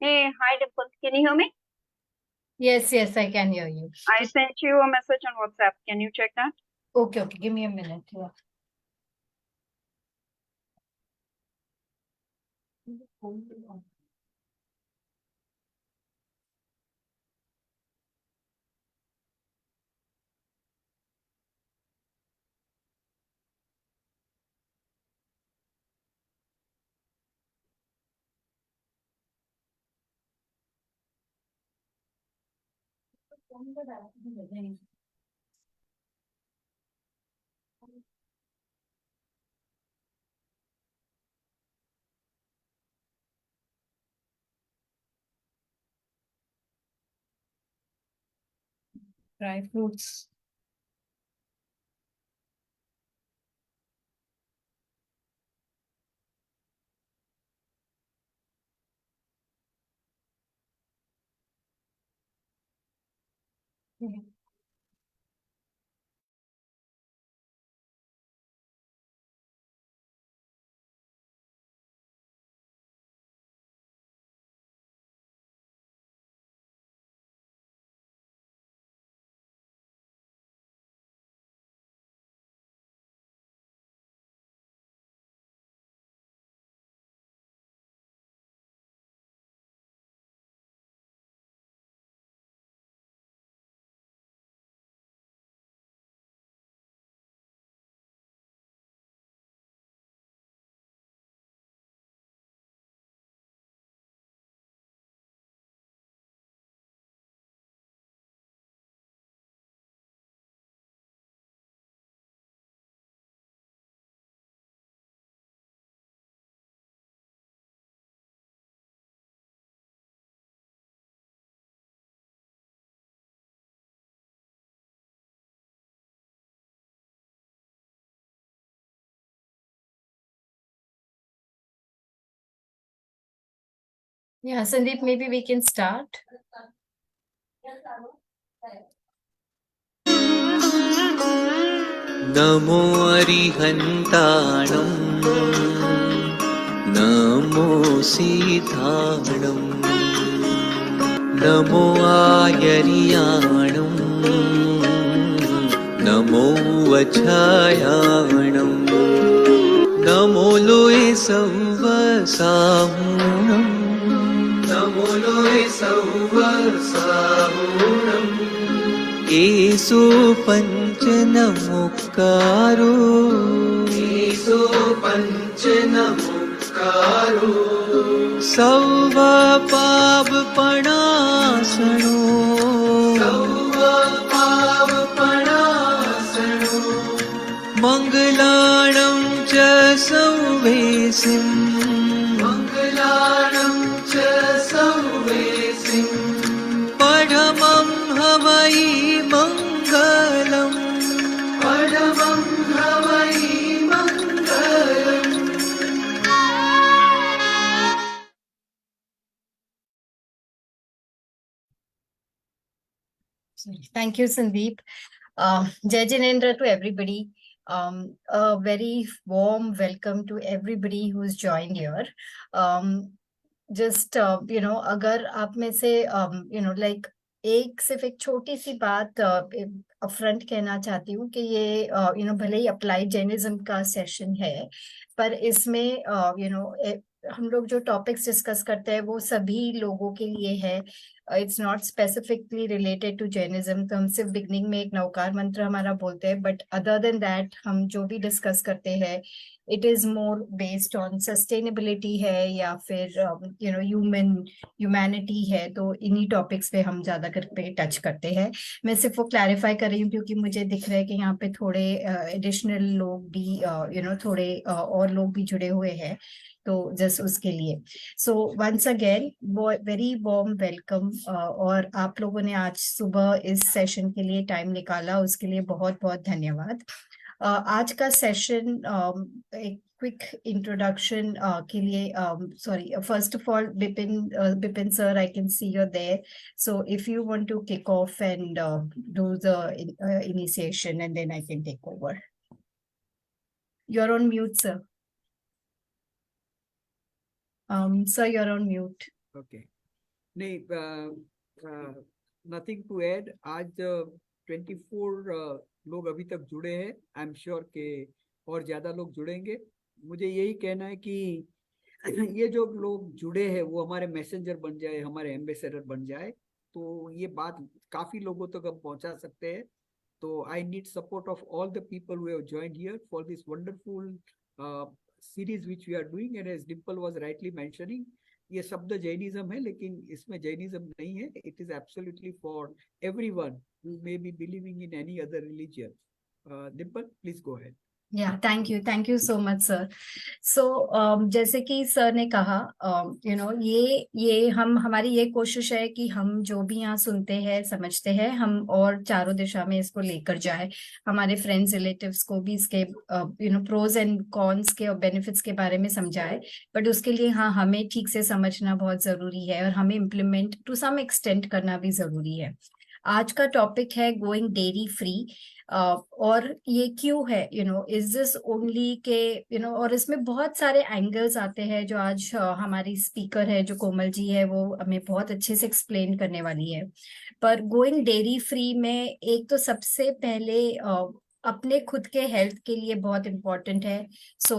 Hey, hi Dimple. Can you hear me? Yes, yes, I can hear you. I sent you a message on WhatsApp. Can you check that? Okay, okay. Give me a minute. Yeah. Dry fruits. Yeah, Sandeep, maybe we can start. नमो अरिहन्ताणं नमो सीताणं नमो आयर्याणं नमो वच्छायाणं नमो लोये सौवसाहुणं नमो लोये सौवसाहुणं एषु पञ्चनमुक्कारो एषु पञ्चनमुक्कारो सौवपावपणासनो सौवपावपणासनो मङ्गलाणं च सौवेसिं मङ्गलाणं च सौवेसिं परमं हवै मङ्गलम् परमं हवै मङ्गलम् Thank you, Sandeep. Jai Jinendra to everybody. A very warm welcome to everybody who's joined here. Just अगर आप में से like सिर्फ एक छोटी सी बात अपफ्रंट कहना चाहती हूँ कि ये भले ही अप्लाइड जैनिज्म का सेशन है, पर इसमें हम लोग जो टॉपिक्स डिस्कस करते हैं वो सभी लोगों के लिए है. It's not specifically related to Jainism. तो हम सिर्फ बिगनिंग में एक नवकार मंत्र हमारा बोलते हैं, बट अदर देन दैट हम जो भी डिस्कस करते हैं it is more based on sustainability है या फिर ह्यूमैनिटी है. तो इन्हीं टॉपिक्स पे हम ज्यादा कर पे टच करते हैं. मैं सिर्फ वो क्लैरिफाई कर रही हूँ क्योंकि मुझे दिख रहा है कि यहाँ पे थोड़े एडिशनल लोग भी थोड़े और लोग भी जुड़े हुए हैं, तो जस्ट उसके लिए. So once again very warm welcome. और आप लोगों ने आज सुबह इस सेशन के लिए टाइम निकाला, उसके लिए बहुत बहुत धन्यवाद. आज का सेशन एक क्विक इंट्रोडक्शन के लिए. Sorry, first of all Bipin sir, I can see you there. So if you want to kick off and do the initiation and then I can take over. You are on mute, sir. Sir, you're on mute. Okay. नहीं, nothing to add. आज 24 लोग अभी तक जुड़े हैं। I am sure के और ज्यादा लोग जुड़ेंगे। मुझे यही कहना है कि ये जो लोग जुड़े हैं वो हमारे मैसेंजर बन जाए, हमारे एम्बेसडर बन जाए, तो ये बात काफी लोगों तक हम पहुंचा सकते हैं। तो I need support of all the people who have joined here for this wonderful series which we are doing. And as Dimple was rightly mentioning, ये शब्द जैनिज्म है लेकिन इसमें जैनिज्म नहीं है। It is absolutely for everyone who may be believing in any other religion. Dimple, please go ahead. या thank you so much sir. So जैसे कि सर ने कहा, ये हमारी ये कोशिश है कि हम जो भी यहाँ सुनते हैं समझते हैं, हम और चारों दिशा में इसको लेकर जाए, हमारे फ्रेंड्स रिलेटिव्स को भी इसके प्रोज एंड कॉन्स के और बेनिफिट्स के बारे में समझाए। बट उसके लिए हाँ, हमें ठीक से समझना बहुत जरूरी है और हमें इम्प्लीमेंट टू सम एक्सटेंट करना भी जरूरी है। आज का टॉपिक है गोइंग डेयरी फ्री। और ये क्यों है, इज दिस ओनली के और इसमें बहुत सारे एंगल्स आते हैं जो आज हमारी स्पीकर है जो कोमल जी है वो हमें बहुत अच्छे से एक्सप्लेन करने वाली है। पर गोइंग डेयरी फ्री में एक तो सबसे पहले अपने खुद के हेल्थ के लिए बहुत इम्पोर्टेंट है। सो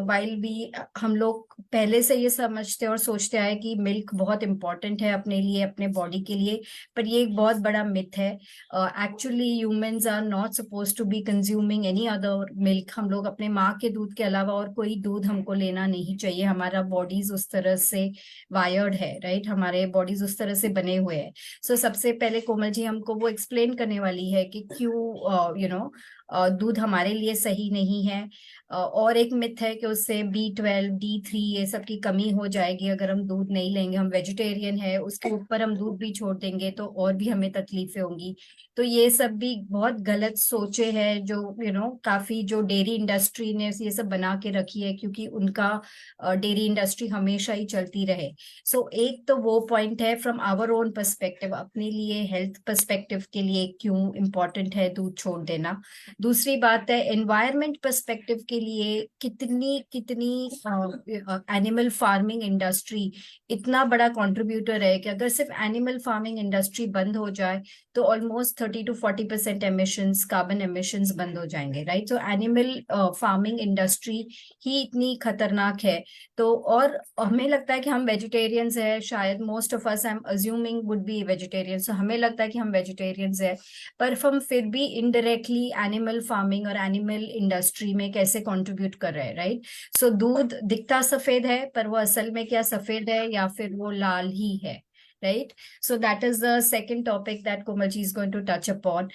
वाइल भी हम लोग पहले से ये समझते और सोचते आए कि मिल्क बहुत इम्पोर्टेंट है अपने लिए, अपने बॉडी के लिए, पर ये एक बहुत बड़ा मिथ है। Actually humans are not suppose to be consuming any other milk. हम लोग अपने माँ के दूध के अलावा और कोई दूध हमको लेना नहीं चाहिए। हमारा बॉडीज उस तरह से वायर्ड है, राइट, हमारे बॉडीज उस तरह से बने हुए हैं। सो सबसे पहले कोमल जी हमको वो एक्सप्लेन करने वाली है कि क्यों दूध हमारे लिए सही नहीं है। और एक मिथ है कि उससे B12, D3 ये सब की कमी हो जाएगी अगर हम दूध नहीं लेंगे। हम वेजिटेरियन है, उसके ऊपर हम दूध भी छोड़ देंगे तो और भी हमें तकलीफें होंगी। तो ये सब भी बहुत गलत सोचे हैं जो काफी जो डेयरी इंडस्ट्री ने ये सब बना के रखी है, क्योंकि उनका डेयरी इंडस्ट्री हमेशा ही चलती रहे। सो एक तो वो पॉइंट है फ्रॉम आवर ओन पर्सपेक्टिव, अपने लिए हेल्थ पर्सपेक्टिव के लिए क्यों इम्पोर्टेंट है दूध छोड़ देना। दूसरी बात है एनवायरमेंट पर्सपेक्टिव के लिए कितनी एनिमल फार्मिंग इंडस्ट्री इतना बड़ा कंट्रीब्यूटर है कि अगर सिर्फ एनिमल फार्मिंग इंडस्ट्री बंद हो जाए तो almost 30 to 40% emissions, carbon emissions बंद हो जाएंगे, right. So animal farming industry ही इतनी खतरनाक है। तो और हमें लगता है कि हम वेजिटेरियंस है, शायद most of us I am assuming would be vegetarians, तो हमें लगता है कि हम वेजिटेरियंस है, पर हम फिर भी इनडायरेक्टली एनिमल फार्मिंग और एनिमल इंडस्ट्री में कैसे कंट्रीब्यूट कर रहे हैं, राइट। सो दूध दिखता सफेद है पर वो असल में क्या सफेद है या फिर वो लाल ही है, right? So that is the second topic that Komalji is going to touch upon.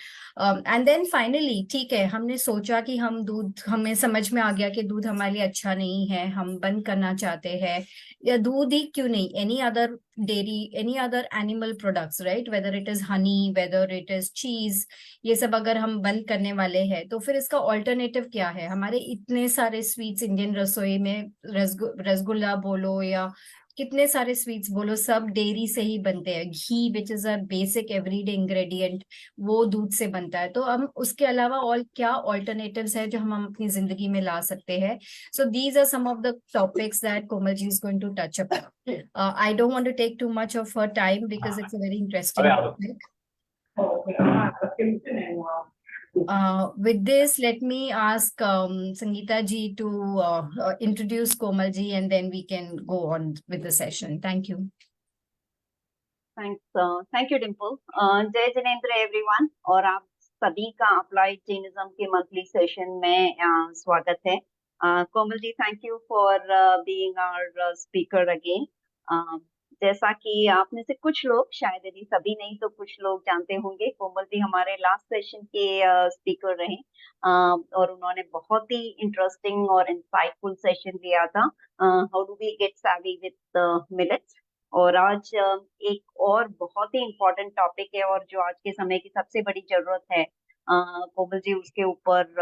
And then finally, ठीक है, हमने सोचा कि हम दूध, हमें समझ में आ गया कि दूध हमारे लिए अच्छा नहीं है, हम बंद करना चाहते हैं। या दूध ही क्यों नहीं, any other dairy, any other animal products, right? Whether it is honey, whether it is cheese, ये सब अगर हम बंद करने वाले हैं तो फिर इसका ऑल्टरनेटिव क्या है। हमारे इतने सारे स्वीट्स इंडियन रसोई में, रसगुल्ला बोलो या कितने सारे स्वीट्स बोलो, सब डेयरी से ही बनते हैं। Ghee which is a basic everyday ingredient, वो दूध से बनता है। तो हम उसके अलावा और क्या ऑल्टरनेटिव्स है जो हम अपनी जिंदगी में ला सकते हैं। So these are some of the topics that Komal ji is going to touch upon. I don't want to take too much of her time because it's a very interesting topic. With this, let me ask Sangeeta ji to introduce Komal ji, and then we can go on with the session. Thank you. Thank you, Dimple. जय Jinendra everyone, और आप सभी का applied Jainism के monthly session में स्वागत है। Komal ji, thank you for being our speaker again. जैसा कि आप में से कुछ लोग, शायद यदि सभी नहीं तो कुछ लोग जानते होंगे, कोमल जी हमारे लास्ट सेशन के स्पीकर रहे और उन्होंने बहुत ही इंटरेस्टिंग और इंसाइटफुल सेशन दिया था, how do we get savvy with millets. और आज एक और बहुत ही इम्पोर्टेंट टॉपिक है और जो आज के समय की सबसे बड़ी जरूरत है, कोमल जी उसके ऊपर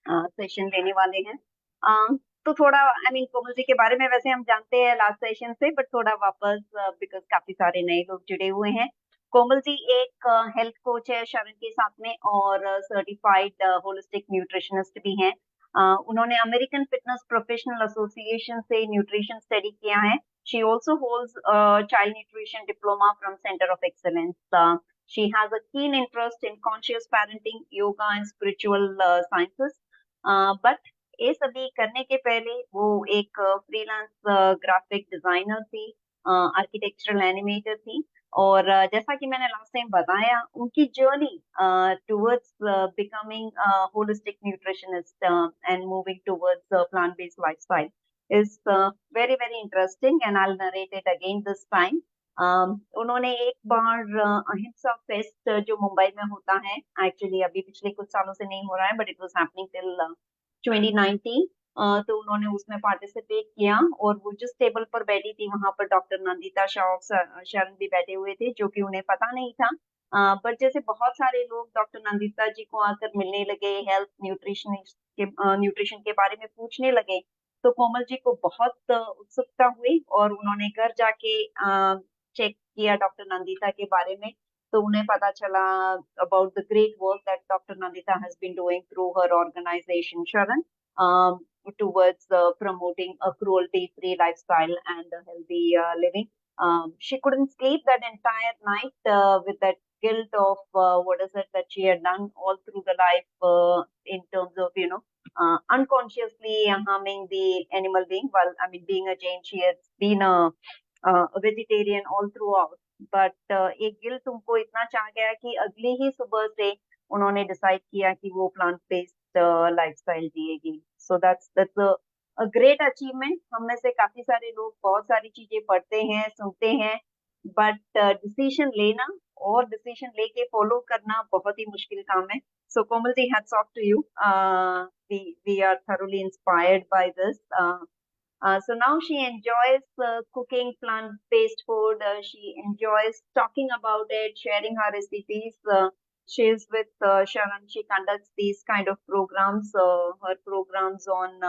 सेशन देने वाले हैं। तो थोड़ा कोमल जी के बारे में वैसे हम जानते हैं लास्ट सेशन से, बट थोड़ा वापस बिकॉज काफी सारे नए लोग जुड़े हुए हैं। कोमल जी एक हेल्थ कोच है शरण के साथ में और सर्टिफाइड होलिस्टिक न्यूट्रिशनिस्ट भी हैं। उन्होंने अमेरिकन फिटनेस प्रोफेशनल एसोसिएशन से न्यूट्रिशन स्टडी किया है She also holds a child nutrition diploma from Center of Excellence. She has a keen interest in conscious parenting, yoga, and spiritual sciences. But ये सभी करने के पहले वो एक फ्रीलांस ग्राफिक डिजाइनर थी, आर्किटेक्चरल एनिमेटर थी, और जैसा कि मैंने लास्ट टाइम बताया, उनकी journey towards becoming holistic nutritionist and moving towards plant based lifestyle is very very interesting, and I'll narrate it again this time. उन्होंने एक बार अहिंसा फेस्ट जो मुंबई में होता है, एक्चुअली अभी पिछले कुछ सालों से नहीं हो रहा है, but it was happening till 2019, तो उन्होंने उसमें पार्टिसिपेट किया, और वो जिस टेबल पर बैठी थी वहां पर डॉक्टर नंदिता शाह और शरण भी बैठे हुए थे, जो कि उन्हें पता नहीं था। बट जैसे बहुत सारे लोग डॉक्टर नंदिता जी को आकर मिलने लगे, हेल्थ न्यूट्रिशन के बारे में पूछने लगे, तो कोमल जी को बहुत उत्सुकता हुई, और उन्होंने घर जाके चेक किया डॉक्टर नंदिता के बारे में। तो उन्हें पता चला about the great work that Dr. Nandita has been doing through her organization Sharan, towards promoting a cruelty-free lifestyle and a healthy living. She couldn't sleep that entire night with that guilt of what is it that she had done all through the life, in terms of unconsciously harming the animal being. Well, I mean, being a Jain, she has been a vegetarian all throughout. But एक guilt उनको इतना चाह गया कि अगली ही सुबह से उन्होंने डिसाइड किया कि वो प्लांट बेस्ड लाइफस्टाइल जिएगी। So that's a great achievement. हम में से काफी सारे लोग बहुत सारी चीजें पढ़ते हैं, सुनते हैं, बट डिसीजन लेना और डिसीजन लेके फॉलो करना बहुत ही मुश्किल काम है। So Komal ji, hats off to you. we are thoroughly inspired by this. So now she enjoys cooking plant-based food. She enjoys talking about it, sharing her recipes. She is with Sharan. She conducts these kind of programs. Her programs on,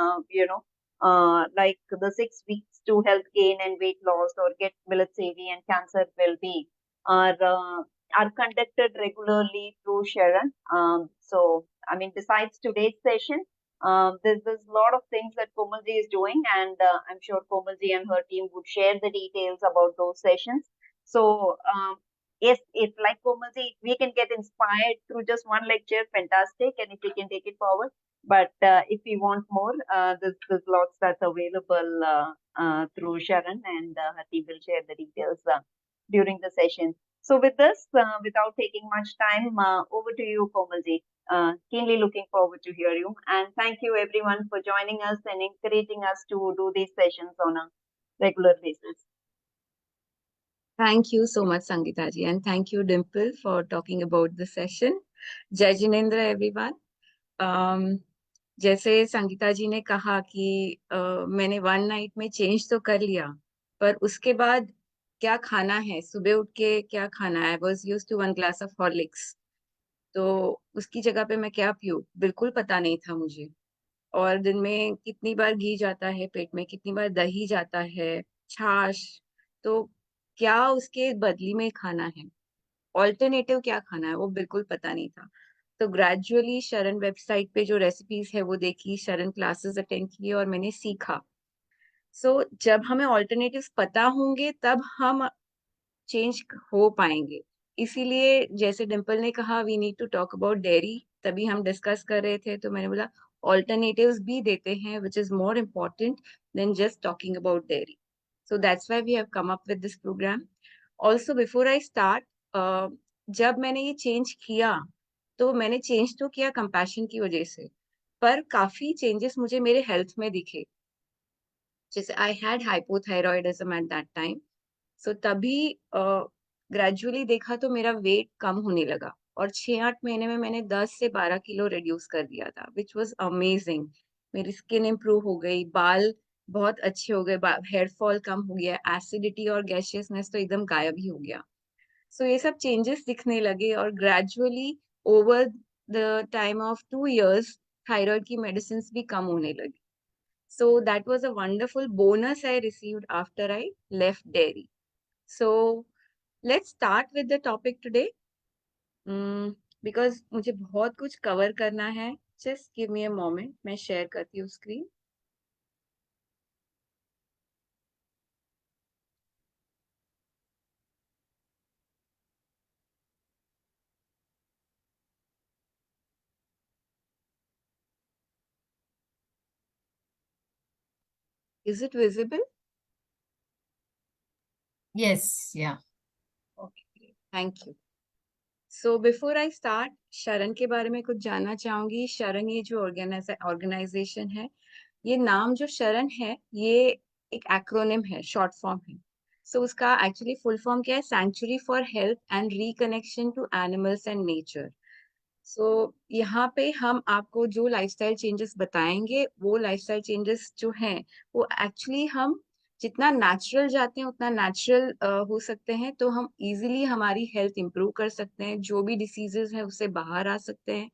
like the 6 weeks to health gain and weight loss, or get millet savvy and cancer well-being, are conducted regularly through Sharan. So, I mean, besides today's session, there's a lot of things that Komalji is doing, and I'm sure Komalji and her team would share the details about those sessions. So, yes, if like Komalji, if we can get inspired through just one lecture, fantastic, and if we can take it forward. But if we want more, there's lots that's available through Sharan, and her team will share the details during the session. So with this, without taking much time, over to you, Komalji. Keenly looking forward to hear you, and thank you everyone for joining us and encouraging us to do these sessions on a regular basis. Thank you so much, Sangeeta ji, and thank you, Dimple, for talking about the session. Jai Jinendra, everyone. जैसे संगीता जी ने कहा कि मैंने one night में change तो कर लिया, पर उसके बाद क्या खाना है, सुबह उठ के क्या खाना है। I was use to 1 glass of Horlicks, तो उसकी जगह पे मैं क्या पीऊँ, बिल्कुल पता नहीं था मुझे। और दिन में कितनी बार घी जाता है पेट में, कितनी बार दही जाता है, छाछ, तो क्या उसके बदली में खाना है, ऑल्टरनेटिव क्या खाना है, वो बिल्कुल पता नहीं था। तो ग्रेजुअली शरण वेबसाइट पे जो रेसिपीज है वो देखी, शरण क्लासेस अटेंड किए और मैंने सीखा। सो जब हमें ऑल्टरनेटिव्स पता होंगे तब हम चेंज हो पाएंगे। इसीलिए जैसे डिम्पल ने कहा we need to talk about dairy, तभी हम डिस्कस कर रहे थे, तो मैंने बोला ऑल्टरनेटिव्स भी देते हैं, which is more important than just talking about dairy. So that's why we have come up with this program. Also before I start, जब मैंने ये चेंज किया तो मैंने चेंज तो किया कंपैशन की वजह से, पर काफी चेंजेस मुझे मेरे हेल्थ में दिखे। जैसे I had hypothyroidism at that time, so तभी ग्रेजुअली देखा तो मेरा वेट कम होने लगा, और 6-8 महीने में मैंने 10 से 12 किलो रिड्यूस कर दिया था, विच वॉज अमेजिंग। मेरी स्किन इम्प्रूव हो गई, बाल बहुत अच्छे हो गए, हेयर फॉल कम हो गया, एसिडिटी और गैशियसनेस तो एकदम गायब ही हो गया। सो ये सब चेंजेस दिखने लगे, और gradually over the time of 2 years thyroid की मेडिसिन भी कम होने लगी। So that was a wonderful bonus I received after I left dairy. So let's start with the topic today. Because मुझे बहुत कुछ कवर करना है, just give me a moment, मैं शेयर करती हूँ screen. Is it visible? Yes, yeah. Okay, thank you. So before I start, शरण के बारे में कुछ जानना चाहूंगी। शरण ये जो ऑर्गेनाइजेशन है, ये नाम जो शरण है, ये एक एक्रोनिम है, शॉर्ट फॉर्म है। सो उसका एक्चुअली फुल फॉर्म क्या है? Sanctuary for health and reconnection to animals and nature. So यहाँ पे हम आपको जो लाइफस्टाइल चेंजेस बताएंगे, वो लाइफस्टाइल चेंजेस जो हैं, वो एक्चुअली हम जितना नेचुरल जाते हैं उतना नेचुरल हो सकते हैं, तो हम इजीली हमारी हेल्थ इंप्रूव कर सकते हैं, जो भी डिसीजेस हैं उससे बाहर आ सकते हैं,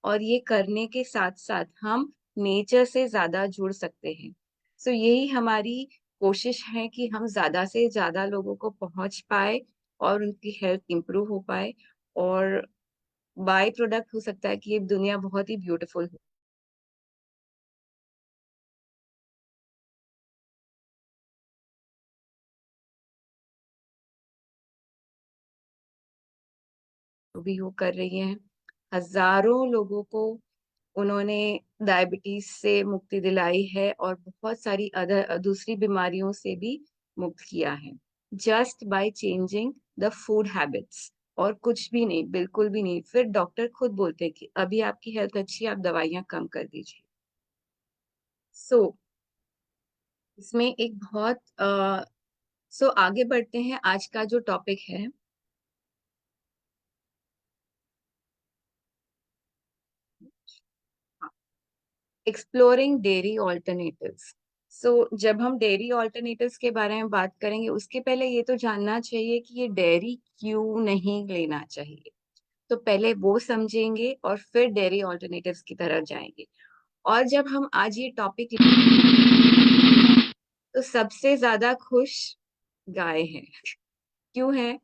और ये करने के साथ साथ हम नेचर से ज्यादा जुड़ सकते हैं। सो यही हमारी कोशिश है कि हम ज्यादा से ज्यादा लोगों को पहुंच पाए और उनकी हेल्थ इंप्रूव हो पाए, और बाय प्रोडक्ट हो सकता है कि ये दुनिया बहुत ही ब्यूटीफुल हो। तो भी वो कर रही हैं, हजारों लोगों को उन्होंने डायबिटीज से मुक्ति दिलाई है और बहुत सारी अदर दूसरी बीमारियों से भी मुक्त किया है, just by changing the food habits. और कुछ भी नहीं, बिल्कुल भी नहीं। फिर डॉक्टर खुद बोलते हैं कि अभी आपकी हेल्थ अच्छी है, आप दवाइयां कम कर दीजिए। सो इसमें एक बहुत आगे बढ़ते हैं। आज का जो टॉपिक है, एक्सप्लोरिंग डेयरी ऑल्टरनेटिव्स। सो जब हम डेयरी ऑल्टरनेटिव्स के बारे में बात करेंगे, उसके पहले ये तो जानना चाहिए कि ये डेयरी क्यों नहीं लेना चाहिए। तो पहले वो समझेंगे और फिर डेयरी ऑल्टरनेटिव्स की तरफ जाएंगे। और जब हम आज ये टॉपिक, तो सबसे ज्यादा खुश गाय हैं। क्यों है?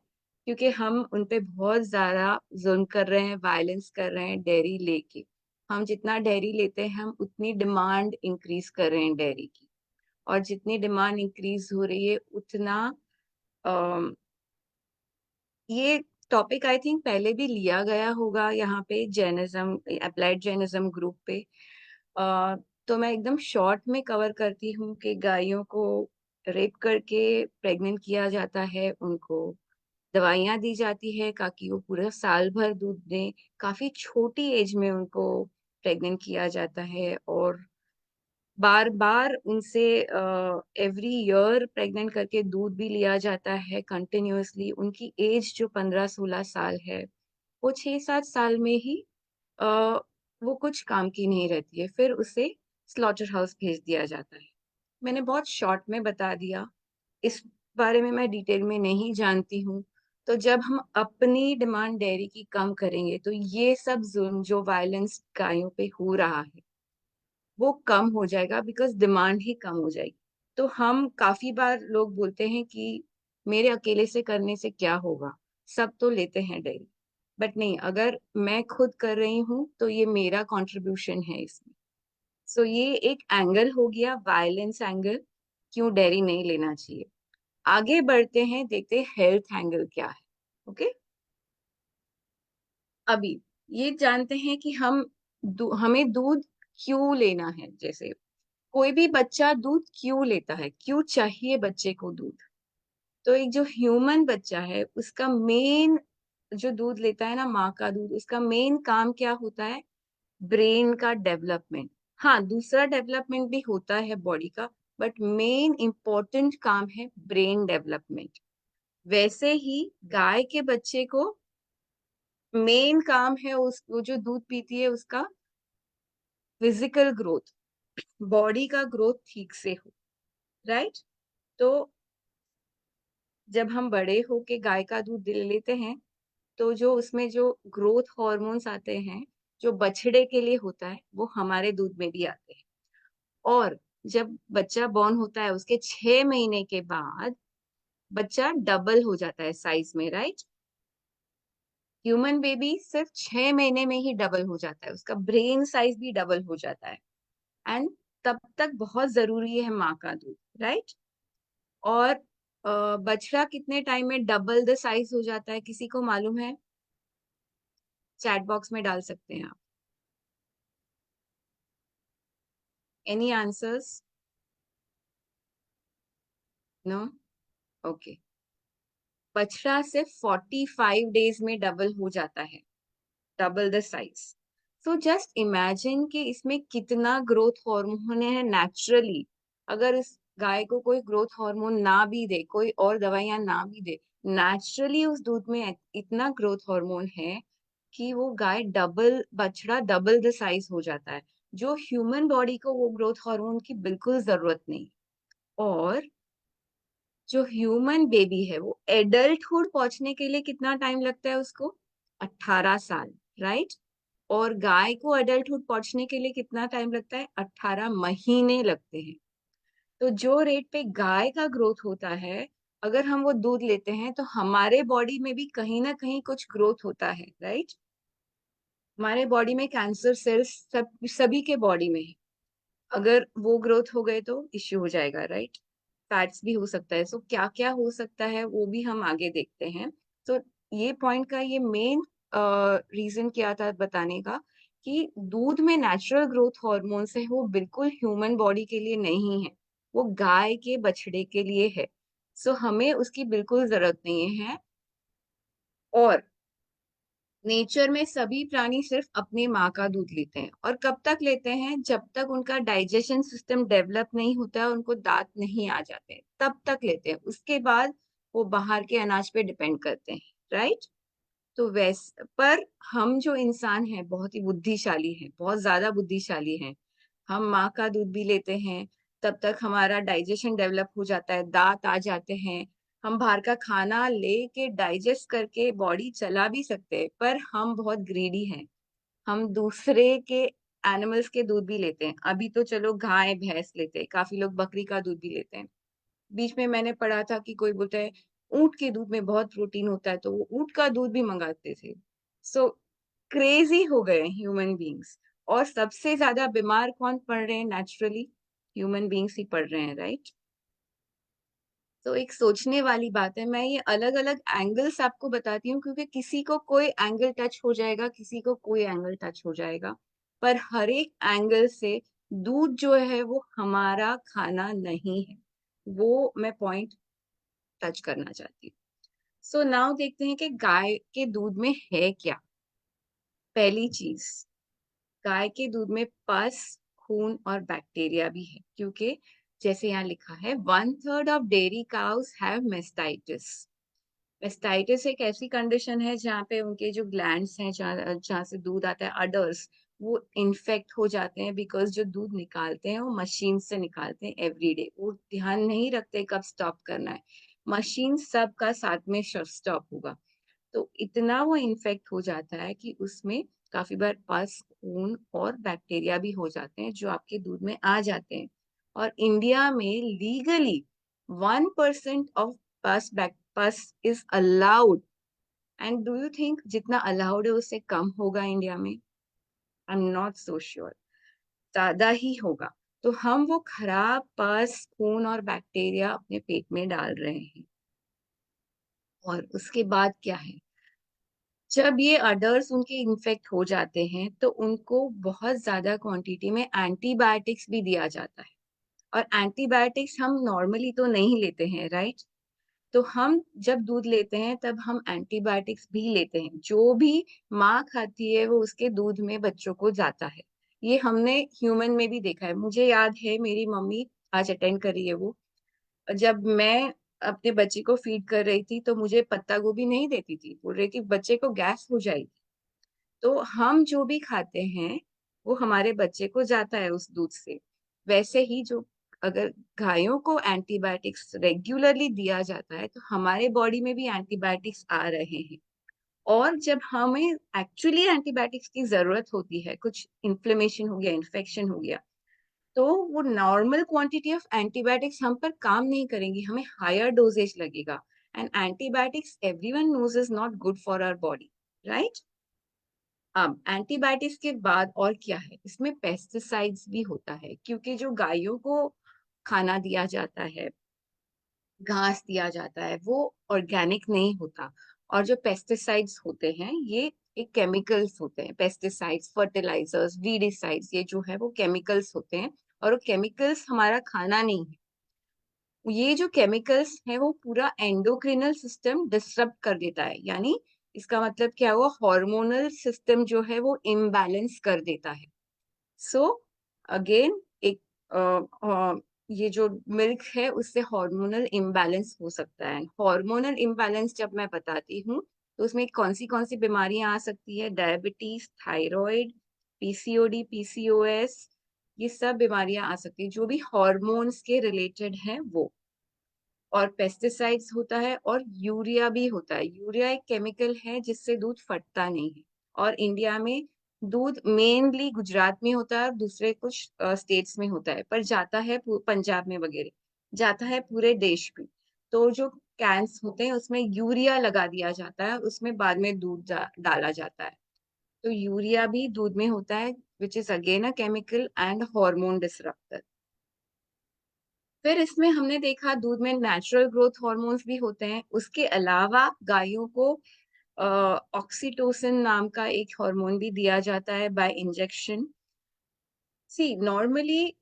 क्योंकि हम उन पे बहुत ज्यादा जुल्म कर रहे हैं, वायलेंस कर रहे हैं डेयरी लेके। हम जितना डेयरी लेते हैं, हम उतनी डिमांड इंक्रीज कर रहे हैं डेयरी की, और जितनी डिमांड इंक्रीज हो रही है उतना अम, ये टॉपिक आई थिंक पहले भी लिया गया होगा यहाँ पे, जैनिज्म, अप्लाइड जैनिज्म ग्रुप पे। अ, तो मैं एकदम शॉर्ट में कवर करती हूँ कि गायों को रेप करके प्रेग्नेंट किया जाता है, उनको दवाइयाँ दी जाती है ताकि वो पूरा साल भर दूध दें। काफी छोटी एज में उनको प्रेग्नेंट किया जाता है, और बार बार उनसे एवरी ईयर प्रेग्नेंट करके दूध भी लिया जाता है कंटिन्यूअसली। उनकी एज जो 15-16 साल है, वो 6-7 साल में ही आ, वो कुछ काम की नहीं रहती है, फिर उसे स्लॉटर हाउस भेज दिया जाता है। मैंने बहुत शॉर्ट में बता दिया, इस बारे में मैं डिटेल में नहीं जानती हूँ। तो जब हम अपनी डिमांड डेयरी की कम करेंगे, तो ये सब जुल्म जो वायलेंस गायों पे हो रहा है, वो कम हो जाएगा, बिकॉज डिमांड ही कम हो जाएगी। तो हम काफी बार लोग बोलते हैं कि मेरे अकेले से करने से क्या होगा, सब तो लेते हैं डेयरी। बट नहीं, अगर मैं खुद कर रही हूँ तो ये मेरा कंट्रीब्यूशन है इसमें। सो ये एक एंगल हो गया, वायलेंस एंगल, क्यों डेयरी नहीं लेना चाहिए। आगे बढ़ते हैं, देखते हैं हेल्थ एंगल क्या है। ओके, अभी ये जानते हैं कि हमें दूध क्यों लेना है। जैसे कोई भी बच्चा दूध क्यों लेता है, क्यों चाहिए बच्चे को दूध? तो एक जो ह्यूमन बच्चा है, उसका मेन जो दूध लेता है ना, माँ का दूध, उसका मेन काम क्या होता है? ब्रेन का डेवलपमेंट। हाँ, दूसरा डेवलपमेंट भी होता है बॉडी का, बट मेन इंपॉर्टेंट काम है ब्रेन डेवलपमेंट। वैसे ही गाय के बच्चे को मेन काम है वो जो दूध पीती है उसका फिजिकल ग्रोथ, बॉडी का ग्रोथ ठीक से हो, राइट? तो जब हम बड़े होके गाय का दूध ले लेते हैं, तो जो उसमें जो ग्रोथ हार्मोन्स आते हैं, जो बछड़े के लिए होता है, वो हमारे दूध में भी आते हैं। और जब बच्चा बॉर्न होता है, उसके 6 महीने के बाद बच्चा डबल हो जाता है साइज में, राइट? ह्यूमन बेबी सिर्फ 6 महीने में ही डबल हो जाता है, उसका ब्रेन साइज भी डबल हो जाता है। एंड तब तक बहुत जरूरी है माँ का दूध, राइट? और बछड़ा कितने टाइम में डबल द साइज हो जाता है, किसी को मालूम है? चैट बॉक्स में डाल सकते हैं आप। Any answers? No, okay. बछड़ा सिर्फ 45 डेज में डबल हो जाता है, double the size. So just imagine कि इसमें कितना ग्रोथ हार्मोन है नेचुरली। अगर इस गाय को कोई ग्रोथ हार्मोन ना भी दे, कोई और दवाइयां ना भी दे, नेचुरली उस दूध में इतना ग्रोथ हार्मोन है कि वो गाय डबल, बछड़ा डबल द साइज हो जाता है, जो ह्यूमन बॉडी को वो ग्रोथ हार्मोन की बिल्कुल जरूरत नहीं। और जो ह्यूमन बेबी है वो एडल्टहुड पहुंचने के लिए कितना टाइम लगता है उसको? 18 साल, राइट? और गाय को एडल्टहुड पहुंचने के लिए कितना टाइम लगता है? 18 महीने लगते हैं। तो जो रेट पे गाय का ग्रोथ होता है, अगर हम वो दूध लेते हैं तो हमारे बॉडी में भी कहीं ना कहीं कुछ ग्रोथ होता है, राइट? हमारे बॉडी में कैंसर सेल्स सभी के बॉडी में है। अगर वो ग्रोथ हो गए तो इश्यू हो जाएगा, राइट? फैट्स भी हो सकता है। सो क्या क्या हो सकता है वो भी हम आगे देखते हैं। तो ये पॉइंट का ये मेन रीजन क्या था बताने का, कि दूध में नेचुरल ग्रोथ हॉर्मोन्स है, वो बिल्कुल ह्यूमन बॉडी के लिए नहीं है, वो गाय के बछड़े के लिए है। सो हमें उसकी बिल्कुल जरूरत नहीं है। और नेचर में सभी प्राणी सिर्फ अपने माँ का दूध लेते हैं, और कब तक लेते हैं? जब तक उनका डाइजेशन सिस्टम डेवलप नहीं होता है, उनको दांत नहीं आ जाते, तब तक लेते हैं। उसके बाद वो बाहर के अनाज पे डिपेंड करते हैं, राइट? तो वैसे पर हम जो इंसान हैं बहुत ही बुद्धिशाली हैं, बहुत ज्यादा बुद्धिशाली हैं। हम माँ का दूध भी लेते हैं, तब तक हमारा डाइजेशन डेवलप हो जाता है, दांत आ जाते हैं, हम बाहर का खाना लेके डाइजेस्ट करके बॉडी चला भी सकते हैं। पर हम बहुत ग्रीडी हैं, हम दूसरे के एनिमल्स के दूध भी लेते हैं। अभी तो चलो गाय भैंस लेते हैं, काफी लोग बकरी का दूध भी लेते हैं। बीच में मैंने पढ़ा था कि कोई बोलता है ऊंट के दूध में बहुत प्रोटीन होता है, तो वो ऊंट का दूध भी मंगाते थे। सो क्रेजी हो गए ह्यूमन बींग्स। और सबसे ज्यादा बीमार कौन पड़ रहे हैं? नेचुरली ह्यूमन बींग्स ही पड़ रहे हैं, राइट? तो एक सोचने वाली बात है। मैं ये अलग अलग एंगल्स आपको बताती हूँ, क्योंकि किसी को कोई एंगल टच हो जाएगा, किसी को कोई एंगल टच हो जाएगा, पर हर एक एंगल से दूध जो है वो हमारा खाना नहीं है। वो मैं पॉइंट टच करना चाहती हूँ। सो नाउ देखते हैं कि गाय के दूध में है क्या। पहली चीज, गाय के दूध में पस, खून और बैक्टीरिया भी है, क्योंकि जैसे यहाँ लिखा है 1/3 of dairy cows have mastitis. Mastitis एक ऐसी कंडीशन है जहाँ पे उनके जो ग्लैंड्स हैं, जहाँ जहाँ से दूध आता है, अडर्स, वो इन्फेक्ट हो जाते हैं, बिकॉज जो दूध निकालते हैं वो मशीन से निकालते हैं एवरीडे। वो ध्यान नहीं रखते कब स्टॉप करना है, मशीन सबका साथ में स्टॉप होगा। तो इतना वो इन्फेक्ट हो जाता है कि उसमें काफी बार पस, खून और बैक्टीरिया भी हो जाते हैं, जो आपके दूध में आ जाते हैं। और इंडिया में लीगली 1% ऑफ पस is allowed. And do you think जितना अलाउड है उससे कम होगा इंडिया में? I am not so sure, ज्यादा ही होगा। तो हम वो खराब पस, खून और बैक्टीरिया अपने पेट में डाल रहे हैं। और उसके बाद क्या है, जब ये अडर्स उनके इन्फेक्ट हो जाते हैं तो उनको बहुत ज्यादा क्वांटिटी में एंटीबायोटिक्स भी दिया जाता है। और एंटीबायोटिक्स हम नॉर्मली तो नहीं लेते हैं, राइट? तो हम जब दूध लेते हैं तब हम एंटीबायोटिक्स भी लेते हैं। जो भी माँ खाती है वो उसके दूध में बच्चों को जाता है। ये हमने ह्यूमन में भी देखा है। मुझे याद है मेरी मम्मी आज अटेंड कर रही है वो, जब मैं अपने बच्चे को फीड कर रही थी तो मुझे पत्ता गोभी नहीं देती थी, बोल रही थी बच्चे को गैस हो जाएगी। तो हम जो भी खाते हैं वो हमारे बच्चे को जाता है उस दूध से। वैसे ही जो अगर गायों को एंटीबायोटिक्स रेगुलरली दिया जाता है तो हमारे बॉडी में भी एंटीबायोटिक्स आ रहे हैं। और जब हमें एक्चुअली एंटीबायोटिक्स की जरूरत होती है, कुछ इन्फ्लेमेशन हो गया, इन्फेक्शन हो गया, तो वो नॉर्मल क्वांटिटी ऑफ एंटीबायोटिक्स हम पर काम नहीं करेंगी, हमें हायर डोजेज लगेगा। And antibiotics everyone knows is not good for our body, right? अब एंटीबायोटिक्स के बाद और क्या है, इसमें पेस्टिसाइड्स भी होता है, क्योंकि जो गायों को खाना दिया जाता है, घास दिया जाता है, वो ऑर्गेनिक नहीं होता। और जो पेस्टिसाइड्स होते हैं ये एक केमिकल्स होते हैं, पेस्टिसाइड्स, फर्टिलाइजर्स, वीडिसाइड्स, ये जो है वो केमिकल्स होते हैं। और वो केमिकल्स हमारा खाना नहीं है, ये जो केमिकल्स है वो पूरा एंडोक्रिनल सिस्टम डिस्टर्ब कर देता है, यानी इसका मतलब क्या हुआ, हार्मोनल सिस्टम जो है वो इम्बैलेंस कर देता है। सो अगेन एक ये जो मिल्क है उससे हार्मोनल इम्बैलेंस हो सकता है। हार्मोनल इम्बैलेंस जब मैं बताती हूँ तो उसमें कौन सी बीमारियां आ सकती है, डायबिटीज, थायराइड, पीसीओडी, पीसीओएस, ये सब बीमारियां आ सकती है जो भी हार्मोन्स के रिलेटेड हैं वो। और पेस्टिसाइड्स होता है और यूरिया भी होता है। यूरिया एक केमिकल है जिससे दूध फटता नहीं है। और इंडिया में दूध मेनली गुजरात में होता है और दूसरे कुछ स्टेट्स में होता है, पर जाता है पंजाब में वगैरह, जाता है पूरे देश में। तो जो कैंस होते हैं उसमें यूरिया लगा दिया जाता है, उसमें बाद में दूध डाला जाता है। तो यूरिया भी दूध में होता है, which is again a chemical and hormone disruptor. फिर इसमें हमने देखा दूध में नेचुरल ग्रोथ हार्मोन्स भी होते हैं। उसके अलावा गायों को ऑक्सीटोसिन नाम का एक हार्मोन भी दिया जाता है बाय इंजेक्शन। सी नॉर्मली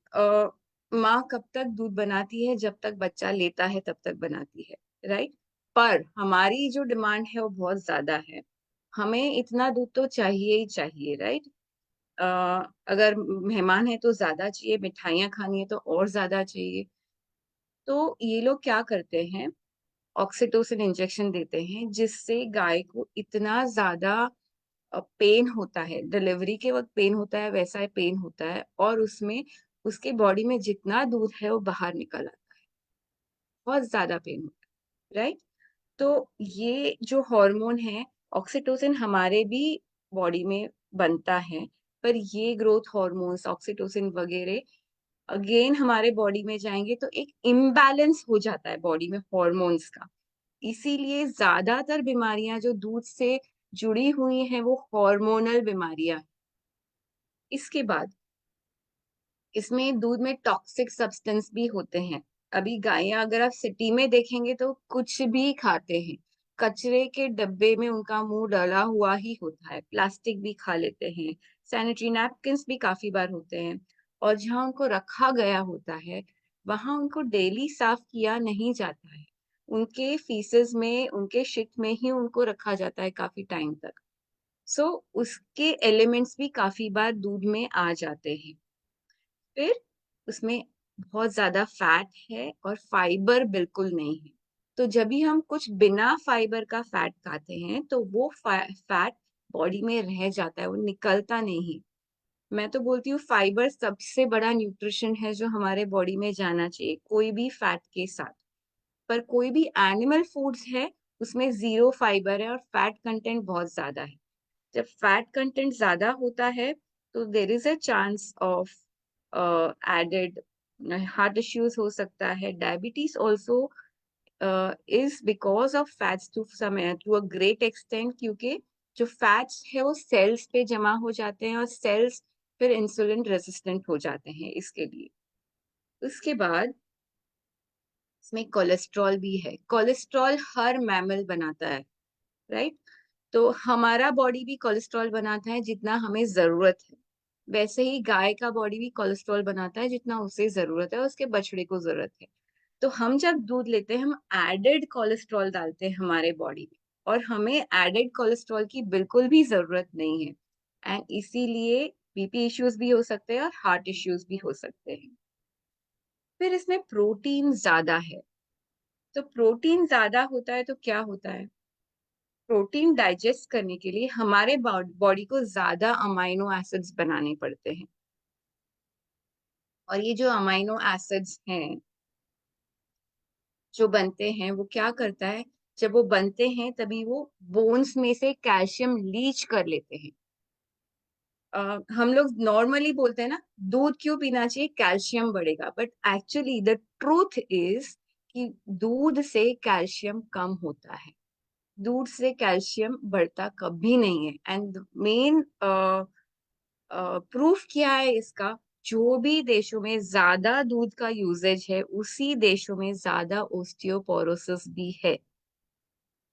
माँ कब तक दूध बनाती है, जब तक बच्चा लेता है तब तक बनाती है, राइट। पर हमारी जो डिमांड है वो बहुत ज्यादा है, हमें इतना दूध तो चाहिए ही चाहिए, राइट। अगर मेहमान है तो ज्यादा चाहिए, मिठाइयाँ खानी है तो और ज्यादा चाहिए। तो ये लोग क्या करते हैं, ऑक्सीटोसिन इंजेक्शन देते हैं जिससे गाय को इतना ज्यादा पेन होता है, डिलीवरी के वक्त पेन होता है वैसा पेन होता है, और उसमें उसके बॉडी में जितना दूध है वो बाहर निकल आता है, बहुत ज्यादा पेन होता है, राइट। तो ये जो हार्मोन है ऑक्सीटोसिन हमारे भी बॉडी में बनता है, पर ये ग्रोथ हार्मोन्स ऑक्सीटोसिन वगैरह अगेन हमारे बॉडी में जाएंगे तो एक इम्बैलेंस हो जाता है बॉडी में हार्मोन्स का। इसीलिए ज्यादातर बीमारियां जो दूध से जुड़ी हुई हैं वो हार्मोनल बीमारियां हैं। इसके बाद इसमें दूध में टॉक्सिक सब्सटेंस भी होते हैं। अभी गायें अगर आप सिटी में देखेंगे तो कुछ भी खाते हैं, कचरे के डब्बे में उनका मुंह डला हुआ ही होता है, प्लास्टिक भी खा लेते हैं, सैनिटरी नैपकिन्स भी काफी बार होते हैं। और जहाँ उनको रखा गया होता है वहां उनको डेली साफ किया नहीं जाता है, उनके फीसेस में उनके शिट में ही उनको रखा जाता है काफी टाइम तक। सो उसके एलिमेंट्स भी काफी बार दूध में आ जाते हैं। फिर उसमें बहुत ज्यादा फैट है और फाइबर बिल्कुल नहीं है। तो जब भी हम कुछ बिना फाइबर का फैट खाते हैं तो वो फैट बॉडी में रह जाता है, वो निकलता नहीं। मैं तो बोलती हूँ फाइबर सबसे बड़ा न्यूट्रिशन है जो हमारे बॉडी में जाना चाहिए कोई भी फैट के साथ। पर कोई भी एनिमल फूड्स है उसमें जीरो फाइबर है और फैट कंटेंट बहुत ज्यादा है। जब फैट कंटेंट ज्यादा होता है तो there is a chance of added heart issues हो सकता है, diabetes also is because of fats to a great extent, क्योंकि जो फैट्स है वो सेल्स पे जमा हो जाते हैं और सेल्स फिर इंसुलिन रेजिस्टेंट हो जाते हैं इसके लिए। उसके बाद इसमें कोलेस्ट्रॉल भी है। कोलेस्ट्रॉल हर मैमल बनाता है, राइट। तो हमारा बॉडी भी कोलेस्ट्रॉल बनाता है जितना हमें जरूरत है, वैसे ही गाय का बॉडी भी कोलेस्ट्रॉल बनाता है जितना उसे जरूरत है और उसके बछड़े को जरूरत है। तो हम जब दूध लेते हैं हम एडेड कोलेस्ट्रॉल डालते हैं हमारे बॉडी में, और हमें एडेड कोलेस्ट्रॉल की बिल्कुल भी जरूरत नहीं है। एंड इसीलिए बीपी इश्यूज भी हो सकते हैं और हार्ट इश्यूज भी हो सकते हैं। फिर इसमें प्रोटीन ज्यादा है। तो प्रोटीन ज्यादा होता है तो क्या होता है, प्रोटीन डाइजेस्ट करने के लिए हमारे बॉडी को ज्यादा अमाइनो एसिड्स बनाने पड़ते हैं। और ये जो अमाइनो एसिड्स हैं जो बनते हैं वो क्या करता है, जब वो बनते हैं तभी वो बोन्स में से कैल्शियम लीच कर लेते हैं। हम लोग नॉर्मली बोलते हैं ना दूध क्यों पीना चाहिए, कैल्शियम बढ़ेगा, but actually the truth is कि दूध से कैल्शियम कम होता है, दूध से कैल्शियम बढ़ता कभी नहीं है। एंड मेन प्रूफ क्या है इसका, जो भी देशों में ज्यादा दूध का यूजेज है उसी देशों में ज्यादा ओस्टियोपोरोसिस भी है।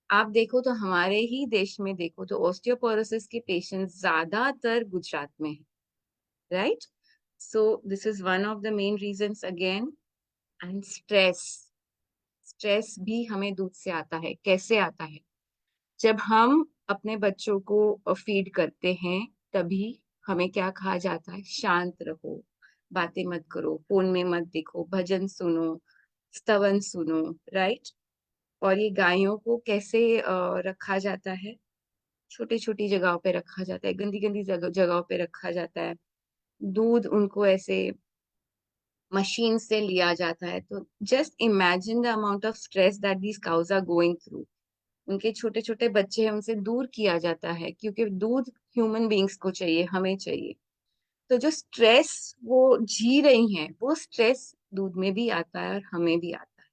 आप देखो तो हमारे ही देश में देखो तो ओस्टियोपोरोसिस के पेशेंट ज्यादातर गुजरात में है, right. So this is one of the main reasons again. And stress, stress भी हमें दूध से आता है। कैसे आता है? जब हम अपने बच्चों को फीड करते हैं, तभी हमें क्या कहा जाता है? शांत रहो, बातें मत करो, फोन में मत देखो, भजन सुनो, स्तवन सुनो, राइट? और ये गायों को कैसे रखा जाता है? छोटी छोटी जगहों पे रखा जाता है, गंदी गंदी जगहों पे रखा जाता है। दूध उनको ऐसे मशीन से लिया जाता है। तो just imagine the amount of stress that these cows are going through. उनके छोटे छोटे बच्चे हैं, उनसे दूर किया जाता है, क्योंकि दूध ह्यूमन बींग्स को चाहिए, हमें चाहिए। तो जो स्ट्रेस वो जी रही हैं, वो स्ट्रेस दूध में भी आता है और हमें भी आता है।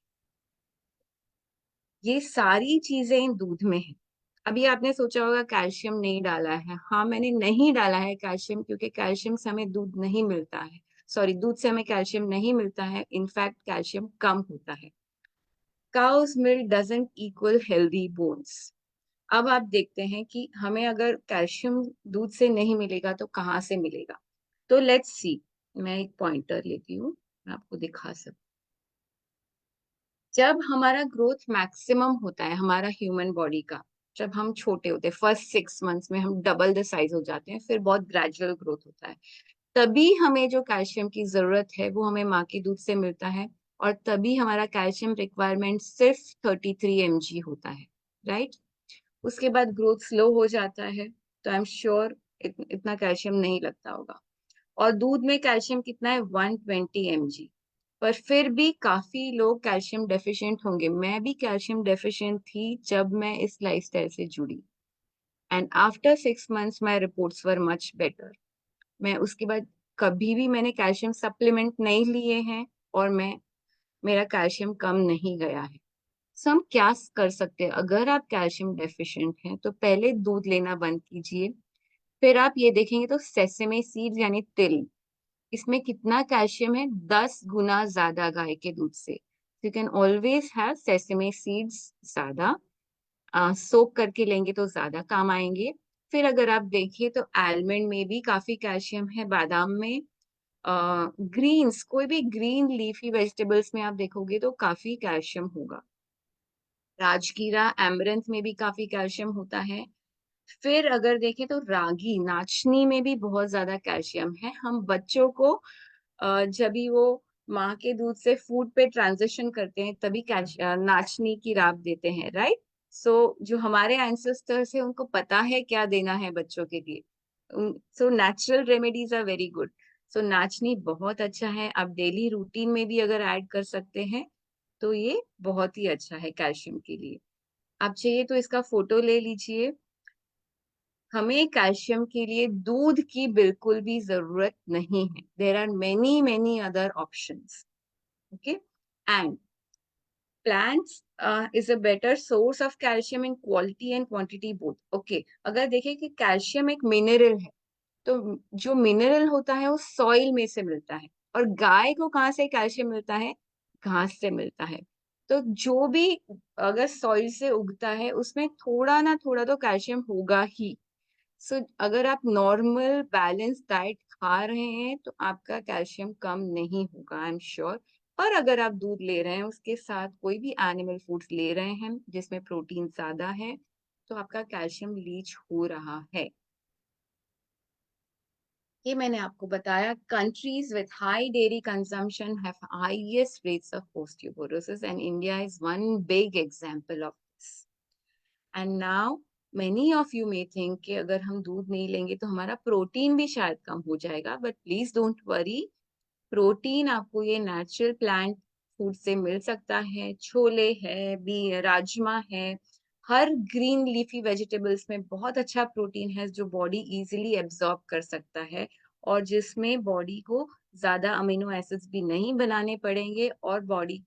ये सारी चीजें दूध में है। अभी आपने सोचा होगा कैल्शियम नहीं डाला है। हाँ, मैंने नहीं डाला है कैल्शियम, क्योंकि कैल्शियम से हमें दूध नहीं मिलता है। सॉरी, दूध से हमें कैल्शियम नहीं मिलता है, इनफैक्ट कैल्शियम कम होता है। Cows milk doesn't equal healthy bones. अब आप देखते हैं कि हमें अगर कैल्शियम दूध से नहीं मिलेगा तो कहाँ से मिलेगा? तो लेट्स सी, मैं एक पॉइंटर लेती हूँ, मैं आपको दिखा सकती। जब हमारा ग्रोथ मैक्सिमम होता है हमारा ह्यूमन बॉडी का, जब हम छोटे होते हैं, फर्स्ट 6 मंथ्स में हम डबल द साइज हो जाते हैं, फिर बहुत ग्रेजुअल ग्रोथ होता है, तभी हमें जो कैल्शियम की जरूरत है वो हमें माँ के दूध से मिलता है। और तभी हमारा कैल्शियम रिक्वायरमेंट सिर्फ 33 mg होता है, राइट? उसके बाद ग्रोथ स्लो हो जाता है, तो आई एम श्योर इतना कैल्शियम नहीं लगता होगा। और दूध में कैल्शियम कितना है? 120 mg। पर फिर भी काफी लोग कैल्शियम डेफिशिएंट होंगे। मैं भी कैल्शियम डेफिशिएंट थी जब मैं इस लाइफस्टाइल से जुड़ी, and after 6 months my reports were much better. मैं उसके बाद कभी भी मैंने कैल्शियम सप्लीमेंट नहीं लिए हैं, और मेरा कैल्शियम कम नहीं गया है। सो हम क्या कर सकते हैं? अगर आप कैल्शियम डेफिशिएंट हैं तो पहले दूध लेना बंद कीजिए। फिर आप ये देखेंगे तो सेसेमे सीड्स यानी तिल, इसमें कितना कैल्शियम है? 10 गुना ज्यादा गाय के दूध से। You can always have sesame seeds ज्यादा, सोक करके लेंगे तो ज्यादा काम आएंगे। फिर अगर आप देखिए तो आलमंड में भी काफी कैल्शियम है, बादाम में, ग्रीन्स, कोई भी ग्रीन लीफी वेजिटेबल्स में आप देखोगे तो काफी कैल्शियम होगा। राजगीरा, एमरंथ में भी काफी कैल्शियम होता है। फिर अगर देखें तो रागी, नाचनी में भी बहुत ज्यादा कैल्शियम है। हम बच्चों को जब भी वो माँ के दूध से फूड पे ट्रांजिशन करते हैं, तभी नाचनी की राब देते हैं, राइट? सो जो हमारे एंसेस्टर्स है उनको पता है क्या देना है बच्चों के लिए। So natural remedies are very good. So नाचनी बहुत अच्छा है, आप डेली रूटीन में भी अगर ऐड कर सकते हैं तो ये बहुत ही अच्छा है कैल्शियम के लिए। आप चाहिए तो इसका फोटो ले लीजिए। हमें कैल्शियम के लिए दूध की बिल्कुल भी जरूरत नहीं है। There are many many other options, okay? And plants is a better source of calcium in quality and quantity both, okay? अगर देखें कि कैल्शियम एक मिनरल है, तो जो मिनरल होता है वो सॉइल में से मिलता है। और गाय को कहाँ से कैल्शियम मिलता है? घास से मिलता है। तो जो भी अगर सॉइल से उगता है उसमें थोड़ा ना थोड़ा तो कैल्शियम होगा ही। सो अगर आप नॉर्मल बैलेंस डाइट खा रहे हैं तो आपका कैल्शियम कम नहीं होगा, आई एम श्योर। और अगर आप दूध ले रहे हैं, उसके साथ कोई भी एनिमल फूड्स ले रहे हैं जिसमें प्रोटीन ज्यादा है, तो आपका कैल्शियम लीच हो रहा है। ये मैंने आपको बताया, countries with high dairy consumption have highest rates of osteoporosis, and India is one big example of this. And now many of you may think कि अगर हम दूध नहीं लेंगे तो हमारा प्रोटीन भी शायद कम हो जाएगा, but please don't worry. Protein आपको ये नेचुरल प्लांट फूड से मिल सकता है। छोले है, बी राजमा है, हर ग्रीन लीफी वेजिटेबल्स में बहुत अच्छा प्रोटीन है जो बॉडी इजीली एब्जॉर्ब कर सकता है, और जिसमें बॉडी को ज्यादा अमीनो एसिड्स भी नहीं बनाने पड़ेंगे, और बॉडी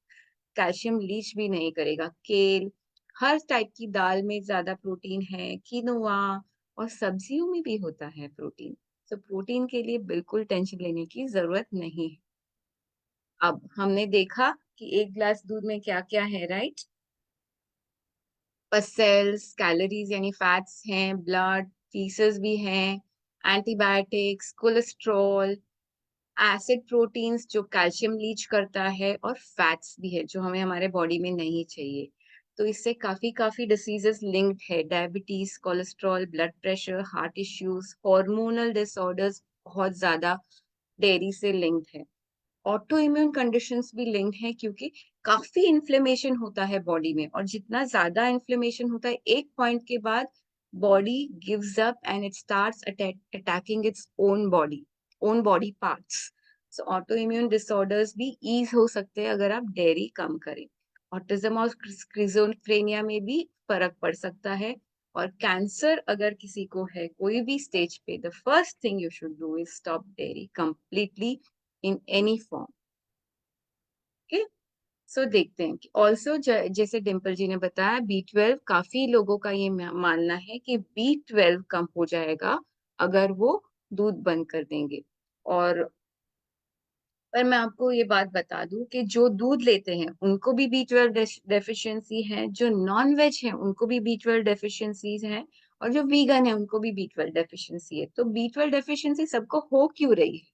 कैल्शियम लीच भी नहीं करेगा। केल, हर टाइप की दाल में ज्यादा प्रोटीन है, किनोआ, और सब्जियों में भी होता है प्रोटीन। तो प्रोटीन के लिए बिल्कुल टेंशन लेने की जरूरत नहीं है। अब हमने देखा कि एक ग्लास दूध में क्या क्या है, राइट? सेल्स, कैलोरीज यानी फैट्स हैं, ब्लड फीसेस भी हैं, एंटीबायोटिक्स, कोलेस्ट्रॉल, एसिड प्रोटीन्स जो कैल्शियम लीच करता है, और फैट्स भी है जो हमें हमारे बॉडी में नहीं चाहिए। तो इससे काफी डिसीजेस लिंक्ड है, diabetes, cholesterol, blood pressure, heart issues, hormonal disorders बहुत ज्यादा डेयरी से लिंक्ड है। ऑटो इम्यून कंडीशंस भी लिंक्ड है, क्योंकि काफी इन्फ्लेमेशन होता है बॉडी में, और जितना ज्यादा इन्फ्लेमेशन होता है एक पॉइंट के बाद body gives up and it starts attacking its own body parts. So auto immune disorders भी ईज हो सकते हैं अगर आप डेयरी कम करें। ऑटिज्म और स्किज़ोफ्रेनिया में भी फर्क पड़ सकता है। और कैंसर अगर किसी को है कोई भी स्टेज पे, the first thing you should do is stop dairy completely in any form. Okay, so देखते हैं कि ऑल्सो जैसे डिम्पल जी ने बताया, B12 काफी लोगों का ये मानना है कि B12 कम हो जाएगा अगर वो दूध बंद कर देंगे। और पर मैं आपको ये बात बता दूं कि जो दूध लेते हैं उनको भी B12 डेफिशिएंसी है, जो नॉन वेज है उनको भी B12 डेफिशिएंसीज है, और जो वीगन है उनको भी B12 डेफिशिएंसी है। तो B12 डेफिशिएंसी सबको हो क्यों रही है?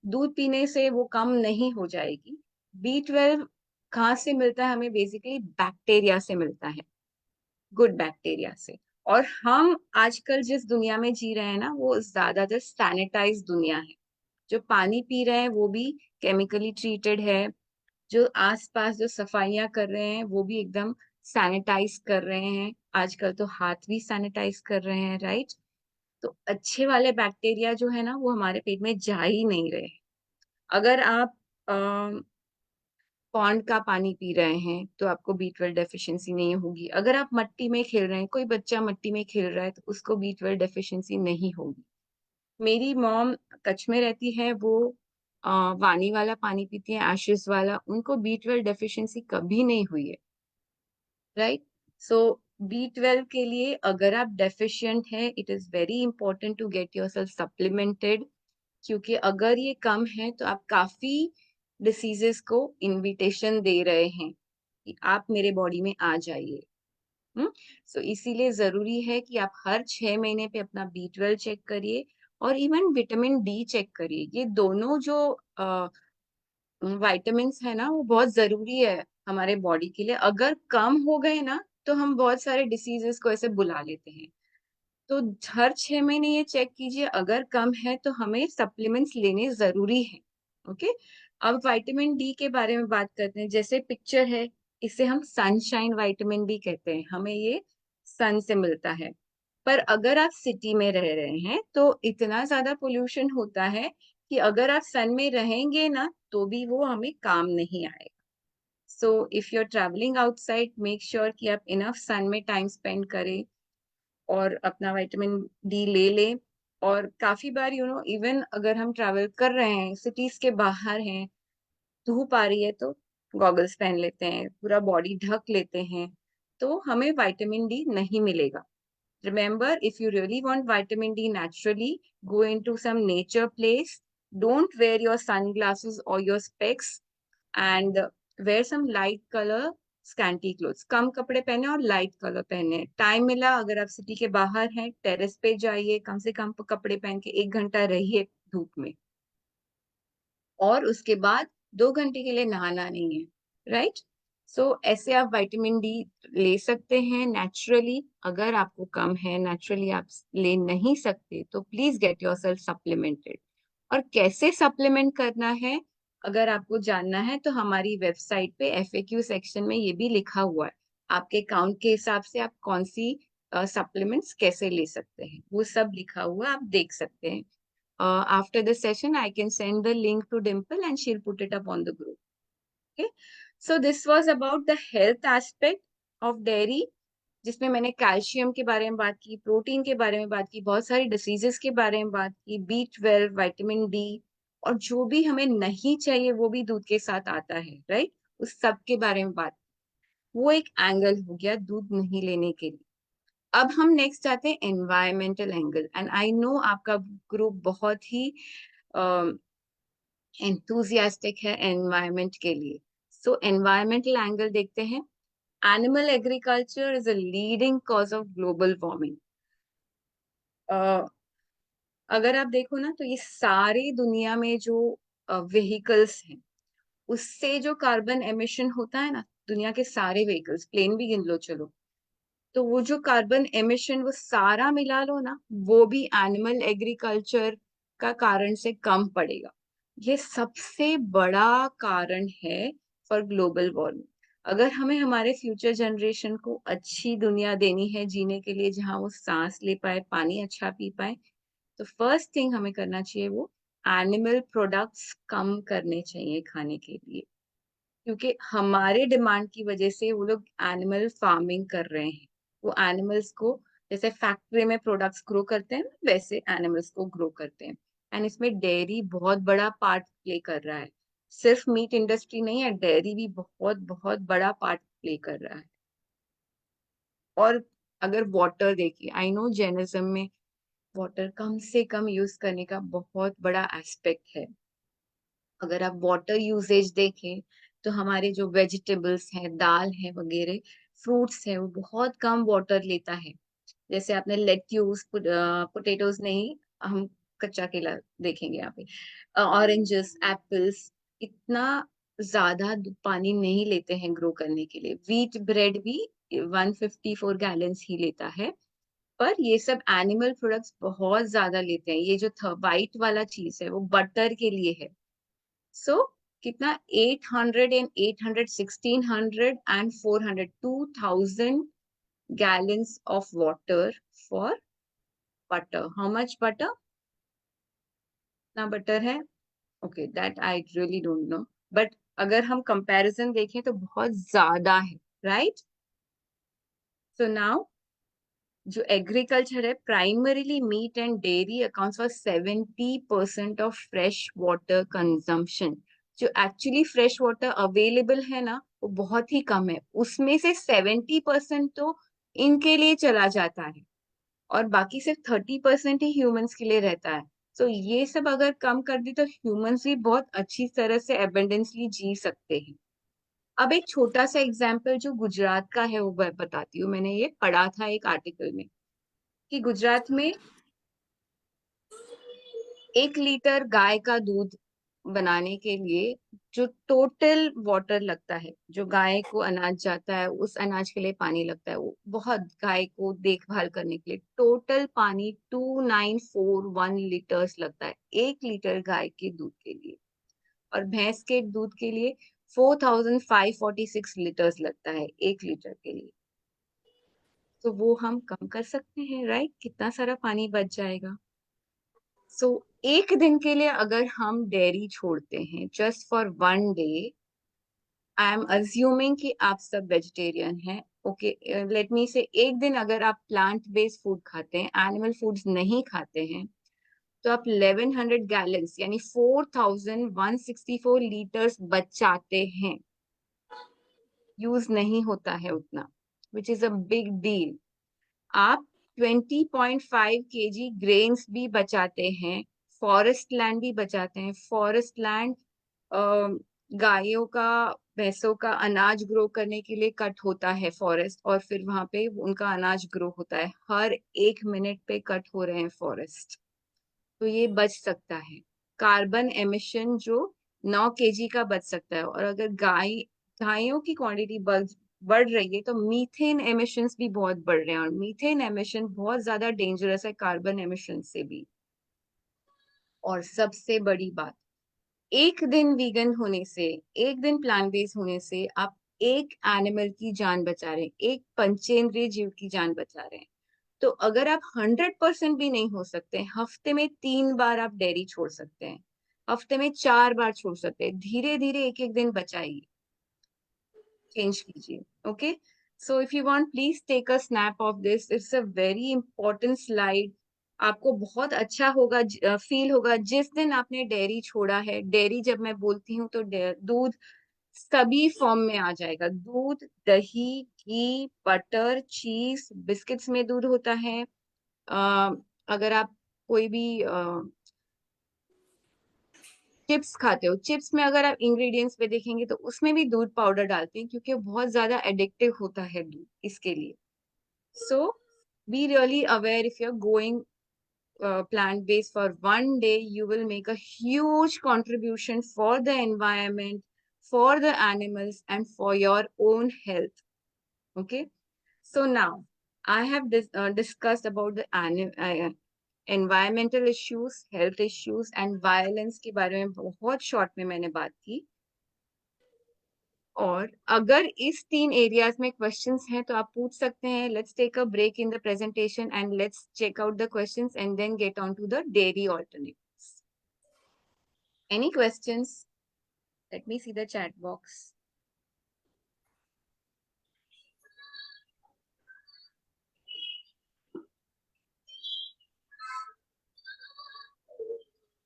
दूध पीने से वो कम नहीं हो जाएगी। B12 कहाँ से मिलता है हमें? बेसिकली बैक्टीरिया से मिलता है, गुड बैक्टीरिया से। और हम आजकल जिस दुनिया में जी रहे हैं ना, वो ज्यादातर सैनिटाइज दुनिया है। जो पानी पी रहे हैं वो भी केमिकली ट्रीटेड है, जो आसपास जो सफाइयां कर रहे हैं वो भी एकदम सैनिटाइज कर रहे हैं। आजकल तो हाथ भी सैनिटाइज कर रहे हैं, राइट? तो अच्छे वाले बैक्टीरिया जो है ना वो हमारे पेट में जा ही नहीं रहे। अगर आप पॉन्ड का पानी पी रहे हैं तो आपको B12 डेफिशिएंसी नहीं होगी। अगर आप मट्टी में खेल रहे हैं, कोई बच्चा मट्टी में खेल रहा है, तो उसको B12 डेफिशिएंसी नहीं होगी। मेरी मॉम कच्छ में रहती है, वो वानी वाला पानी पीती है, एशेस वाला, उनको B12 डेफिशिएंसी कभी नहीं हुई है, राइट? सो B12 के लिए अगर आप डेफिशिएंट है, it is very important to get yourself supplemented, क्योंकि अगर ये कम है तो आप काफी डिसीजेस को इनविटेशन दे रहे हैं कि आप मेरे बॉडी में आ जाइए। सो इसीलिए जरूरी है कि आप हर 6 महीने पे अपना B12 चेक करिए, और इवन विटामिन डी चेक करिए। ये दोनों जो विटामिन है ना, वो बहुत जरूरी है हमारे बॉडी के लिए। अगर कम हो गए ना तो हम बहुत सारे डिसीजेस को ऐसे बुला लेते हैं। तो हर 6 महीने ये चेक कीजिए, अगर कम है तो हमें सप्लीमेंट्स लेने जरूरी है। ओके, अब विटामिन डी के बारे में बात करते हैं। जैसे पिक्चर है, इसे हम सनशाइन विटामिन डी कहते हैं, हमें ये सन से मिलता है। पर अगर आप सिटी में रह रहे हैं तो इतना ज्यादा पोल्यूशन होता है कि अगर आप सन में रहेंगे ना तो भी वो हमें काम नहीं आएगा। So if you are travelling outside, make sure कि आप इनफ सन में टाइम स्पेंड करें और अपना विटामिन डी ले लें। और काफी बार इवन अगर हम ट्रैवल कर रहे हैं, सिटीज के बाहर हैं, धूप आ रही है तो गॉगल्स पहन लेते हैं, पूरा बॉडी ढक लेते हैं, तो हमें विटामिन डी नहीं मिलेगा। Remember, if you really want vitamin D naturally, go into some nature place. Don't wear your sunglasses or your specs, and wear some light color scanty clothes. कम कपड़े पहने और लाइट कलर पहने। Time मिला, अगर आप city के बाहर हैं, टेरेस पे जाइए, कम से कम कपड़े पहन के 1 घंटा रहिए धूप में, और उसके बाद 2 घंटे के लिए नहाना नहीं है, राइट? सो ऐसे आप विटामिन डी ले सकते हैं नेचुरली। अगर आपको कम है, नेचुरली आप ले नहीं सकते, तो प्लीज गेट योरसेल्फ सप्लीमेंटेड। और कैसे सप्लीमेंट करना है अगर आपको जानना है, तो हमारी वेबसाइट पे FAQ सेक्शन में ये भी लिखा हुआ है। आपके काउंट के हिसाब से आप कौन सी सप्लीमेंट्स कैसे ले सकते हैं, वो सब लिखा हुआ है, आप देख सकते हैं। After the session, I can send the link to Dimple and she'll put it up on the group. Okay. So this was about the health aspect of dairy, जिसमें मैंने कैल्शियम के बारे में बात की, प्रोटीन के बारे में बात की, बहुत सारी डिसीजेस के बारे में बात की, B12, विटामिन डी, और जो भी हमें नहीं चाहिए वो भी दूध के साथ आता है, राइट? उस सब के बारे में बात। वो एक एंगल हो गया दूध नहीं लेने के लिए। अब हम नेक्स्ट आते हैं environmental angle. And I know आपका ग्रुप बहुत ही एंथुजियास्टिक है एनवायरमेंट के लिए। सो एनवायरमेंटल एंगल देखते हैं। Animal agriculture is a leading cause of global warming. अगर आप देखो ना तो ये सारी दुनिया में जो व्हीकल्स हैं, उससे जो कार्बन एमिशन होता है ना, दुनिया के सारे व्हीकल्स, प्लेन भी गिन लो चलो, तो वो जो कार्बन एमिशन वो सारा मिला लो ना, वो भी एनिमल एग्रीकल्चर का कारण से कम पड़ेगा। ये सबसे बड़ा कारण है फॉर ग्लोबल वार्मिंग। अगर हमें हमारे फ्यूचर जनरेशन को अच्छी दुनिया देनी है जीने के लिए, जहाँ वो सांस ले पाए, पानी अच्छा पी पाए, तो फर्स्ट थिंग हमें करना चाहिए वो एनिमल प्रोडक्ट्स कम करने चाहिए खाने के लिए, क्योंकि हमारे डिमांड की वजह से वो लोग एनिमल फार्मिंग कर रहे हैं। वो एनिमल्स को जैसे फैक्ट्री में प्रोडक्ट्स ग्रो करते हैं ना, वैसे एनिमल्स को ग्रो करते हैं। एंड इसमें डेयरी बहुत बड़ा पार्ट प्ले कर रहा है। सिर्फ मीट इंडस्ट्री नहीं है, डेयरी भी बहुत बहुत बड़ा पार्ट प्ले कर रहा है। और अगर वाटर देखिए, आई नो जैनिज्म में वाटर कम से कम यूज करने का बहुत बड़ा एस्पेक्ट है। अगर आप वाटर यूसेज देखें तो हमारे जो वेजिटेबल्स हैं, दाल है वगैरह, फ्रूट्स है, वो बहुत कम वाटर लेता है। जैसे आपने लेट्यूस, पोटेटोज नहीं, हम कच्चा केला देखेंगे यहाँ पे, ऑरेंजेस, एप्पल्स, इतना ज्यादा पानी नहीं लेते हैं ग्रो करने के लिए। व्हीट ब्रेड भी 154 गैलन्स ही लेता है। पर ये सब एनिमल प्रोडक्ट्स बहुत ज्यादा लेते हैं। ये जो वाइट वाला चीज है वो बटर के लिए है। So, कितना 800 and 800, 1600 and 400, 2000 gallons of water for butter. How much butter? ना बटर है? Okay, that I really don't know. But अगर हम comparison देखें तो बहुत ज्यादा है, right? So now, जो एग्रीकल्चर है, primarily meat and dairy accounts for 70% of fresh water consumption. जो एक्चुअली फ्रेश वाटर अवेलेबल है ना, वो बहुत ही कम है। उसमें से 70% तो इनके लिए चला जाता है, और बाकी सिर्फ 30% ही ह्यूमंस के लिए रहता है। तो ये सब अगर कम कर दी तो ह्यूमंस भी बहुत अच्छी तरह से एबंडेंसली जी सकते हैं। अब एक छोटा सा एग्जाम्पल जो गुजरात का है वो मैं बताती हूँ। मैंने ये पढ़ा था एक आर्टिकल में कि गुजरात में 1 लीटर गाय का दूध बनाने के लिए जो टोटल वाटर लगता है, जो गाय को अनाज जाता है उस अनाज के लिए पानी लगता है, वो बहुत, गाय को देखभाल करने के लिए टोटल पानी 2941 लीटर्स लगता है 1 लीटर गाय के दूध के लिए। और भैंस के दूध के लिए 4546 लीटर्स लगता है 1 लीटर के लिए। तो वो हम कम कर सकते हैं, राइट? कितना सारा पानी बच जाएगा। सो एक दिन के लिए अगर हम डेयरी छोड़ते हैं, just for 1 day, I am assuming कि आप सब वेजिटेरियन हैं, ओके, लेट मी से, एक दिन अगर आप प्लांट बेस्ड फूड खाते हैं, एनिमल फूड्स नहीं खाते हैं, तो आप 1100 गैलन्स यानी 4164 लीटर्स बचाते हैं। यूज नहीं होता है उतना, विच इज अ बिग डील। आप 20.5 kg ग्रेन्स भी बचाते हैं, फॉरेस्ट लैंड भी बचाते हैं। फॉरेस्ट लैंड गायों का, भैंसों का अनाज ग्रो करने के लिए कट होता है फॉरेस्ट, और फिर वहां पे उनका अनाज ग्रो होता है। हर 1 मिनट पे कट हो रहे हैं फॉरेस्ट, तो ये बच सकता है। कार्बन एमिशन जो 9 kg का बच सकता है। और अगर गायों की क्वांटिटी बढ़ रही है तो मीथेन एमिशंस भी बहुत बढ़ रहे हैं, और मीथेन एमिशन बहुत ज्यादा डेंजरस है कार्बन एमिशन से भी। और सबसे बड़ी बात, एक दिन वीगन होने से, एक दिन प्लांट बेस्ड होने से आप एक एनिमल की जान बचा रहे हैं, एक पंचेंद्रिय जीव की जान बचा रहे हैं। तो अगर आप 100% भी नहीं हो सकते, हफ्ते में 3 बार आप डेयरी छोड़ सकते हैं, हफ्ते में 4 बार छोड़ सकते हैं, धीरे धीरे एक एक दिन बचाइए, चेंज कीजिए। Okay, so if you want please take a snap of this, it's a very important slide. आपको बहुत अच्छा होगा, फील होगा जिस दिन आपने डेयरी छोड़ा है। डेयरी जब मैं बोलती हूँ तो दूध सभी फॉर्म में आ जाएगा। दूध, दही, घी, बटर, चीज, बिस्किट्स में दूध होता है। अगर आप कोई भी चिप्स खाते हो, चिप्स में अगर आप इंग्रेडिएंट्स पे देखेंगे तो उसमें भी दूध पाउडर डालते हैं, क्योंकि वो बहुत ज्यादा एडिक्टिव होता है दूध इसके लिए। So be really aware if you are going plant-based for one day, you will make a huge contribution for the environment, for the animals, and for your own health. Okay. So now I have discussed about the environmental issues, health issues, and violence के बारे में बहुत short में मैंने बात की. और अगर इस 3 एरियाज में क्वेश्चंस हैं तो आप पूछ सकते हैं. Let's take a break in the presentation and let's check out the questions and then get on to the dairy alternatives. Any questions? Let me see the chat box.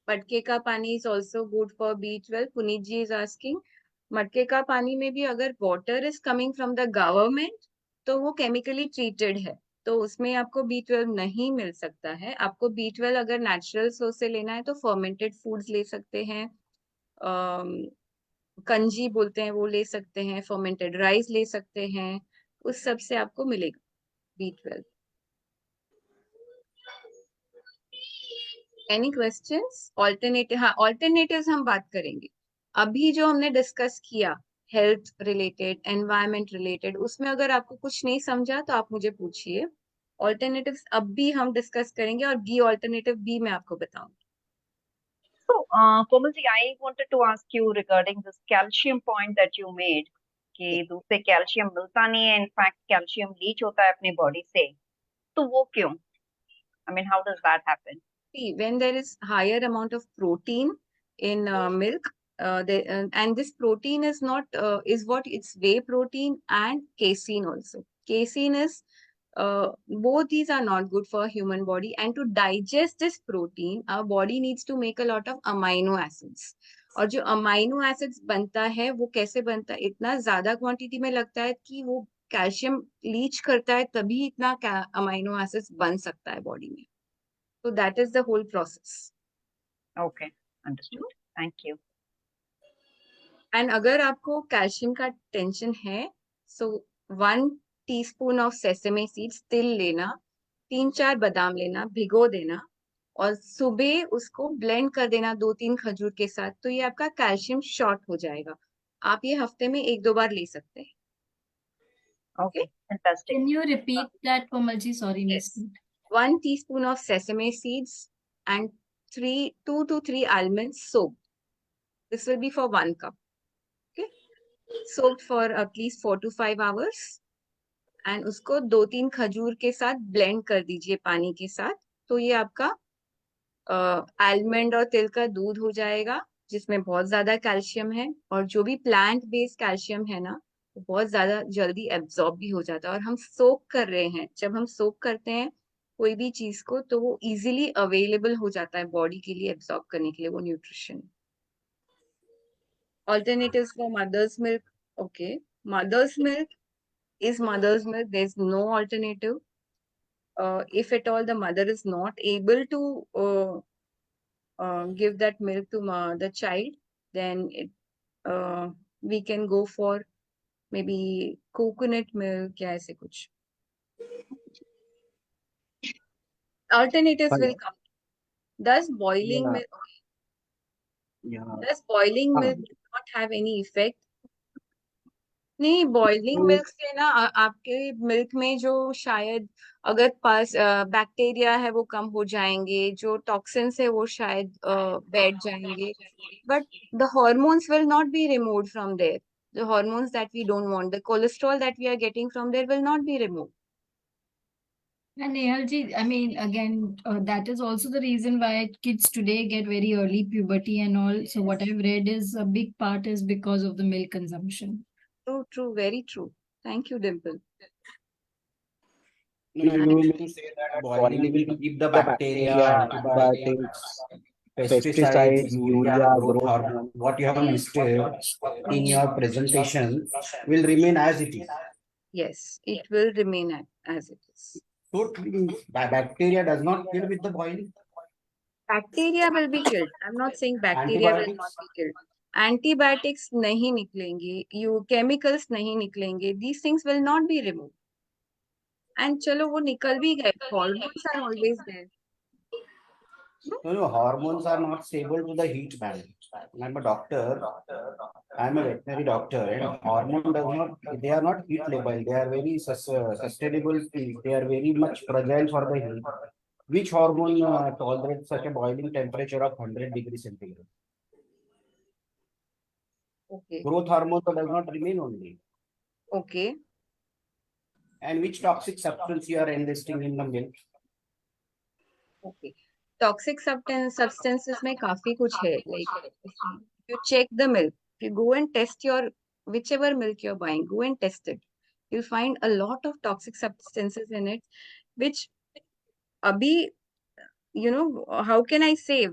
मटके का पानी is also good for B12. Puneet ji is asking. मटके का पानी में भी अगर water is coming from the government तो वो केमिकली ट्रीटेड है, तो उसमें आपको B12 नहीं मिल सकता है. आपको B12 अगर नेचुरल सोर्स से लेना है तो फर्मेंटेड फूड्स ले सकते हैं, कंजी बोलते हैं वो ले सकते हैं, फर्मेंटेड राइस ले सकते हैं, उस सब से आपको मिलेगा B12. Any questions? ऑल्टरनेटिव, हाँ ऑल्टरनेटिव्स हम बात करेंगे. अभी जो हमने डिस्कस किया हेल्थ रिलेटेड, एनवायरमेंट रिलेटेड, उसमें अगर आपको कुछ नहीं समझा तो आप मुझे पूछिए. ऑल्टरनेटिव्स अब भी हम डिस्कस करेंगे और गी ऑल्टरनेटिव भी मैं आपको बताऊंगी. So, Komalji, I wanted to ask you regarding this calcium point that you made कि दूध से कैल्शियम मिलता नहीं है, इनफैक्ट कैल्शियम लीच होता है अपनी बॉडी से, तो वो क्यों? I mean, how does that happen? See, when there is higher amount of protein in milk, and this protein is not is what it's whey protein and casein also. Casein is both these are not good for human body, and to digest this protein our body needs to make a lot of amino acids. और जो amino acids बनता है वो कैसे बनता है? इतना ज्यादा क्वांटिटी में लगता है कि वो कैल्शियम लीच करता है, तभी इतना अमाइनो एसिड्स बन सकता है बॉडी में. So that is the whole process. Okay, understood. Thank you. And अगर आपको कैल्शियम का टेंशन है, so 1 teaspoon of sesame seeds, तिल लेना, 3-4 बादाम लेना, भिगो देना और सुबह उसको ब्लेंड कर देना 2-3 खजूर के साथ, तो ये आपका कैल्शियम शॉर्ट हो जाएगा. आप ये हफ्ते में 1-2 बार ले सकते हैं. Okay, fantastic. Can you repeat that, Komalji? Sorry, Yes. missed it. 1 teaspoon of sesame seeds and 2 to 3 almonds soaked. This will be for 1 cup. Okay, soaked for at least 4 to 5 hours. And उसको 2-3 खजूर के साथ blend कर दीजिए पानी के साथ, तो ये आपका आलमंड और तिल का दूध हो जाएगा जिसमें बहुत ज्यादा कैल्शियम है. और जो भी प्लांट बेस्ड कैल्शियम है ना, वो बहुत ज्यादा जल्दी एब्जॉर्ब भी हो जाता है. और हम सोक कर रहे हैं, जब हम सोक करते हैं कोई भी चीज को तो वो इजीली अवेलेबल हो जाता है बॉडी के लिए एब्जॉर्ब करने के लिए वो nutrition. Alternatives for mother's milk. Okay, mother's milk is mother's milk. There's no alternative. If at all the mother is not able to give that milk to the child, then we can go for maybe coconut milk या ऐसे कुछ. Alternatives will come. Does boiling milk? Does boiling milk not have any effect? नहीं, boiling milk से ना आपके milk में जो शायद अगर पास बैक्टीरिया है वो कम हो जाएंगे, जो टॉक्सिन्स है वो शायद बैठ जाएंगे, but the hormones will not be removed from there. The hormones that we don't want, the cholesterol that we are getting from there will not be removed. And Nehalji, I mean, again, that is also the reason why kids today get very early puberty and all. So what I've read is a big part is because of the milk consumption. True, very true. Thank you, Dimple. You will say that boiling will keep the bacteria, antibiotics, pesticides, urea, growth hormone, what you have listed in your presentation will remain as it is. Yes, it will remain as it is. So bacteria does not kill with the boiling. Bacteria will be killed. I'm not saying bacteria will not be killed. Antibiotics नहीं निकलेंगे, chemicals नहीं निकलेंगे. These things will not be removed. And चलो वो निकल भी गए. Hormones are always there. No, hormones are not stable to the heat band. I'm a doctor. I'm a veterinary doctor, and hormone does not. They are not heat labile. They are very sustainable. They are very much fragile for the heat. Which hormone tolerates such a boiling temperature of 100 degrees centigrade? Okay. Growth hormone does not remain only. Okay. And which toxic substance you are enlisting in the milk? Okay. Toxic substances में काफी कुछ है. Like if you check the milk, if you go and test your whichever milk you're buying, go and test it. You'll find a lot of toxic substances in it, which abhi, how can I say,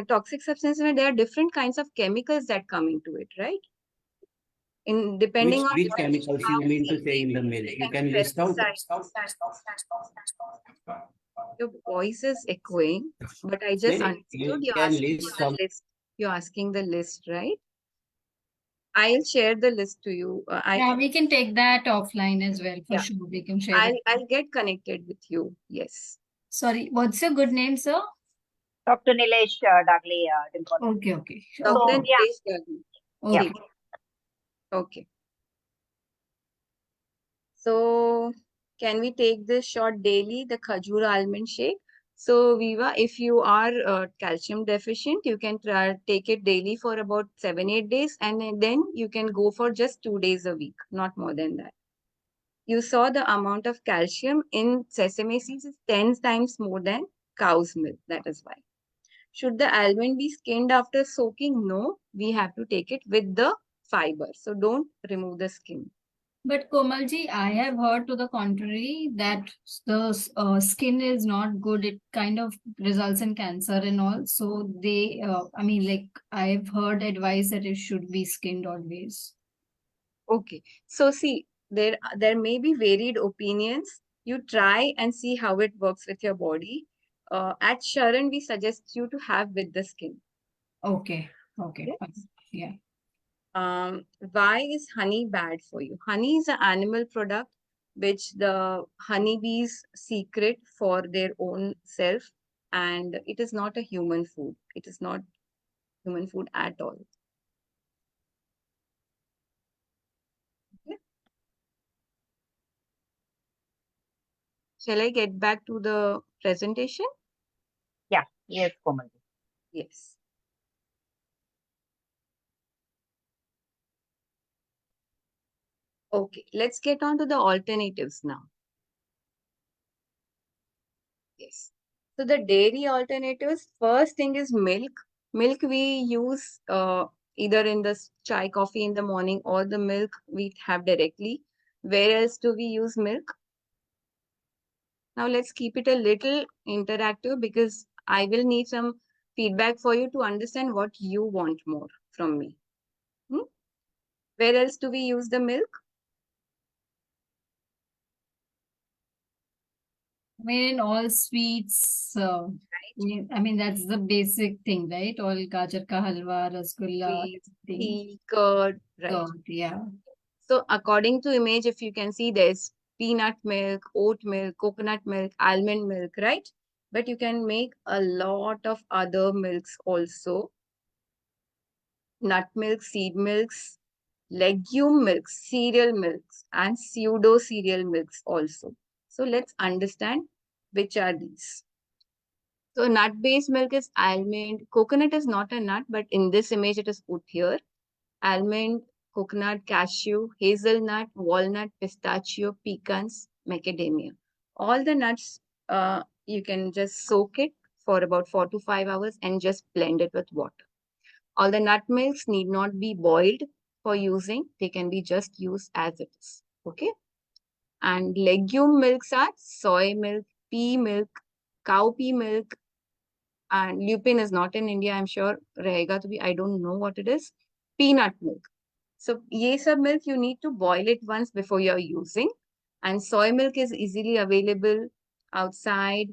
toxic substances, there are different kinds of chemicals that come into it, right? In depending on Which chemicals you mean to say in the milk? You can list out. Your voice is echoing, but I just You understood can list some. you're asking the list, right? I'll share the list to you. Yeah, we can take that offline as well, for Yeah. sure. We can share it. I'll get connected with you. Yes. Sorry, what's your good name, sir? Dr. Nilesh Dagle, Dimple. Okay, okay. Dr. So, yeah. Nilesh Gagni. Okay. Okay. So can we take this shot daily, the Khajur almond shake? So Viva, if you are calcium deficient, you can take it daily for about 7-8 days, and then you can go for just 2 days a week, not more than that. You saw the amount of calcium in sesame seeds is 10 times more than cow's milk. That is why. Should the almond be skinned after soaking? No, we have to take it with the fiber. So don't remove the skin. But Komalji, I have heard to the contrary that the skin is not good. It kind of results in cancer and all. So they, like I've heard advice that it should be skinned always. Okay. So see, there may be varied opinions. You try and see how it works with your body. At Sharan, we suggest you to have with the skin. Okay. Okay. Yes. Fine. Yeah. Why is honey bad for you? Honey is an animal product which the honeybees secret for their own self, and it is not a human food. It is not human food at all. Okay. Shall I get back to the presentation? Yeah, yes, Komal. Yes. Okay, let's get on to the alternatives now. Yes. So the dairy alternatives, first thing is milk. Milk we use either in the chai coffee in the morning, or the milk we have directly. Where else do we use milk? Now let's keep it a little interactive, because I will need some feedback for you to understand what you want more from me. Where else do we use the milk? I mean, in all sweets, that's the basic thing, right? All gajar ka halwa, rasgulla, Tea, curd, right? curd, yeah. So according to image, if you can see, there's peanut milk, oat milk, coconut milk, almond milk, right? But you can make a lot of other milks also. Nut milk, seed milks, legume milks, cereal milks, and pseudo cereal milks also. So let's understand which are these. So nut-based milk is almond. Coconut is not a nut, but in this image it is put here. Almond, coconut, cashew, hazelnut, walnut, pistachio, pecans, macadamia. All the nuts, you can just soak it for about 4 to 5 hours and just blend it with water. All the nut milks need not be boiled for using. They can be just used as it is. Okay. And legume milks are soy milk, pea milk, cowpea milk, and lupin is not in India, I'm sure. Rahega to be, I don't know what it is. Peanut milk. So, ye sab milk, you need to boil it once before you're using. And soy milk is easily available outside,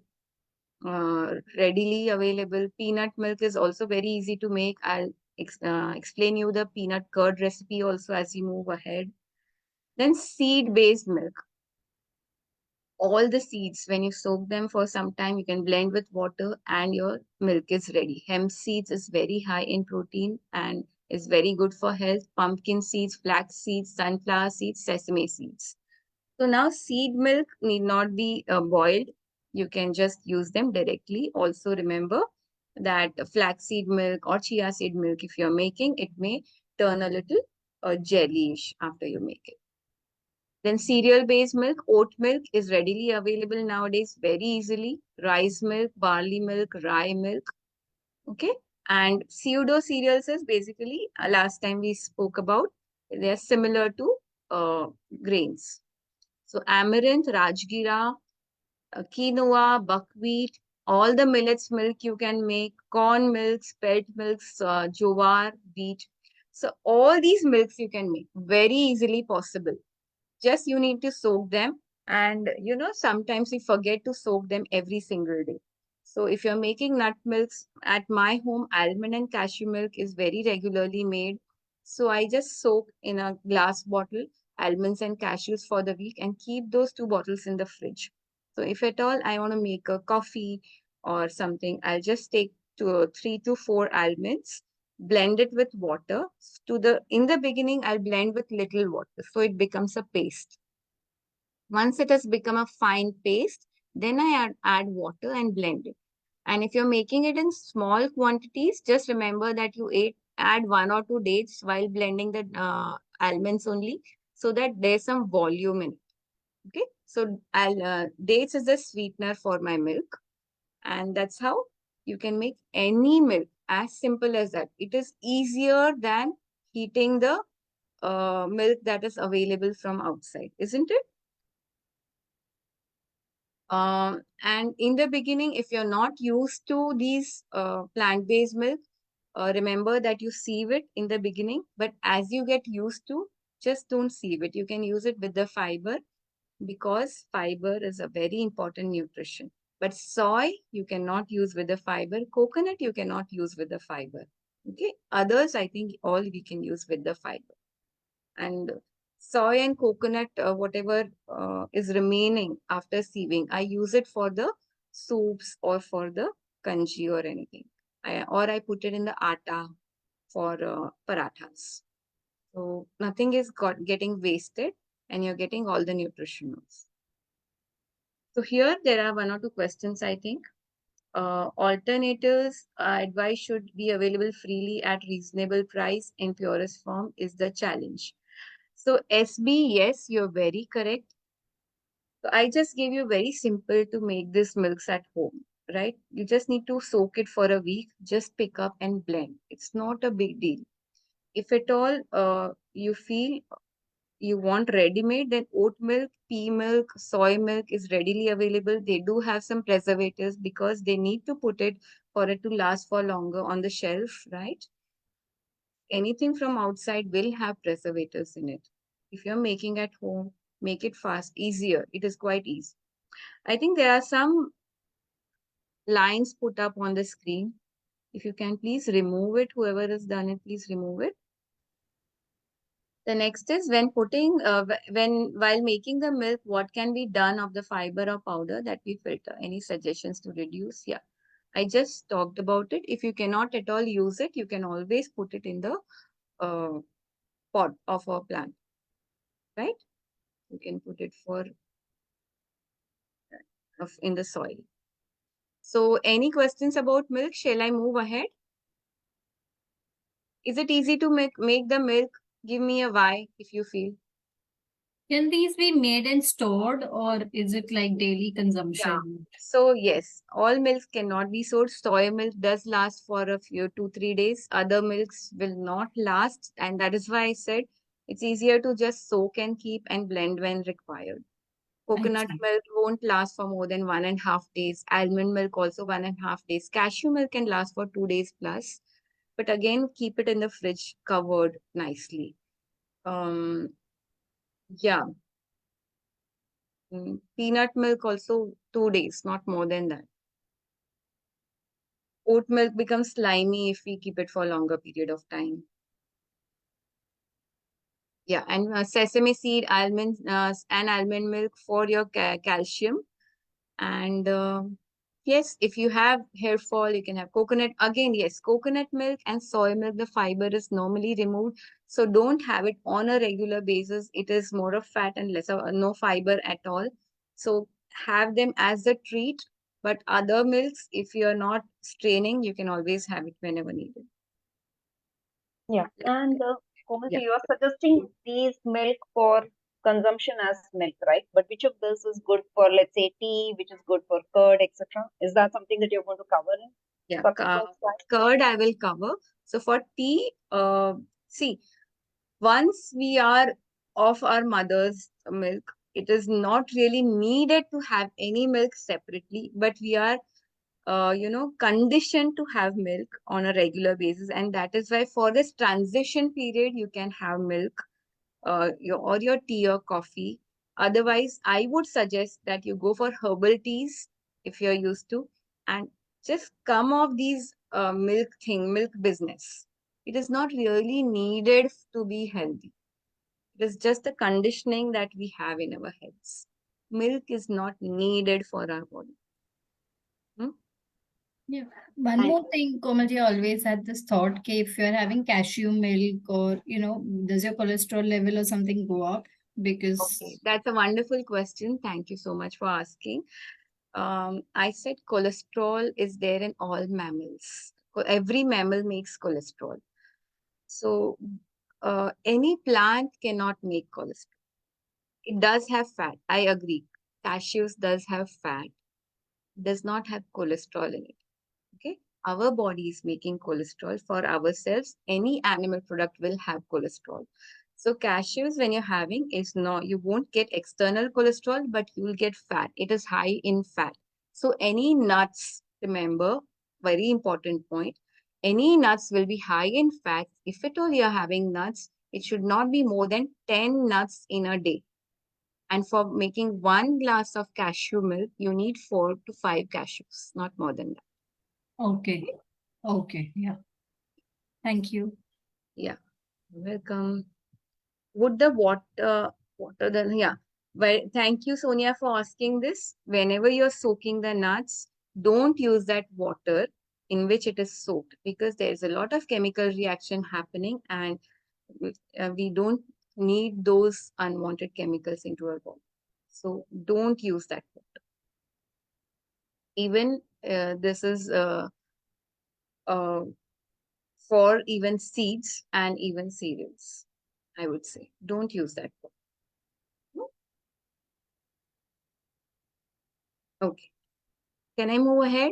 readily available. Peanut milk is also very easy to make. I'll explain you the peanut curd recipe also as you move ahead. Then seed-based milk. all the seeds, when you soak them for some time, you can blend with water and your milk is ready. Hemp seeds is very high in protein and is very good for health. Pumpkin seeds, flax seeds, sunflower seeds, sesame seeds. So now seed milk need not be boiled. You can just use them directly. Also remember that flaxseed milk or chia seed milk, if you're making, it may turn a little jellyish after you make it. Then cereal-based milk, oat milk is readily available nowadays very easily. Rice milk, barley milk, rye milk. Okay. And pseudo cereals is basically, last time we spoke about, they are similar to grains. So amaranth, rajgira, quinoa, buckwheat, all the millets milk you can make, corn milk, spelt milks, jowar, wheat. So all these milks you can make very easily possible. Just you need to soak them. And you know, sometimes we forget to soak them every single day. So if you're making nut milks at my home, almond and cashew milk is very regularly made. So I just soak in a glass bottle almonds and cashews for the week and keep those 2 bottles in the fridge. So if at all I want to make a coffee or something, I'll just take 3 to 4 almonds, blend it with water. In the beginning, I'll blend with little water, so it becomes a paste. Once it has become a fine paste, then I add water and blend it. And if you're making it in small quantities, just remember that you add 1 or 2 dates while blending the almonds only, so that there's some volume in it. Okay, so dates is the sweetener for my milk, and that's how you can make any milk, as simple as that. It is easier than heating the milk that is available from outside, isn't it? And in the beginning, if you're not used to these plant-based milk, remember that you sieve it in the beginning, but as you get used to, just don't sieve it. You can use it with the fiber, because fiber is a very important nutrition. But soy, you cannot use with the fiber. Coconut, you cannot use with the fiber. Okay. Others, I think all we can use with the fiber. And soy and coconut, whatever is remaining after sieving, I use it for the soups or for the kanji or anything. Or I put it in the atta for parathas. So nothing is getting wasted and you're getting all the nutritionals. So here there are 1 or 2 questions, I think. Alternatives advice should be available freely at reasonable price in purest form is the challenge. So SB, yes, you're very correct. So I just gave you very simple to make this milks at home, right? You just need to soak it for a week, just pick up and blend. It's not a big deal. If at all you feel you want ready-made, then oat milk, pea milk, soy milk is readily available. They do have some preservatives because they need to put it for it to last for longer on the shelf, right? Anything from outside will have preservatives in it. If you're making at home, make it fast, easier. It is quite easy. I think there are some lines put up on the screen. If you can please remove it, whoever has done it, please remove it. The next is while making the milk, what can be done of the fiber or powder that we filter? Any suggestions to reduce? Yeah, I just talked about it. If you cannot at all use it, you can always put it in the pot of a plant, right? You can put it in the soil. So any questions about milk? Shall I move ahead? Is it easy to make the milk? Give me a why if you feel. Can these be made and stored, or is it like daily consumption? So yes, all milks cannot be stored. Soy milk does last for a few 2-3 days. Other milks will not last, and that is why I said it's easier to just soak and keep and blend when required. Coconut milk won't last for more than 1.5 days. Almond milk also 1.5 days. Cashew milk can last for 2 days plus. But again, keep it in the fridge covered nicely. Yeah. Peanut milk also 2 days, not more than that. Oat milk becomes slimy if we keep it for a longer period of time. Yeah, and sesame seed, almond, and almond milk for your calcium. And yes, if you have hair fall, you can have coconut. Again, yes, coconut milk and soy milk, the fiber is normally removed. So don't have it on a regular basis. It is more of fat and less of no fiber at all. So have them as a treat. But other milks, if you're not straining, you can always have it whenever needed. Yeah. And Komal, so Yeah. you are suggesting these milk for consumption as milk, right? But which of this is good for, let's say, tea, which is good for curd, etc.? Is that something that you're going to cover in Yeah, subsequent slides? curd I will cover. So for tea, see, once we are of our mother's milk, it is not really needed to have any milk separately, but we are, conditioned to have milk on a regular basis. And that is why for this transition period, you can have milk, or your tea or coffee. Otherwise, I would suggest that you go for herbal teas if you're used to, and just come off these milk business. It is not really needed to be healthy. It is just the conditioning that we have in our heads. Milk is not needed for our body. Yeah. One Thank more thing, Komalji, I always had this thought that if you're having cashew milk or, does your cholesterol level or something go up? Because, Okay, that's a wonderful question. Thank you so much for asking. I said cholesterol is there in all mammals. Every mammal makes cholesterol. So, any plant cannot make cholesterol. It does have fat. I agree. Cashews does have fat. Does not have cholesterol in it. Okay. Our body is making cholesterol for ourselves. Any animal product will have cholesterol. So cashews, when you're having, is not, you won't get external cholesterol, but you will get fat. It is high in fat. So any nuts, remember, very important point, any nuts will be high in fat. If at all you're having nuts, it should not be more than 10 nuts in a day. And for making 1 glass of cashew milk, you need 4 to 5 cashews, not more than that. okay. Okay. Yeah. Thank you. Yeah, welcome. Would the water then, yeah. Well, thank you, Sonia, for asking this. Whenever you're soaking the nuts, don't use that water in which it is soaked, because there's a lot of chemical reaction happening, and we don't need those unwanted chemicals into our body. So don't use that water. Even this is uh, for even seeds and even cereals, I would say. Don't use that water. Okay. Can I move ahead?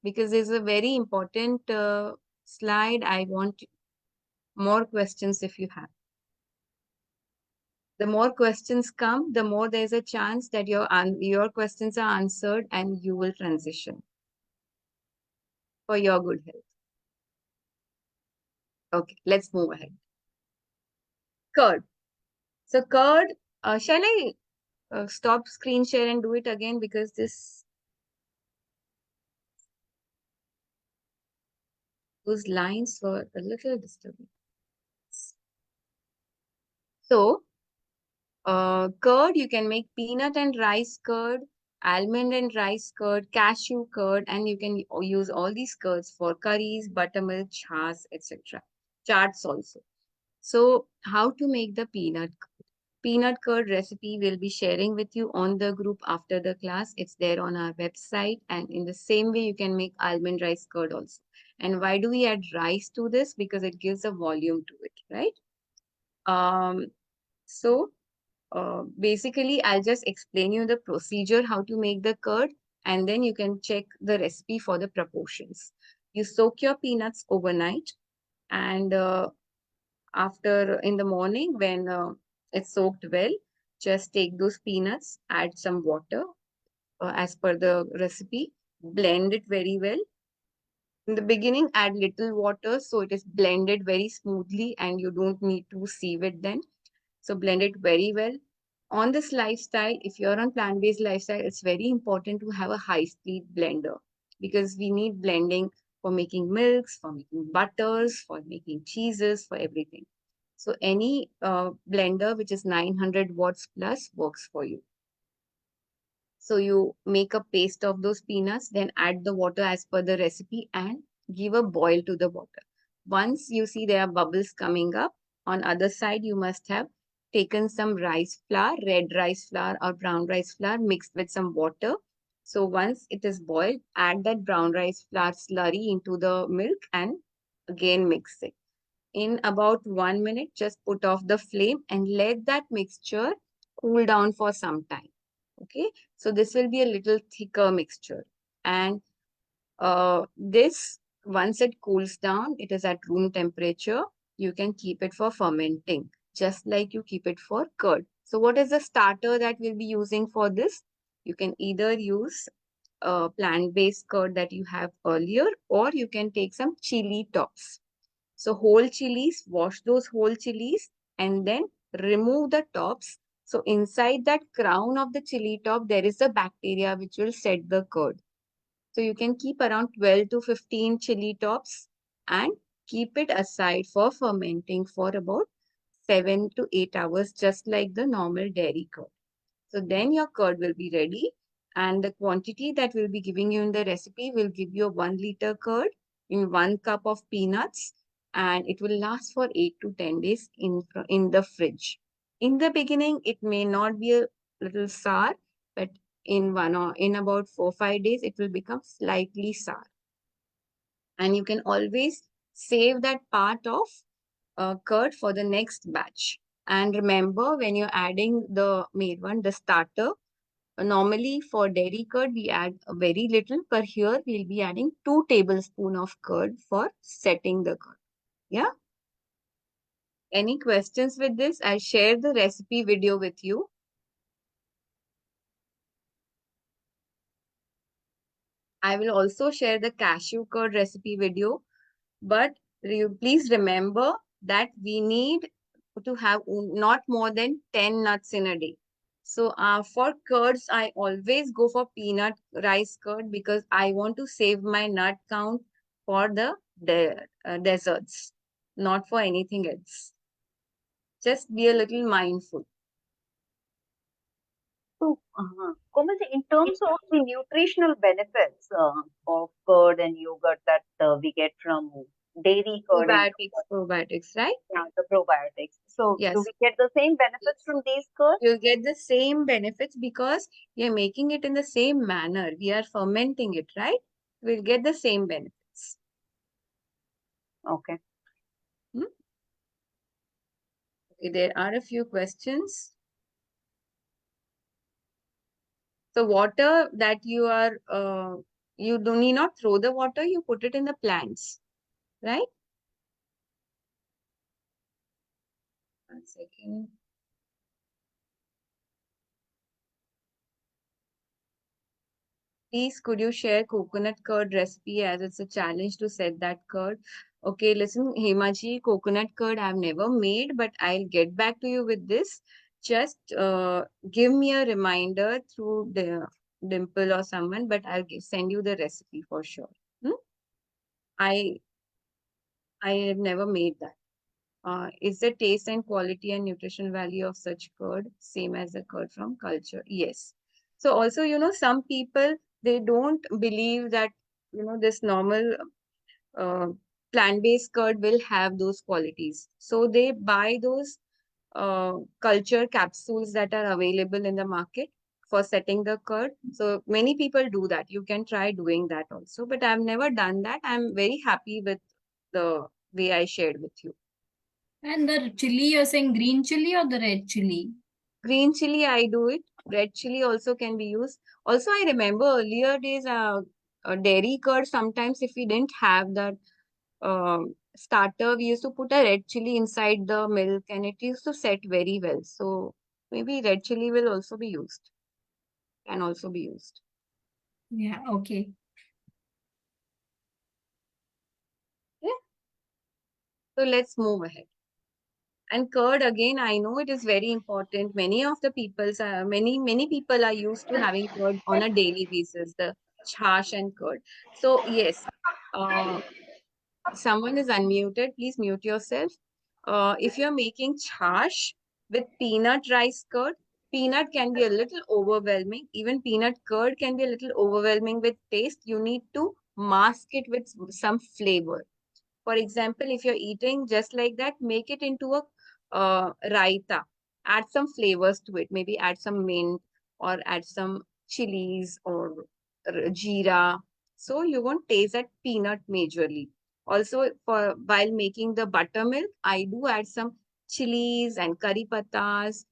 Because there's a very important slide. I want more questions if you have. The more questions come, the more there's a chance that your questions are answered and you will transition for your good health. Okay, let's move ahead. Curd. So curd, shall I stop screen share and do it again, because those lines were a little disturbing. So curd, you can make peanut and rice curd, almond and rice curd, cashew curd, and you can use all these curds for curries, buttermilk, chas, etc. Charts also. So how to make the peanut curd? Peanut curd recipe we'll be sharing with you on the group after the class. It's there on our website, and in the same way you can make almond rice curd also. And why do we add rice to this? Because it gives a volume to it, right? So basically, I'll just explain you the procedure, how to make the curd, and then you can check the recipe for the proportions. You soak your peanuts overnight, and after in the morning, when it's soaked well, just take those peanuts, add some water as per the recipe, blend it very well. In the beginning, add little water so it is blended very smoothly and you don't need to sieve it then. So blend it very well. On this lifestyle, if you're on plant-based lifestyle, it's very important to have a high-speed blender, because we need blending for making milks, for making butters, for making cheeses, for everything. So any blender which is 900 watts plus works for you. So you make a paste of those peanuts, then add the water as per the recipe and give a boil to the water. Once you see there are bubbles coming up, on other side you must have taken some rice flour, red rice flour or brown rice flour mixed with some water. So once it is boiled, add that brown rice flour slurry into the milk and again mix it. In about 1 minute, just put off the flame and let that mixture cool down for some time. Okay, so this will be a little thicker mixture. And this, once it cools down, it is at room temperature, you can keep it for fermenting, just like you keep it for curd. So what is the starter that we'll be using for this? You can either use plant-based curd that you have earlier, or you can take some chili tops. So whole chilies, wash those whole chilies and then remove the tops. So inside that crown of the chili top, there is a bacteria which will set the curd. So you can keep around 12 to 15 chili tops and keep it aside for fermenting for about 7 to 8 hours, just like the normal dairy curd. So then your curd will be ready, and the quantity that we'll be giving you in the recipe will give you a 1 liter curd in 1 cup of peanuts, and it will last for 8 to 10 days in the fridge. In the beginning, it may not be a little sour, but in about 4-5 days, it will become slightly sour. And you can always save that part of curd for the next batch. And remember, when you're adding the made one, the starter, normally for dairy curd, we add a very little, but here we'll be adding 2 tablespoons of curd for setting the curd. Yeah. Any questions with this? I'll share the recipe video with you. I will also share the cashew curd recipe video, but please remember that we need to have not more than 10 nuts in a day. So for curds, I always go for peanut rice curd because I want to save my nut count for the desserts, not for anything else. Just be a little mindful. So, Komal, in terms of the nutritional benefits of curd and yogurt that we get from dairy curd and Probiotics, right? yeah, the probiotics. So, Yes. do we get the same benefits from these curds? You'll get the same benefits because you're making it in the same manner. We are fermenting it, right? We'll get the same benefits. Okay. Okay, there are a few questions. So water that you are, you do need not throw the water, you put it in the plants, right? 1 second. Please, could you share coconut curd recipe as it's a challenge to set that curd? Okay, listen, Hemaji, coconut curd I've never made, but I'll get back to you with this. Just give me a reminder through the Dimple or someone, but I'll send you the recipe for sure. I have never made that. Is the taste and quality and nutrition value of such curd same as the curd from culture? Yes. So also, some people, they don't believe that, this normal plant-based curd will have those qualities. So they buy those culture capsules that are available in the market for setting the curd. So many people do that. You can try doing that also, but I've never done that. I'm very happy with the way I shared with you. And the chili, you're saying green chili or the red chili? Green chili, I do it. Red chili also can be used. Also, I remember earlier days, dairy curd, sometimes if we didn't have that starter, we used to put a red chili inside the milk and it used to set very well. So maybe red chili will also be used. Can also be used. Yeah, okay. Yeah. So let's move ahead. And curd, again, I know it is very important. Many of the many people are used to having curd on a daily basis, the chash and curd. So yes, someone is unmuted. Please mute yourself. if you're making chash with peanut rice curd, peanut can be a little overwhelming. Even peanut curd can be a little overwhelming with taste. You need to mask it with some flavor. For example, if you're eating just like that, make it into a raita. Add some flavors to it. Maybe add some mint or add some chilies or jeera. So you won't taste that peanut majorly. Also, for while making the buttermilk, I do add some chilies and curry pattas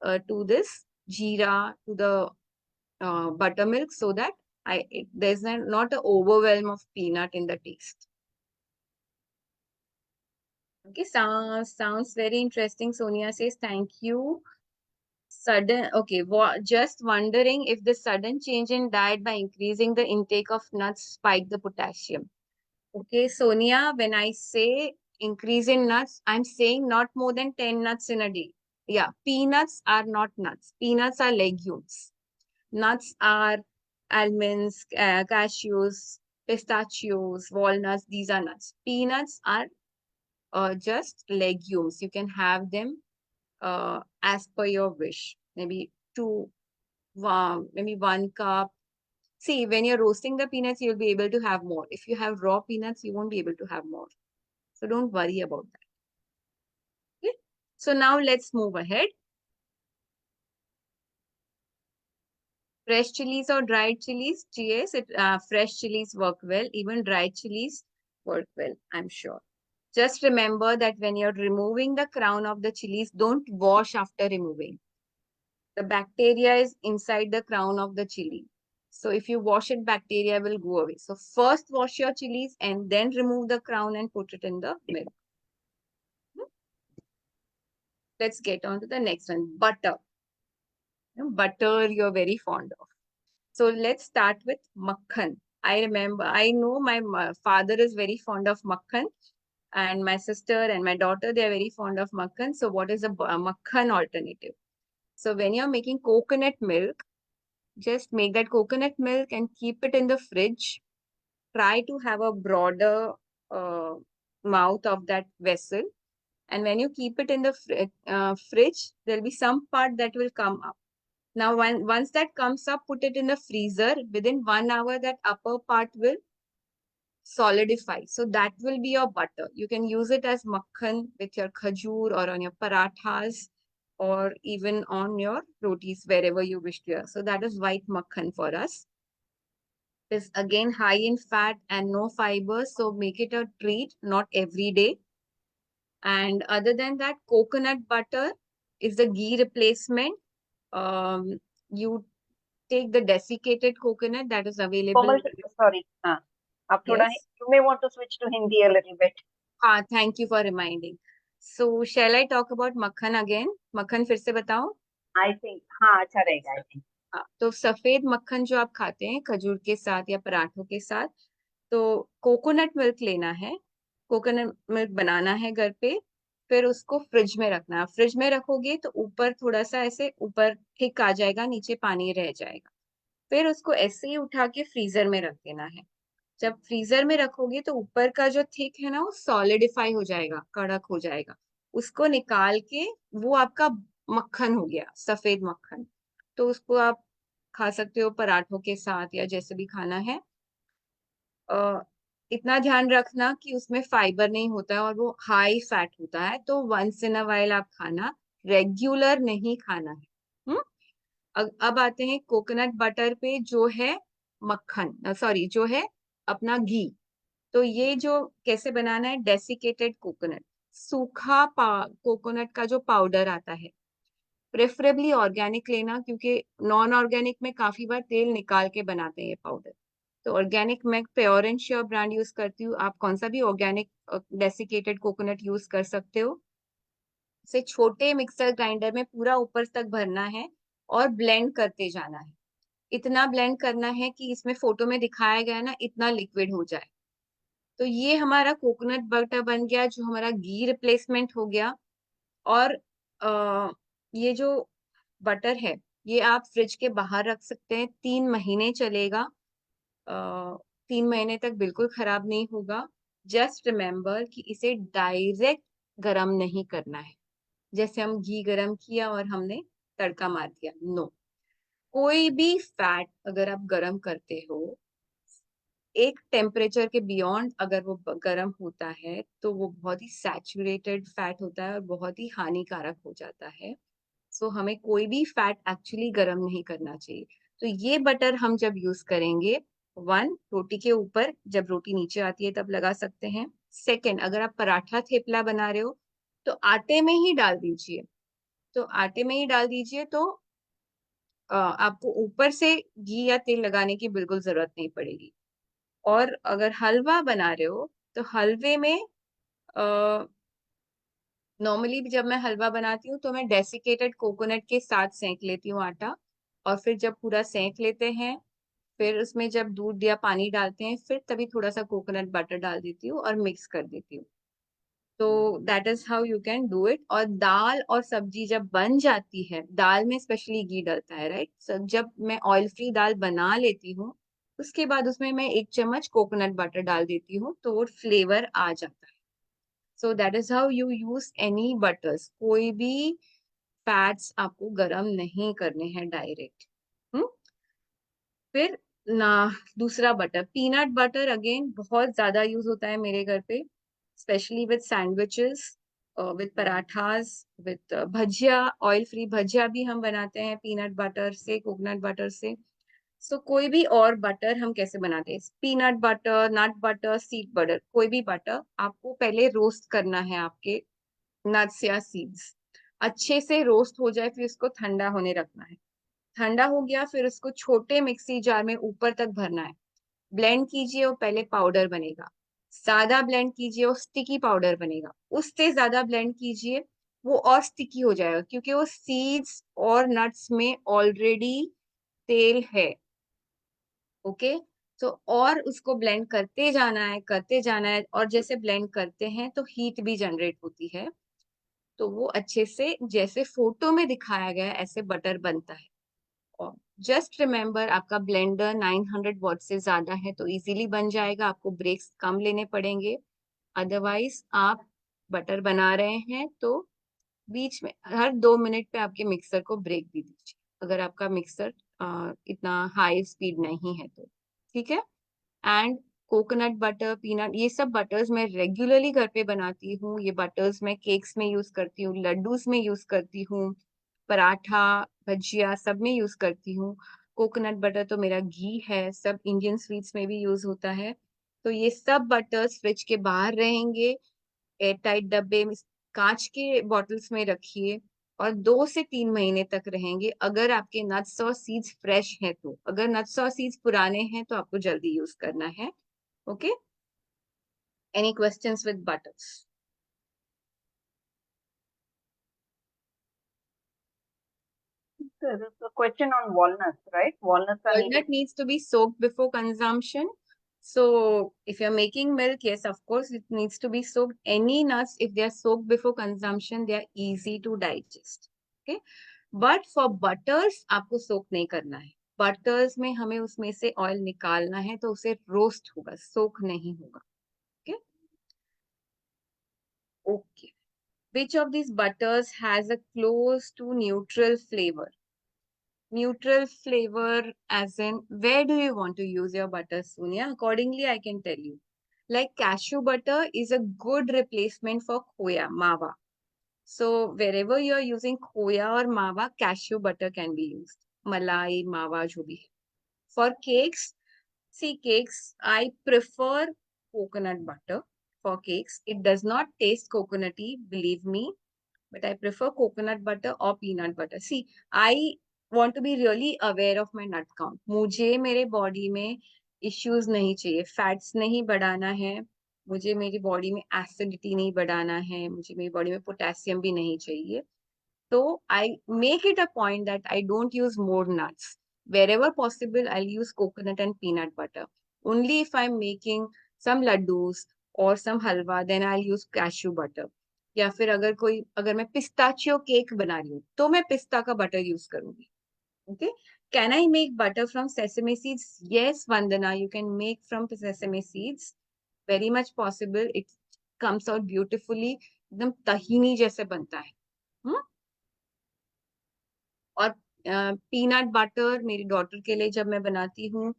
to this jeera, to the buttermilk, so that there's not an overwhelm of peanut in the taste. Okay, sounds very interesting. Sonia says, thank you. Okay, just wondering if the sudden change in diet by increasing the intake of nuts spike the potassium. Okay, Sonia, when I say increase in nuts, I'm saying not more than 10 nuts in a day. Yeah, peanuts are not nuts. Peanuts are legumes. Nuts are almonds, cashews, pistachios, walnuts. These are nuts. Peanuts are just legumes. You can have them as per your wish. Maybe maybe 1 cup. See, when you're roasting the peanuts, you'll be able to have more. If you have raw peanuts, you won't be able to have more. So don't worry about that. Okay. So now let's move ahead. Fresh chilies or dried chilies? Yes, fresh chilies work well. Even dried chilies work well, I'm sure. Just remember that when you're removing the crown of the chilies, don't wash after removing. The bacteria is inside the crown of the chili. So if you wash it, bacteria will go away. So first wash your chilies and then remove the crown and put it in the milk. Let's get on to the next one. Butter. Butter you're very fond of. So let's start with makhan. I know my father is very fond of makhan, and my sister and my daughter, they are very fond of makhan. So what is a makhan alternative? So when you're making coconut milk, just make that coconut milk and keep it in the fridge. Try to have a broader mouth of that vessel. And when you keep it in the fridge, there'll be some part that will come up. Now, once that comes up, put it in the freezer. Within 1 hour, that upper part will solidify. So that will be your butter. You can use it as makhan with your khajur or on your parathas or even on your rotis, wherever you wish to. So that is white makhan for us. It's again high in fat and no fiber. So make it a treat, not every day. And other than that, coconut butter is the ghee replacement. You take the desiccated coconut that is available. Komal, sorry. आप थोड़ा Yes. you may want to switch to Hindi a little bit. Thank you for reminding. So shall I talk about makhan again? Makhan फिर से बताऊं? I think हाँ अच्छा रहेगा I think. तो सफेद मक्खन जो आप खाते हैं खजूर के साथ या पराठों के साथ, तो कोकोनट मिल्क लेना है, कोकोनट मिल्क बनाना है घर पे, फिर उसको फ्रिज में रखना है. फ्रिज में रखोगे तो ऊपर थोड़ा सा ऐसे ऊपर थिक आ जाएगा, नीचे पानी रह जाएगा. फिर उसको ऐसे ही उठा के फ्रीजर में रख देना है. जब फ्रीजर में रखोगे तो ऊपर का जो थिक है ना, वो सॉलिडिफाई हो जाएगा, कड़क हो जाएगा. उसको निकाल के वो आपका मक्खन हो गया, सफेद मक्खन. तो उसको आप खा सकते हो पराठों के साथ या जैसे भी खाना है. इतना ध्यान रखना कि उसमें फाइबर नहीं होता है और वो हाई फैट होता है, तो वंस इन अ वाइल आप खाना, रेगुलर नहीं खाना है. अब आते हैं कोकोनट बटर पे, जो है मक्खन, सॉरी जो है अपना घी. तो ये जो कैसे बनाना है, डेसिकेटेड कोकोनट, सूखा कोकोनट का जो पाउडर आता है, प्रेफरेबली ऑर्गेनिक लेना, क्योंकि नॉन ऑर्गेनिक में काफी बार तेल निकाल के बनाते हैं ये पाउडर. तो ऑर्गेनिक मैं pure and sure brand use करती हूँ. आप कौन सा भी ऑर्गेनिक डेसिकेटेड कोकोनट यूज कर सकते हो. से छोटे मिक्सर ग्राइंडर में पूरा ऊपर तक भरना है और ब्लेंड करते जाना है. इतना ब्लेंड करना है कि इसमें फोटो में दिखाया गया ना, इतना लिक्विड हो जाए. तो ये हमारा कोकोनट बटर बन गया, जो हमारा घी रिप्लेसमेंट हो गया. और ये जो बटर है, ये आप फ्रिज के बाहर रख सकते हैं, 3 महीने चलेगा. 3 महीने तक बिल्कुल खराब नहीं होगा. जस्ट रिमेम्बर कि इसे डायरेक्ट गरम नहीं करना है। जैसे हम घी गरम किया और हमने तड़का मार दिया, नो। कोई भी फैट अगर आप गरम करते हो, एक टेम्परेचर के बियॉन्ड अगर वो गरम होता है तो वो बहुत ही सैचुरेटेड फैट होता है और बहुत ही हानिकारक हो जाता है। सो हमें कोई भी फैट एक्चुअली गरम नहीं करना चाहिए। तो ये बटर हम जब यूज करेंगे, 1, रोटी के ऊपर जब रोटी नीचे आती है तब लगा सकते हैं। 2, अगर आप पराठा थेपला बना रहे हो तो आटे में ही डाल दीजिए। तो आटे में ही डाल दीजिए, तो आपको ऊपर से घी या तेल लगाने की बिल्कुल जरूरत नहीं पड़ेगी। और अगर हलवा बना रहे हो तो हलवे में नॉर्मली जब मैं हलवा बनाती हूँ तो मैं डेसिकेटेड कोकोनट के साथ सेंक लेती हूँ आटा, और फिर जब पूरा सेंक लेते हैं, फिर उसमें जब दूध या पानी डालते हैं, फिर तभी थोड़ा सा कोकोनट बटर डाल देती हूँ और मिक्स कर देती हूँ। तो that is how you can do it. और दाल और सब्जी जब बन जाती है, दाल में स्पेशली घी डलता है, राइट। जब मैं ऑयल फ्री दाल बना लेती हूँ, उसके बाद उसमें मैं 1 चम्मच कोकोनट बटर डाल देती हूँ, तो वो फ्लेवर आ जाता है। So that is how you use any buttress. कोई भी फैट्स आपको गरम नहीं करने हैं डायरेक्ट। फिर ना, दूसरा बटर, पीनट बटर अगेन बहुत ज्यादा यूज होता है मेरे घर पे, specially with sandwiches, with parathas, with bhajiya. Oil free bhajiya भी हम बनाते हैं पीनट बटर से, कोकोनट बटर से। सो कोई भी और बटर हम कैसे बनाते हैं, peanut butter, nut butter, seed butter, कोई भी बटर आपको पहले रोस्ट करना है। आपके नट्स या सीड्स अच्छे से रोस्ट हो जाए, फिर उसको ठंडा होने रखना है। ठंडा हो गया, फिर उसको छोटे मिक्सी जार में ऊपर तक भरना है। ब्लेंड कीजिए, वो पहले पाउडर बनेगा। ज्यादा ब्लेंड कीजिए, वो स्टिकी पाउडर बनेगा। उससे ज्यादा ब्लेंड कीजिए, वो और स्टिकी हो जाएगा, क्योंकि वो सीड्स और नट्स में ऑलरेडी तेल है। ओके। तो और उसको ब्लेंड करते जाना है, करते जाना है, और जैसे ब्लेंड करते हैं तो हीट भी जनरेट होती है, तो वो अच्छे से जैसे फोटो में दिखाया गया है ऐसे बटर बनता है। और जस्ट रिमेम्बर, आपका ब्लेंडर 900 वॉट से ज्यादा है तो इजीली बन जाएगा, आपको ब्रेक्स कम लेने पड़ेंगे। अदरवाइज आप बटर बना रहे हैं तो बीच में हर 2 मिनट पे आपके मिक्सर को ब्रेक भी दीजिए, अगर आपका मिक्सर इतना हाई स्पीड नहीं है तो। ठीक है। एंड कोकोनट बटर, पीनट, ये सब बटर्स मैं रेगुलरली घर पे बनाती हूँ। ये बटर्स मैं केक्स में यूज करती हूँ, लड्डूस में यूज करती हूँ, पराठा, भजिया सब में यूज करती हूँ। कोकोनट बटर तो मेरा घी है, सब इंडियन स्वीट्स में भी यूज होता है। तो ये सब बटर्स फ्रिज के बाहर रहेंगे, एयर टाइट डब्बे में, कांच के बॉटल्स में रखिए, और 2 से 3 महीने तक रहेंगे, अगर आपके नट्स और सीड्स फ्रेश हैं तो। अगर नट्स और सीड्स पुराने हैं तो आपको जल्दी यूज करना है। Okay. Any questions with buttress? There is a question on walnuts, right? Walnuts are needed. Walnut needs to be soaked before consumption. So if you're making milk, yes, of course, it needs to be soaked. Any nuts, if they are soaked before consumption, they are easy to digest. Okay. But for butters, आपको soak नहीं करना है। Butters में हमें उसमें से oil निकालना है, तो उसे roast होगा, soak नहीं होगा। Okay. Okay. Which of these butters has a close to neutral flavor? Neutral flavor as in, where do you want to use your butter, Sonia? Accordingly, I can tell you. Like cashew butter is a good replacement for khoya, mawa. So wherever you are using khoya or mawa, cashew butter can be used. Malai, mawa, jo bhi hai. For cakes, see cakes, I prefer coconut butter for cakes. It does not taste coconutty, believe me, but I prefer coconut butter or peanut butter. See, I want to be really aware of my nut count. मुझे मेरे body में issues नहीं चाहिए, fats नहीं बढ़ाना है, मुझे मेरी बॉडी में एसिडिटी नहीं बढ़ाना है, मुझे मेरी बॉडी में पोटेशियम भी नहीं चाहिए। तो I make it a point that I don't use more nuts. Wherever possible, I'll use coconut and peanut butter. Only if I'm making some laddus or some halwa, then I'll use cashew butter. या फिर अगर मैं pistachio cake बना रही हूँ तो मैं पिस्ता का बटर यूज करूंगी। Okay. Can I make butter from sesame seeds? Yes Vandana, you can make from sesame seeds, very much possible. It comes out beautifully. एकदम तहीनी जैसे बनता है। और पीनट बटर मेरी डॉटर के लिए जब मैं बनाती हूँ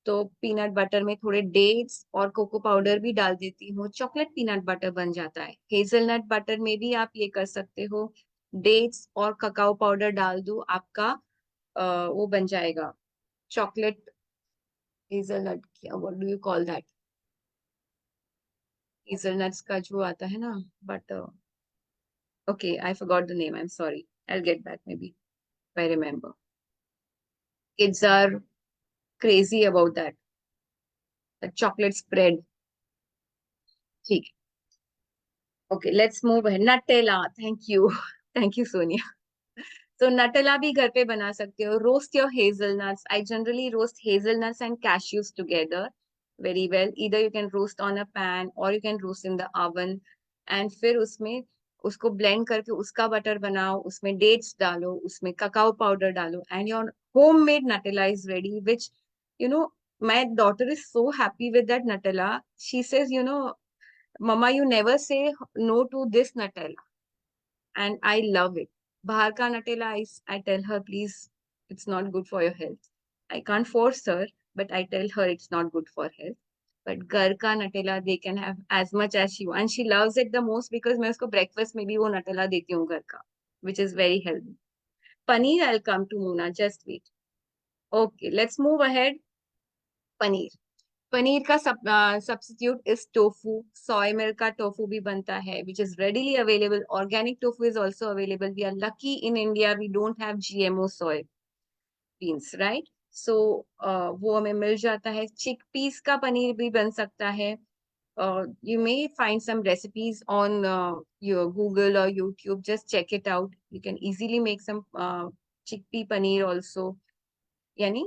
तो पीनट बटर में थोड़े डेट्स और कोको पाउडर भी डाल देती हूँ, चॉकलेट पीनट बटर बन जाता है। हेजलनट बटर में भी आप ये कर सकते हो, डेट्स और ककाओ पाउडर डाल दो, आपका वो बन जाएगा चॉकलेट हेजलनट, क्या what do you call that, hazelnuts का जो आता है ना butter, okay I forgot the name, I am sorry, I will get back maybe if I remember. Kids are crazy about that. The chocolate spread. ठीक है. Okay, let's move ahead. Nutella. Thank you. Thank you, Sonia. So Nutella भी घर पे बना सकते हो. Roast your hazelnuts. I generally roast hazelnuts and cashews together very well. Either you can roast on a pan or you can roast in the oven. And फिर उसमें उसको blend करके उसका बटर बनाओ, उसमें dates डालो, उसमें cacao powder डालो, and your homemade Nutella is ready. Which, my daughter is so happy with that Nutella. She says, Mama, you never say no to this Nutella. And I love it. Bahar ka Nutella, I tell her, please, it's not good for your health. I can't force her, but I tell her it's not good for health. But घर का Nutella, they can have as much as she wants. And she loves it the most because मैं उसको breakfast में भी वो Nutella देती हूँ घर का, which is very healthy. Paneer, I'll come to Mona, just wait. Okay, let's move ahead. Paneer. Paneer का substitute is tofu, soy milk का टोफू भी बनता है, which is readily available. Organic tofu is also available. We are lucky in India, we don't have GMO soy beans, right? So वो हमें मिल जाता है. चिक पीस का पनीर भी बन सकता है. You may find some recipes on your Google or YouTube. Just check it out. You can easily make some chickpea paneer also, yani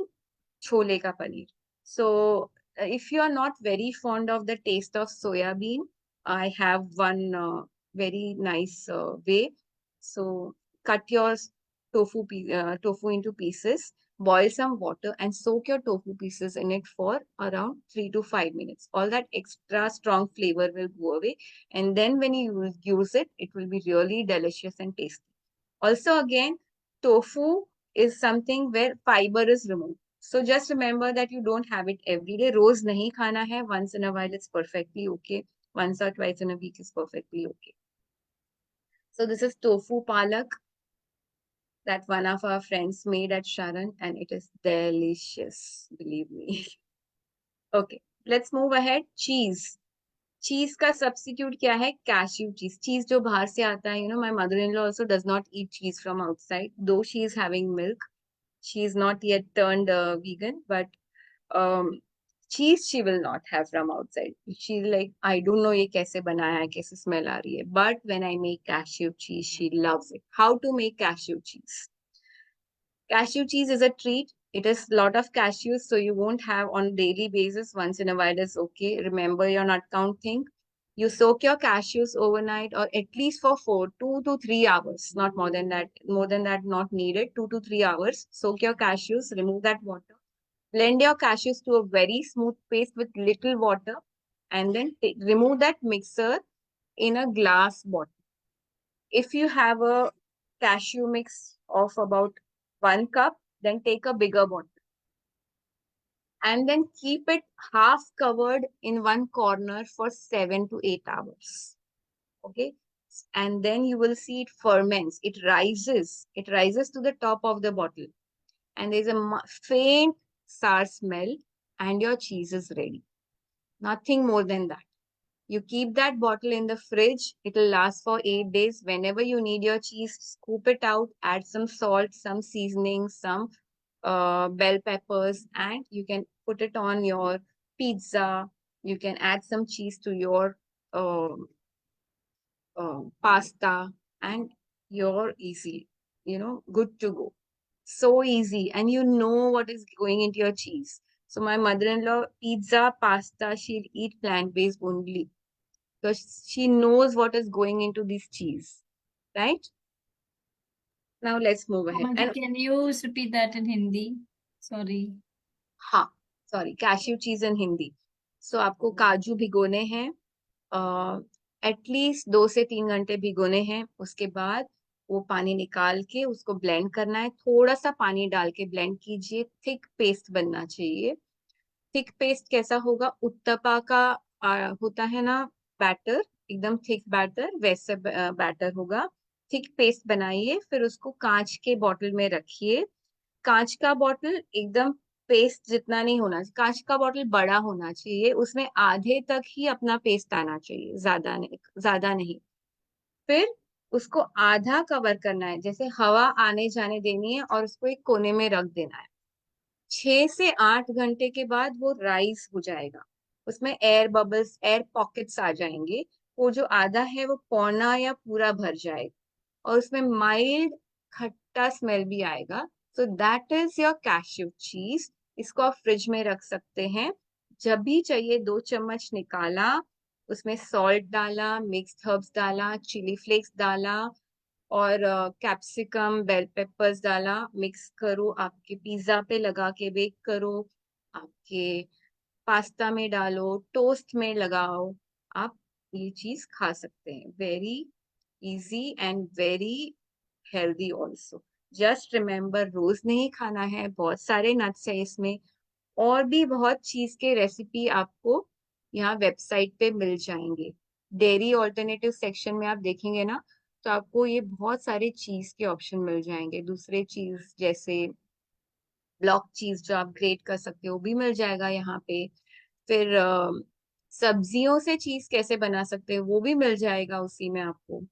chole ka paneer. So if you are not very fond of the taste of soya bean, I have one very nice way. So cut your tofu into pieces, boil some water and soak your tofu pieces in it for around 3 to 5 minutes. All that extra strong flavor will go away, and then when you use it, it will be really delicious and tasty. Also, again, tofu is something where fiber is removed. So just remember that you don't have it every day. Roz nahi khana hai. Once in a while, it's perfectly okay. Once or twice in a week is perfectly okay. So this is tofu palak that one of our friends made at Sharan, and it is delicious, believe me. Okay, let's move ahead. Cheese. चीज का substitute क्या है? Cashew चीज. चीज जो बाहर से आता है, my mother-in-law also does not eat cheese from outside, though she is having milk. She is not yet turned vegan, but cheese she will not have from outside. She's like, I don't know ये कैसे बनाया है, कैसे smell आ रही है. But when I make cashew cheese, she loves it. How to make cashew cheese? Cashew cheese is a treat. It is a lot of cashews, so you won't have on daily basis. Once in a while is okay. Remember your nut count thing. You soak your cashews overnight or at least for 2 to 3 hours. Not more than that. More than that, not needed. 2 to 3 hours. Soak your cashews, remove that water. Blend your cashews to a very smooth paste with little water. And then remove that mixer in a glass bottle. If you have a cashew mix of about 1 cup, then take a bigger bottle. And then keep it half covered in one corner for 7 to 8 hours. Okay. And then you will see it ferments. It rises. It rises to the top of the bottle. And there's a faint sour smell, and your cheese is ready. Nothing more than that. You keep that bottle in the fridge. It will last for 8 days. Whenever you need your cheese, scoop it out, add some salt, some seasoning, some bell peppers, and you can put it on your pizza. You can add some cheese to your pasta, and you're easy, good to go. So easy, and you know what is going into your cheese. So my mother-in-law, pizza, pasta, she'll eat plant-based only because she knows what is going into this cheese, right? Now let's move ahead. And can you repeat that in Hindi? Sorry. हाँ, sorry, cashew cheese in Hindi. So आपको काजू भिगोने हैं, at least 2 से 3 घंटे भिगोने हैं। उसके बाद वो पानी निकाल के उसको ब्लेंड करना है, थोड़ा सा पानी डाल के ब्लेंड कीजिए, थिक पेस्ट बनना चाहिए। थिक पेस्ट कैसा होगा, उत्तपा का होता है ना बैटर, एकदम थिक बैटर, वैसे बैटर होगा। थिक पेस्ट बनाइए, फिर उसको कांच के बॉटल में रखिए। कांच का बॉटल एकदम पेस्ट जितना नहीं होना चाहिए, कांच का बॉटल बड़ा होना चाहिए, उसमें आधे तक ही अपना पेस्ट आना चाहिए, ज्यादा नहीं। फिर उसको आधा कवर करना है, जैसे हवा आने जाने देनी है और उसको एक कोने में रख देना है। 6 से 8 घंटे के बाद वो राइस हो जाएगा, उसमें एयर बबल्स, एयर पॉकेट्स आ जाएंगे, वो जो आधा है वो पौना या पूरा भर जाएगा और उसमें माइल्ड खट्टा स्मेल भी आएगा। So that is your cashew चीज। इसको आप फ्रिज में रख सकते हैं, जब भी चाहिए 2 चम्मच निकाला, उसमें सॉल्ट डाला, मिक्स्ड हर्ब्स डाला, चिली फ्लेक्स डाला और कैप्सिकम, बेल पेपर्स डाला, मिक्स करो, आपके पिज्जा पे लगा के बेक करो, आपके पास्ता में डालो, टोस्ट में लगाओ, आप ये चीज खा सकते हैं। Very easy and very healthy also. Just remember, रोज नहीं खाना है, बहुत सारे नट्स है इसमें, और भी बहुत चीज के रेसिपी आपको यहाँ वेबसाइट पे मिल जाएंगे। डेयरी ऑल्टरनेटिव सेक्शन में आप देखेंगे ना, तो आपको ये बहुत सारे चीज के ऑप्शन मिल जाएंगे। दूसरे चीज जैसे ब्लॉक चीज जो आप ग्रेट कर सकते हो, वो भी मिल जाएगा यहाँ पे। फिर सब्जियों से चीज कैसे बना सकते हो, वो भी मिल जाएगा उसी में आपको।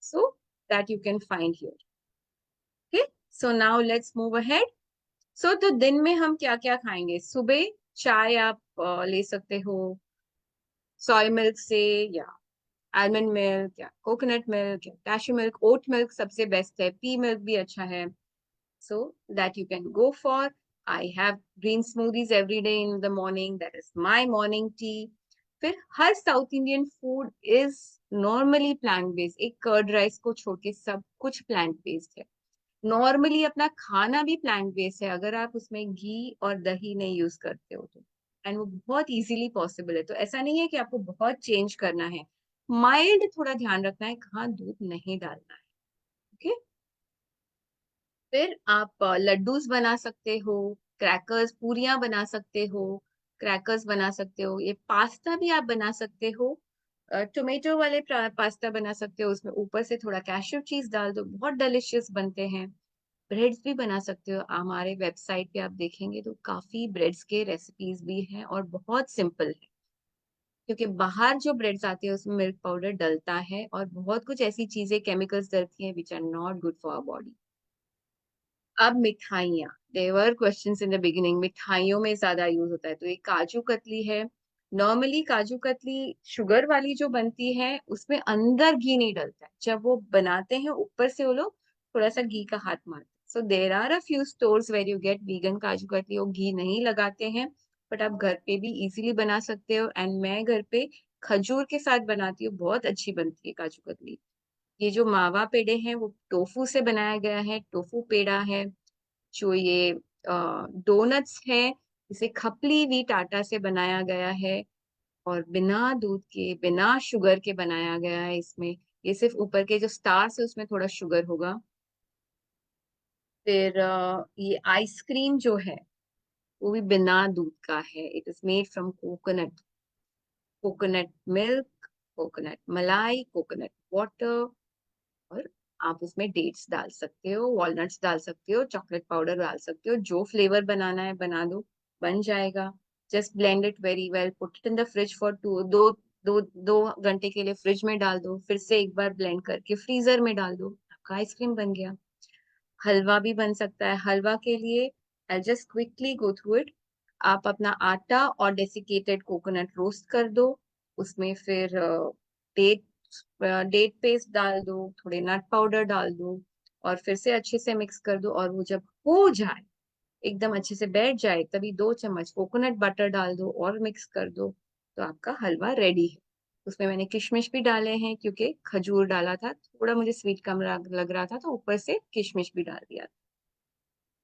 So that you can find here. Okay, so now let's move ahead. So तो दिन में हम क्या क्या खाएंगे? सुबह चाय आप ले सकते हो सोय मिल्क से, या आलमंड मिल्क, या कोकोनट मिल्क, या कैशू मिल्क। ओट मिल्क सबसे बेस्ट है, पी मिल्क भी अच्छा है, so that you can go for. I have green smoothies every day in the morning. That is my morning tea. फिर हर south Indian food is normally plant based, एक curd rice को छोड़ के सब कुछ प्लांट बेस्ड है। Normally अपना खाना भी प्लांट बेस्ड है, अगर आप उसमें घी और दही नहीं यूज करते हो तो, एंड वो बहुत इजीली पॉसिबल है। तो ऐसा नहीं है कि आपको बहुत चेंज करना है, माइल्ड थोड़ा ध्यान रखना है, कहाँ दूध नहीं डालना है। ओके, फिर आप लड्डूस बना सकते हो, क्रैकर्स, पूरियां बना सकते हो, क्रैकर्स बना सकते हो, ये पास्ता भी आप बना सकते हो। टोमेटो वाले पास्ता बना सकते हो, उसमें ऊपर से थोड़ा कैश्यू चीज डाल दो, बहुत डिलिशियस बनते हैं। ब्रेड्स भी बना सकते हो, हमारे वेबसाइट पे आप देखेंगे तो काफी ब्रेड्स के रेसिपीज भी हैं और बहुत सिंपल है, क्योंकि बाहर जो ब्रेड्स आती है उसमें मिल्क पाउडर डलता है और बहुत कुछ ऐसी चीजें, केमिकल्स डलती हैं which are not good for our body. अब मिठाइयाँ, there were questions in the beginning, मिठाइयों में ज्यादा यूज होता है, तो ये काजू कतली है। नॉर्मली काजू कतली शुगर वाली जो बनती है उसमें अंदर घी नहीं डलता है, जब वो बनाते हैं ऊपर से वो लोग थोड़ा सा घी का हाथ मारते हैं। So there are a few stores where you get vegan kaju katli, वो घी नहीं लगाते हैं, बट आप घर पे भी इजीली बना सकते हो। एंड मैं घर पे खजूर के साथ बनाती हूँ, बहुत अच्छी बनती है काजू कतली। ये जो मावा पेड़े हैं वो टोफू से बनाया गया है, टोफू पेड़ा है। जो ये डोनट्स है, इसे खपली व्हीट आटा से बनाया गया है और बिना दूध के, बिना शुगर के बनाया गया है। इसमें ये सिर्फ ऊपर के जो स्टार्स है उसमें थोड़ा शुगर होगा। फिर ये आइसक्रीम जो है वो भी बिना दूध का है, it is made from coconut, coconut milk, coconut मलाई, कोकोनट वाटर, और आप उसमें डेट्स डाल सकते हो, वॉलनट्स डाल सकते हो, चॉकलेट पाउडर डाल सकते हो, जो फ्लेवर बनाना है बना दो, बन जाएगा। Just blend it very well, put it in the fridge for दो घंटे के लिए फ्रिज में डाल दो, फिर से एक बार ब्लेंड करके फ्रीजर में डाल दो, आपका आइसक्रीम बन गया। हलवा भी बन सकता है। हलवा के लिए I just quickly go through it. आप अपना आटा और डेसिकेटेड कोकोनट रोस्ट कर दो, उसमें फिर डेट डेट पेस्ट डाल दो, थोड़े नट पाउडर डाल दो, और फिर से अच्छे से मिक्स कर दो, और वो जब हो जाए, एकदम अच्छे से बैठ जाए, तभी 2 चम्मच कोकोनट बटर डाल दो और मिक्स कर दो, तो आपका हलवा रेडी है। उसमें मैंने किशमिश भी डाले हैं, क्योंकि खजूर डाला था, थोड़ा मुझे स्वीट कम लग रहा था, तो ऊपर से किशमिश भी डाल दिया।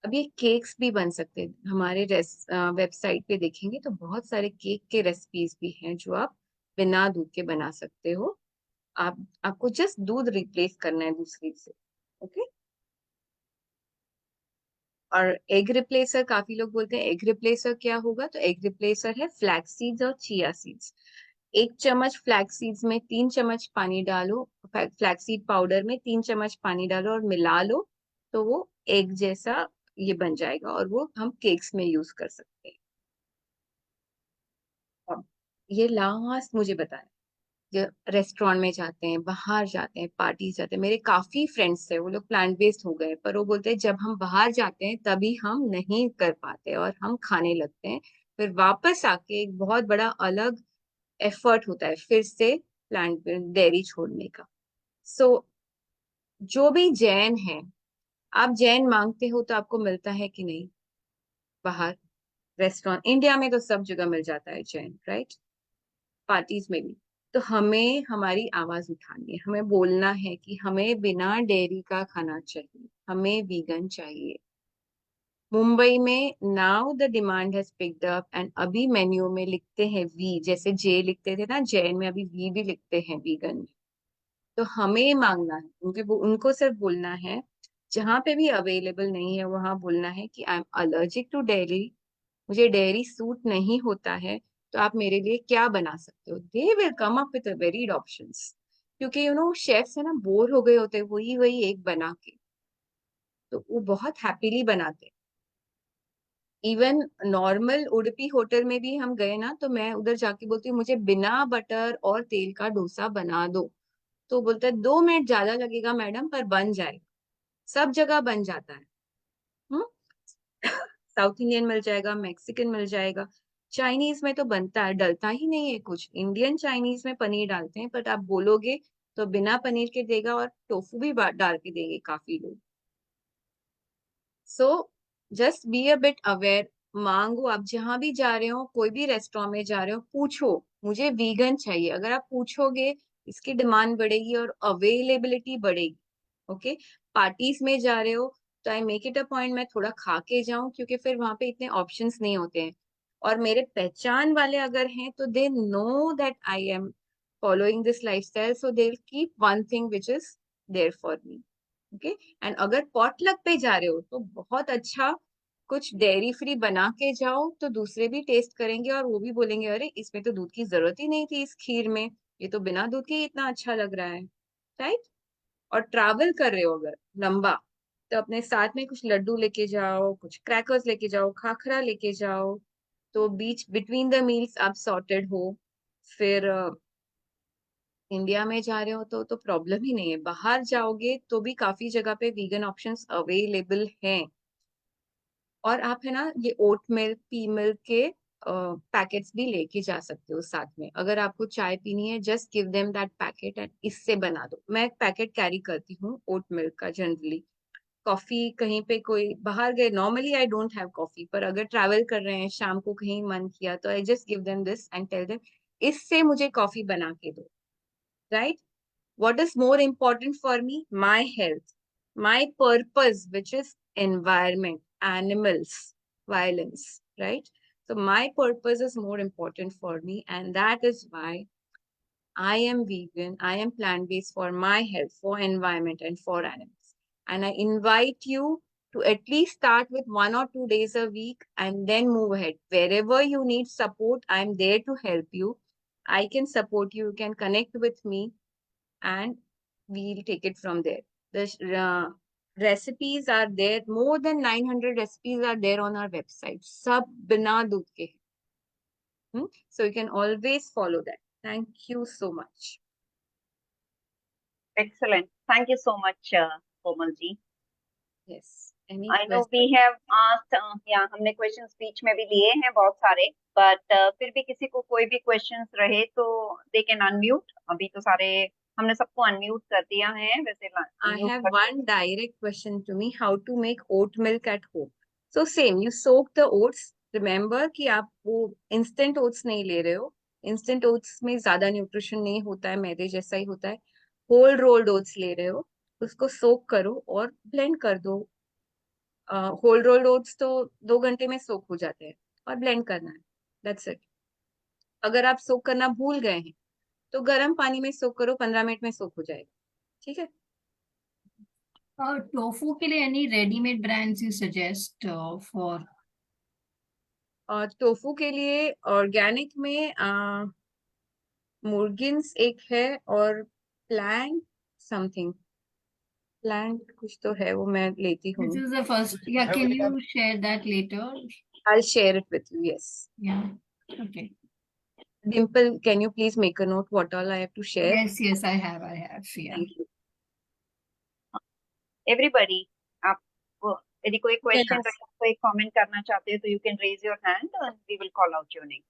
अब ये केक्स भी बन सकते हैं, हमारे वेबसाइट पे देखेंगे तो बहुत सारे केक के रेसिपीज भी हैं जो आप बिना दूध के बना सकते हो। आपको जस्ट दूध रिप्लेस करना है दूसरी से, ओके। और एग रिप्लेसर, काफी लोग बोलते हैं एग रिप्लेसर क्या होगा, तो एग रिप्लेसर है फ्लैक्स सीड्स और चिया सीड्स। 1 चम्मच फ्लैक्स सीड्स में 3 चम्मच पानी डालो, फ्लैक्स सीड पाउडर में 3 चम्मच पानी डालो और मिला लो, तो वो एग जैसा ये बन जाएगा और वो हम केक्स में यूज कर सकते हैं। अब ये लास्ट मुझे बताएं, जो रेस्टोरेंट में जाते हैं, बाहर जाते हैं, पार्टी जाते हैं, मेरे काफी फ्रेंड्स है वो लोग प्लांट बेस्ड हो गए, पर वो बोलते हैं जब हम बाहर जाते हैं तभी हम नहीं कर पाते और हम खाने लगते हैं, फिर वापस आके एक बहुत बड़ा अलग एफर्ट होता है फिर से प्लांट डेयरी छोड़ने का। सो जो भी जैन है, आप जैन मांगते हो तो आपको मिलता है कि नहीं बाहर रेस्टोरेंट? इंडिया में तो सब जगह मिल जाता है जैन, राइट, पार्टीज में भी। तो हमें हमारी आवाज उठानी है, हमें बोलना है कि हमें बिना डेयरी का खाना चाहिए, हमें वीगन चाहिए। मुंबई में now the demand has picked up and अभी मेन्यू में लिखते हैं वी, जैसे जे लिखते थे ना जैन में, अभी वी भी लिखते हैं वीगन में। तो हमें मांगना है, उनको सिर्फ बोलना है, जहां पे भी अवेलेबल नहीं है वहां बोलना है कि I am allergic to dairy, मुझे डेयरी सूट नहीं होता है, तो आप मेरे लिए क्या बना सकते हो। They will come up with varied options, क्योंकि शेफ्स है ना बोर हो गए होते हैं वही वही एक बना के, तो वो बहुत हैप्पीली बनाते हैं। इवन नॉर्मल उडुपी होटल में भी हम गए ना, तो मैं उधर जाके बोलती हूँ मुझे बिना बटर और तेल का डोसा बना दो, तो बोलता है 2 मिनट ज्यादा लगेगा मैडम पर बन जाएगा। सब जगह बन जाता है। हम्म साउथ इंडियन मिल जाएगा, मैक्सिकन मिल जाएगा, चाइनीज में तो बनता है, डलता ही नहीं है कुछ। इंडियन चाइनीज में पनीर डालते हैं, बट आप बोलोगे तो बिना पनीर के देगा और टोफू भी डाल के देंगे काफी लोग। So just be a bit aware, मांगो। आप जहां भी जा रहे हो, कोई भी रेस्टोरेंट में जा रहे हो, पूछो मुझे वीगन चाहिए। अगर आप पूछोगे इसकी डिमांड बढ़ेगी और अवेलेबिलिटी बढ़ेगी, ओके। पार्टीज में जा रहे हो तो I make it a point मैं थोड़ा खा के जाऊं, क्योंकि फिर वहां पे इतने ऑप्शंस नहीं होते हैं। और मेरे पहचान वाले अगर हैं तो they know that I am following this lifestyle, so they will keep one thing which is there for me, okay. And अगर पॉटलक पे जा रहे हो तो बहुत अच्छा कुछ डेयरी फ्री बना के जाओ, तो दूसरे भी टेस्ट करेंगे और वो भी बोलेंगे अरे इसमें तो दूध की जरूरत ही नहीं थी, इस खीर में ये तो बिना दूध के ही इतना अच्छा लग रहा है, राइट। और ट्रैवल कर रहे हो अगर लंबा, तो अपने साथ में कुछ लड्डू लेके जाओ, कुछ क्रैकर्स लेके जाओ, खाखरा लेके जाओ, तो बीच बिटवीन द मील्स आप सॉर्टेड हो। फिर इंडिया में जा रहे हो तो प्रॉब्लम ही नहीं है, बाहर जाओगे तो भी काफी जगह पे वीगन ऑप्शंस अवेलेबल हैं। और आप है ना ये ओट मिल्क, पी मिल्क के पैकेट्स भी लेके जा सकते हो साथ में। अगर आपको चाय पीनी है just give them that packet and इससे बना दो। मैं एक पैकेट कैरी करती हूँ ओट मिल्क का जनरली। कॉफी कहीं पे कोई बाहर गए, normally I don't have coffee, पर अगर ट्रैवल कर रहे हैं शाम को कहीं मन किया तो I just give them this and tell them इससे मुझे कॉफी बना के दो, right. What is more important for me? My health, my purpose, which is environment, animals, violence, right? So my purpose is more important for me, and that is why I am vegan. I am plant-based for my health, for environment, and for animals. And I invite you to at least start with 1 or 2 days a week and then move ahead. Wherever you need support, I'm there to help you. I can support you. You can connect with me and we'll take it from there. The recipes are there. More than 900 recipes are there on our website. Sab bina doodh ke. So you can always follow that. Thank you so much. Excellent. Thank you so much, Komal ji. Yes. Any I know question? we have asked, या हमने question बीच में भी लिए हैं बहुत सारे, but फिर भी किसी को कोई भी क्वेश्चंस रहे तो दे कैन अनम्यूट। अभी तो सारे हमने सबको अनम्यूट कर दिया है वैसे। I unmute have कर one direct question to me. How to make oat milk at home? So same, you soak the oats. Remember कि आप वो instant oats नहीं ले रहे हो. Instant oats में ज्यादा न्यूट्रिशन नहीं होता है, मैदे जैसा ही होता है. Whole rolled oats ले रहे हो, उसको सोक करो और ब्लेंड कर दो। होल रोल्ड ओट्स तो 2 घंटे में सोक हो जाते हैं और ब्लेंड करना है, दैट्स इट। अगर आप सोक करना भूल गए हैं तो गर्म पानी में सोक करो, 15 मिनट में सोक हो जाएगा, ठीक है। और टोफू के लिए any ready-made brands you suggest for? और टोफू के लिए ऑर्गेनिक में मुर्गिन्स एक है, और प्लांट समथिंग, प्लांट कुछ तो है, वो मैं लेती हूँ। This is the first. Yeah, can you share that later? I'll share it with you, yes. Yeah. Okay. Dimple, can you please make a note what all I have to share? Yes, yes, I have. Yeah. Thank you. Everybody, आप यदि कोई question Yes. कोई comment करना चाहते हो तो you can raise your hand and we will call out your name.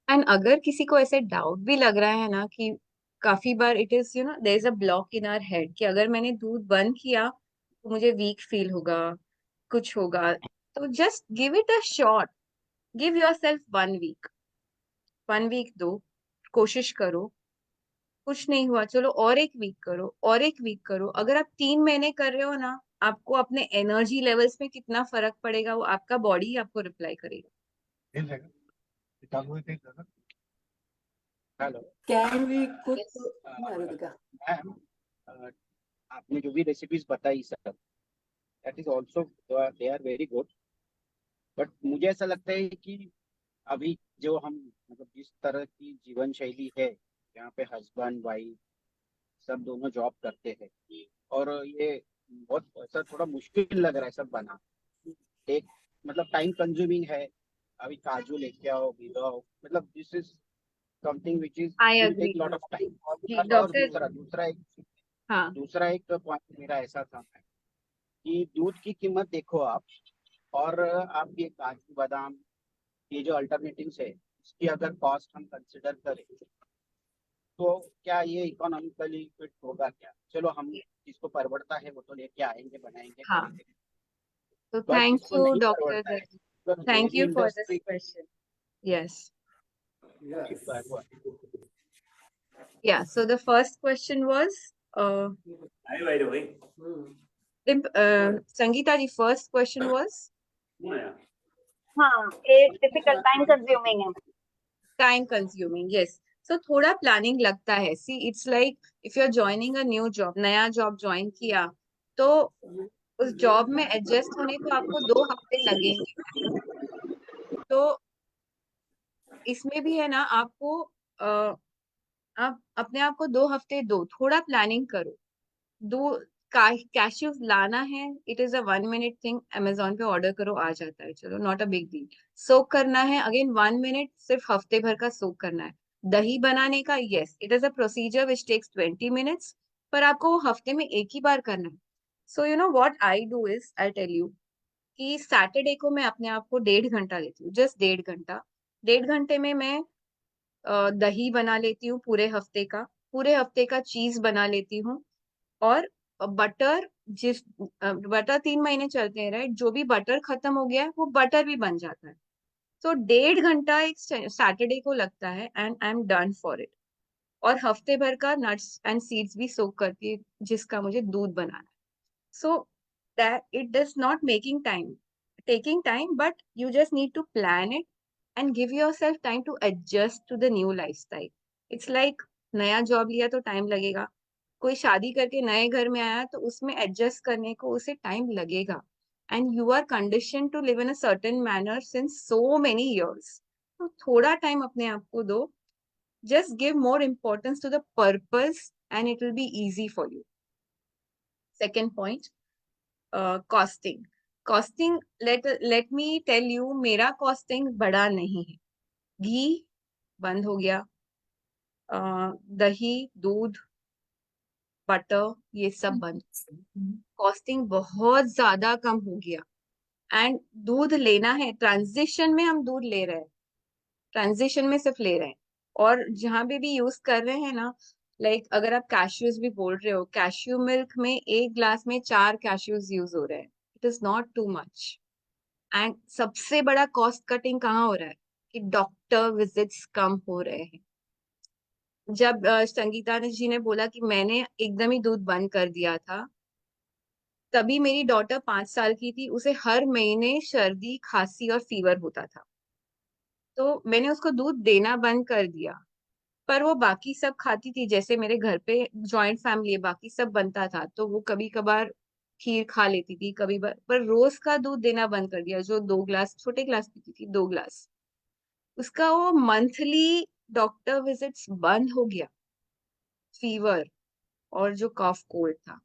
And अगर किसी को ऐसे डाउट भी लग रहा है ना कि काफी बार it is there is a block in our head कि अगर मैंने दूध बंद किया तो मुझे वीक फील होगा, कुछ होगा, तो just give it a shot, give yourself 1 week, 1 week दो, कोशिश करो, कुछ नहीं हुआ चलो और 1 वीक करो, और 1 वीक करो। अगर आप 3 महीने कर रहे हो ना, आपको अपने एनर्जी लेवल्स में कितना फर्क पड़ेगा वो आपका बॉडी आपको रिप्लाई करेगा। Hello Can we cook Yes. Radhika? Ma'am, आपने जो भी रेसिपीज बताई सब, that is also they are very good, but मुझे ऐसा लगता है कि अभी जो हम मतलब जिस तरह की जीवन शैली है, यहाँ पे हस्बैंड वाइफ सब दोनों जॉब करते हैं, और ये बहुत ऐसा थोड़ा मुश्किल लग रहा है सब बना, एक मतलब टाइम कंज्यूमिंग है। अभी काजू लेके आओ, भिगाओ, मतलब this is something which is I will agree take lot of time. जी और डॉक्टर। हाँ दूसरा एक पॉइंट मेरा ऐसा था कि दूध की कीमत देखो आप, और आप ये काजू बादाम, ये जो अल्टरनेटिव्स है, इसकी अगर कॉस्ट हम कंसिडर करें तो क्या ये इकोनॉमिकली फिट होगा क्या? चलो हम जिसको परवड़ता है वो तो लेके आएंगे, बनाएंगे, हाँ, करेंगे, तो बट थैंक जिसको यू नहीं डॉक्टर, परवड़ता है तो thank dairy you for this industry question. Yes, Yes. yeah, so the first question was Sangeeta, the first question was हाँ, एक डिफिकल्ट टाइम कंज्यूमिंग है। time consuming, yes. So थोड़ा planning लगता है। See, it's like if you're joining a new job, नया job join किया तो उस जॉब में एडजस्ट होने को आपको 2 हफ्ते लगेंगे। तो इसमें भी है ना, आपको आप अपने आप को 2 हफ्ते दो, थोड़ा प्लानिंग करो। दो कैश्यूज लाना है, it is a 1 minute thing, Amazon पे ऑर्डर करो, आ जाता है, चलो नॉट अ बिग डील। सोक करना है, अगेन 1 मिनट, सिर्फ हफ्ते भर का सोक करना है। दही बनाने का, yes it is a procedure which takes 20 minutes, पर आपको वो हफ्ते में एक ही बार करना है। So you know what I do is, I tell you कि सैटरडे को मैं अपने आप को 1.5 घंटा लेती हूँ, जस्ट 1.5 घंटा। 1.5 घंटे में मैं दही बना लेती हूँ पूरे हफ्ते का चीज बना लेती हूँ, और बटर, बटर 3 महीने चलते हैं राइट, जो भी बटर खत्म हो गया है वो बटर भी बन जाता है। तो 1.5 घंटा एक सैटरडे को लगता है and I am done for it. और हफ्ते भर का नट्स एंड सीड्स भी सोक करती है जिसका मुझे दूध बनाना है। So that it does not taking time, but you just need to plan it and give yourself time to adjust to the new lifestyle. It's like नया जॉब लिया तो टाइम लगेगा, कोई शादी करके नए घर में आया तो उसमें एडजस्ट करने को उसे टाइम लगेगा, and you are condition to live in a certain manner since so many years. तो थोड़ा टाइम अपने आप को दो, just give more importance to the purpose and it will be easy for you. Second point, costing. Costing, let me tell you, मेरा costing बड़ा नहीं है। घी बंद हो गया, दही, दूध, बटर, ये सब बंद। कॉस्टिंग बहुत ज्यादा कम हो गया। एंड दूध लेना है, ट्रांजिशन में हम दूध ले रहे हैं, ट्रांजिशन में सिर्फ ले रहे हैं। और जहां पे भी यूज कर रहे हैं ना, लाइक अगर आप कैश्यूज भी बोल रहे हो, कैश्यू मिल्क में 1 ग्लास में 4 कैश्यूज यूज हो रहे हैं, it is not too much. And सबसे बड़ा कॉस्ट कटिंग कहाँ हो रहा है कि डॉक्टर विजिट्स कम हो रहे हैं। जब संगीता जी ने बोला कि मैंने एकदम ही दूध बंद कर दिया था, तभी मेरी डॉटर 5 साल की थी, उसे हर महीने सर्दी, खांसी और फीवर होता था। तो मैंने उसको दूध देना बंद कर दिया, पर वो बाकी सब खाती थी। जैसे मेरे घर पे जॉइंट फैमिली है, बाकी सब बनता था, तो वो कभी कभार खीर खा लेती थी, कभी पर रोज का दूध देना बंद कर दिया। जो 2 ग्लास, छोटे ग्लास पीती थी, 2 ग्लास, उसका वो मंथली डॉक्टर विजिट्स बंद हो गया, फीवर और जो कॉफ कोल्ड था।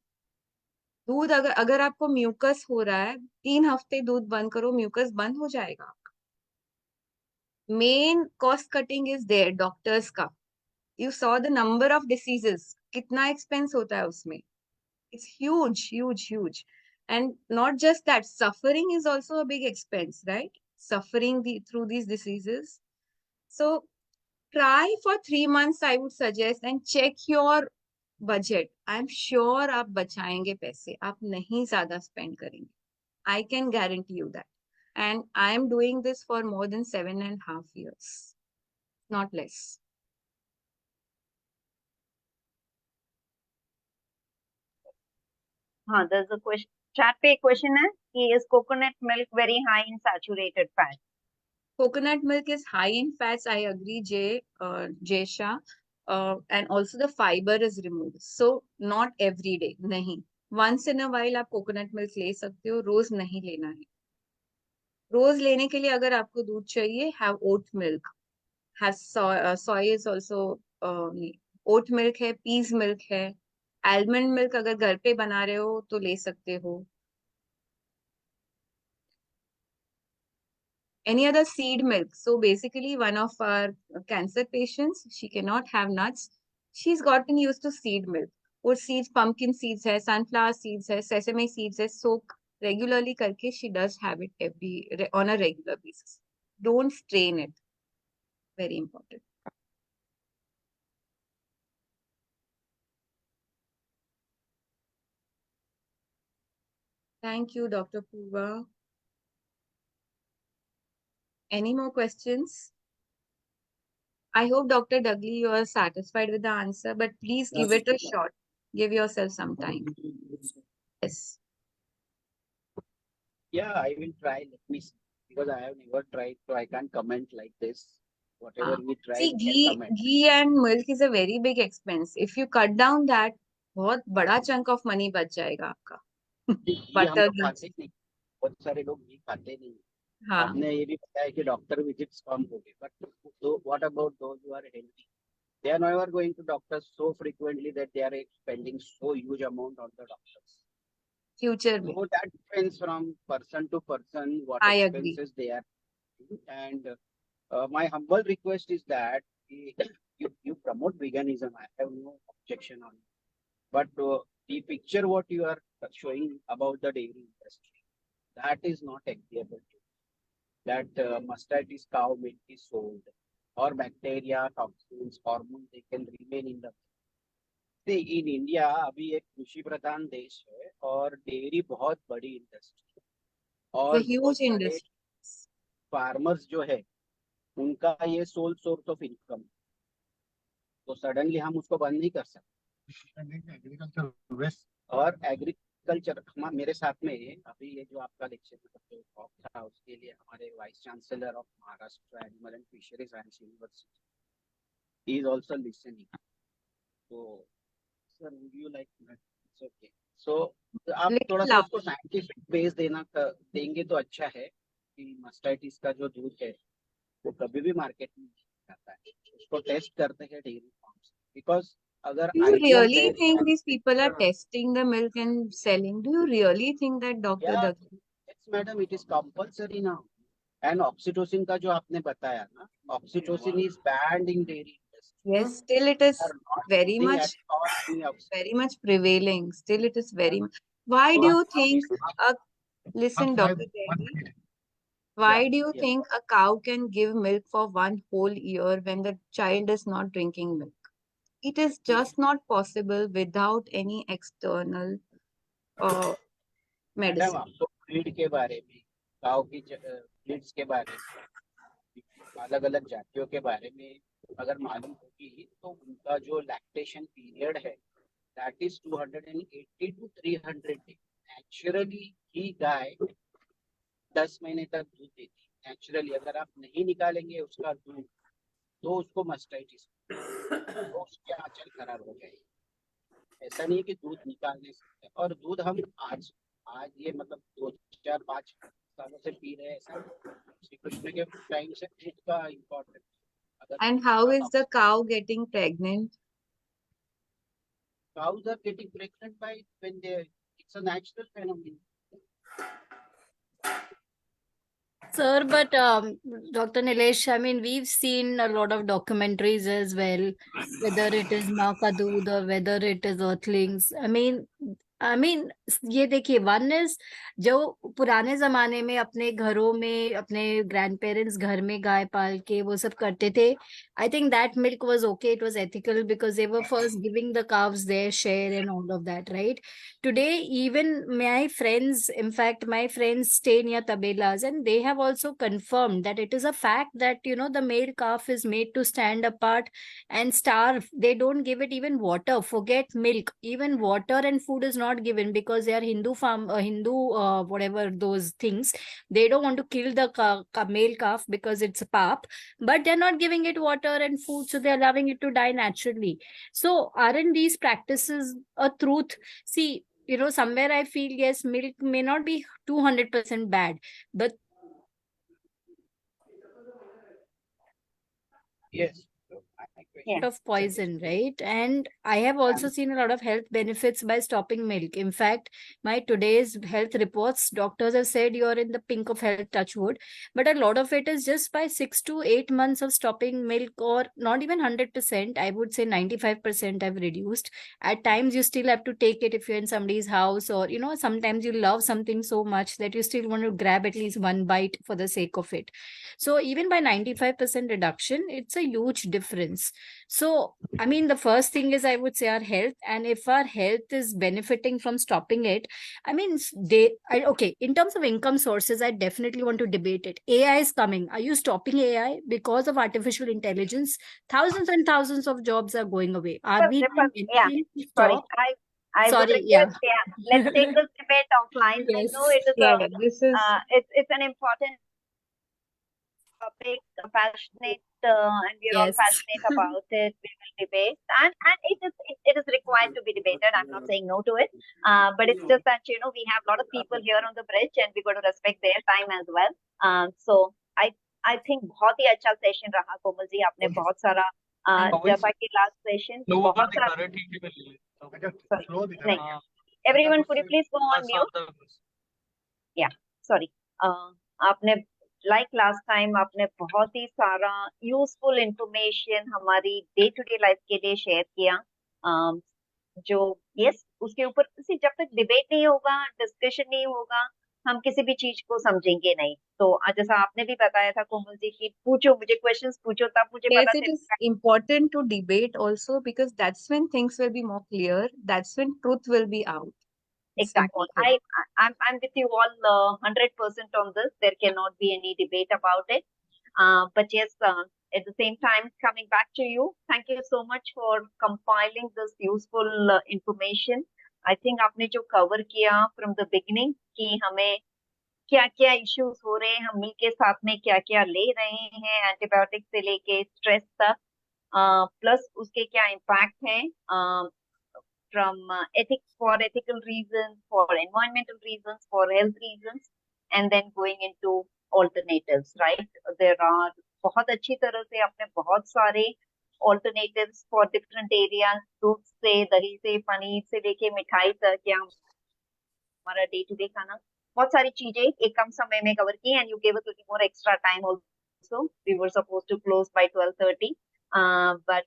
दूध अगर अगर आपको म्यूकस हो रहा है, 3 हफ्ते दूध बंद करो, म्यूकस बंद हो जाएगा। Main cost cutting is there doctors का। You saw the number of diseases, कितना एक्सपेंस होता है उसमें। It's huge, huge, huge. And not just that, suffering is also a big expense, right? Suffering through these diseases. So try for 3 months, I would suggest, and check your budget. I'm sure आप बचाएंगे पैसे, आप नहीं ज्यादा spend करेंगे. I can guarantee you that. And I am doing this for more than 7.5 years, not less. हाँ, there's a question. Chat पे एक question है कि is coconut milk very high in saturated fat? Coconut milk is high in fats, I agree, Jay Shah. And also the fiber is removed. So not every day, नहीं. Once in a while आप coconut milk ले सकते हो, रोज नहीं लेना है. रोज लेने के लिए अगर आपको दूध चाहिए, have oat milk. Has soy is also oat milk है, peas milk है, almond milk अगर घर पे बना रहे हो तो ले सकते हो. Any other seed milk. So basically, one of our cancer patients, she cannot have nuts. She's gotten used to seed milk. और seeds, pumpkin seeds है, sunflower seeds है, sesame seeds है, soak regularly करके she does have it on a regular basis. Don't strain it. Very important. Thank you, Dr. Purva. Any more questions? I hope, Dr. Dudley, you are satisfied with the answer, but please give it a shot. Give yourself some time. Yes. Yeah, I will try. Let me see. Because I have never tried, so I can't comment like this. Whatever we try, See, we can comment. ghee and milk is a very big expense. If you cut down that, बहुत बड़ा chunk of money बच जाएगा आपका. घी हम Butter, लोग खाते नहीं, बहुत सारे लोग घी खाते नहीं. हाँ. आपने ये भी बताया कि डॉक्टर विजिट्स कम हो गए, but what about those who are healthy? They are never going to doctors so frequently that they are spending so huge amount on the doctors. Future में. So that depends from person to person what I agree. expenses they are doing. And my humble request is that you promote veganism. I have no objection on it. But the picture what you are showing about the dairy industry, that is not agreeable to me. That mastitis cow milk is sold, or bacteria, toxins, hormones, they can remain in the. See, in India अभी एक कृषि प्रधान देश है और dairy बहुत बड़ी industry है The और huge बहुत सारे industry. फार्मर्स जो है उनका ये सोल सोर्स ऑफ इनकम, तो सडनली हम उसको बंद नहीं कर सकते. और एग्रीकल्चर मेरे साथ में अभी ये जो आपका लेक्चर जो टॉक था उसके लिए हमारे vice chancellor of Maharashtra animal and fisheries science university is also listening. तो sir would you like it's okay. So आप थोड़ा सा उसको साइंटिफिक बेस देंगे तो अच्छा है कि मास्टाइटिस का जो दूध है वो कभी भी मार्केट में नहीं जाता है, उसको टेस्ट करते हैं डेयरी फार्म्स. बिकॉज अगर Do you really think these people are testing the milk and selling? Do you really think that, Dr. Dudley? Yes, madam, it is compulsory now. And oxytocin का जो आपने बताया ना, oxytocin is banned in dairy industry. Yes, still it is very much prevailing. Still it is very much. Why do you think listen, Dr. Dudley, why do you think a cow can give milk for 1 whole year when the child is not drinking milk? It is just not possible without any external madam medicine. आपको breed के बारे में, गांव की breeds के बारे में, अलग अलग जातियों के बारे में अगर मालूम होगी तो उनका जो लैक्टेशन पीरियड है that is 280 to 300 days. Naturally ही गाय 10 महीने तक दूध देती है नेचुरली। अगर आप नहीं निकालेंगे उसका दूध तो उसको मास्टाइटिस, तो उसके आंचल खराब हो जाएगी। ऐसा नहीं है कि दूध निकालने से, और दूध हम आज आज ये मतलब 2 4 5 सालों से पी रहे हैं, ऐसा श्री कृष्ण के टाइम से दूध का इम्पोर्टेंट। अगर And how is the cow getting pregnant? cows are getting pregnant by when they, it's a natural phenomenon. Sir, but Dr. Nilesh, I mean, we've seen a lot of documentaries as well, whether it is Maa Ka Doodh or whether it is Earthlings. I mean, ये देखिए, one is जो पुराने जमाने में अपने घरों में अपने ग्रैंड पेरेंट्स घर में गाय पाल के वो सब करते थे. I think that milk was okay, it was ethical because they were first giving the calves their share and all of that, right? Today, even my friends, in fact, my friends stay near tabelas, and they have also confirmed that it is a fact that, you know, the male calf is made to stand apart and starve. They don't give it even water, forget milk, even water and food is not given because they are Hindu, whatever those things. They don't want to kill the male calf because it's a pap, but they're not giving it water and food, so they're allowing it to die naturally. So aren't these practices a truth? See, you know, somewhere I feel, yes, milk may not be 200% bad, but Yes. Yeah. of poison, right? And I have also seen a lot of health benefits by stopping milk. In fact, my today's health reports, doctors have said you're in the pink of health, touch wood, but a lot of it is just by 6 to 8 months of stopping milk, or not even 100%, I would say 95% I've reduced. At times you still have to take it if you're in somebody's house, or, you know, sometimes you love something so much that you still want to grab at least one bite for the sake of it. So even by 95% reduction, it's a huge difference. So, I mean, the first thing is, I would say, our health. And if our health is benefiting from stopping it, I mean, okay, in terms of income sources, I definitely want to debate it. AI is coming. Are you stopping AI? Because of artificial intelligence, thousands and thousands of jobs are going away. Are we doing Yeah, anything to sorry. stop? I would Sorry, yeah. request, let's take this debate offline. I Yes. know it is Yeah, this is it's an important topic, passionate, and we're all Yes. passionate about it. We will debate, and it is required to be debated. I'm not saying no to it, but it's just that, you know, we have a lot of people here on the bridge, and we got to respect their time as well. So I think बहुत ही अच्छा session रहा कोमल जी, आपने बहुत सारा जैसा कि last session बहुत सारा नहीं, everyone could you please go on mute? Yeah, sorry. आपने like last time आपने बहुत ही सारा यूजफुल इंफॉर्मेशन हमारी डे टू डे लाइफ के लिए शेयर किया, जो यस उसके ऊपर जब तक डिबेट नहीं होगा, डिस्कशन नहीं होगा, हम किसी भी चीज को समझेंगे नहीं. तो जैसा आपने भी बताया था कोमल जी कि पूछो मुझे क्वेश्चंस, पूछो तब मुझे yes, पता it is चलेगा. important to debate also because that's when things will be more clear. That's when truth will be out. It's Exactly. important. I'm with you all 100% on this. There cannot be any debate about it. But yes, at the same time, coming back to you, thank you so much for compiling this useful information. I think आपने जो cover किया from the beginning कि हमें क्या क्या issues हो रहे हैं, हम मिलके साथ में क्या क्या ले रहे हैं, एंटीबायोटिक से लेके स्ट्रेस तक, प्लस उसके क्या इम्पैक्ट हैं, from ethical reasons, for environmental reasons, for health reasons, and then going into alternatives, right? There are बहुत अच्छी तरह से आपने बहुत सारे alternatives for different areas, दूध से, दही से, पनीर से लेके मिठाई तक, या हमारा डे टू डे खाना, बहुत सारी चीजें एक कम समय में कवर की, and you gave us a little more extra time also. We were supposed to close by 12:30. But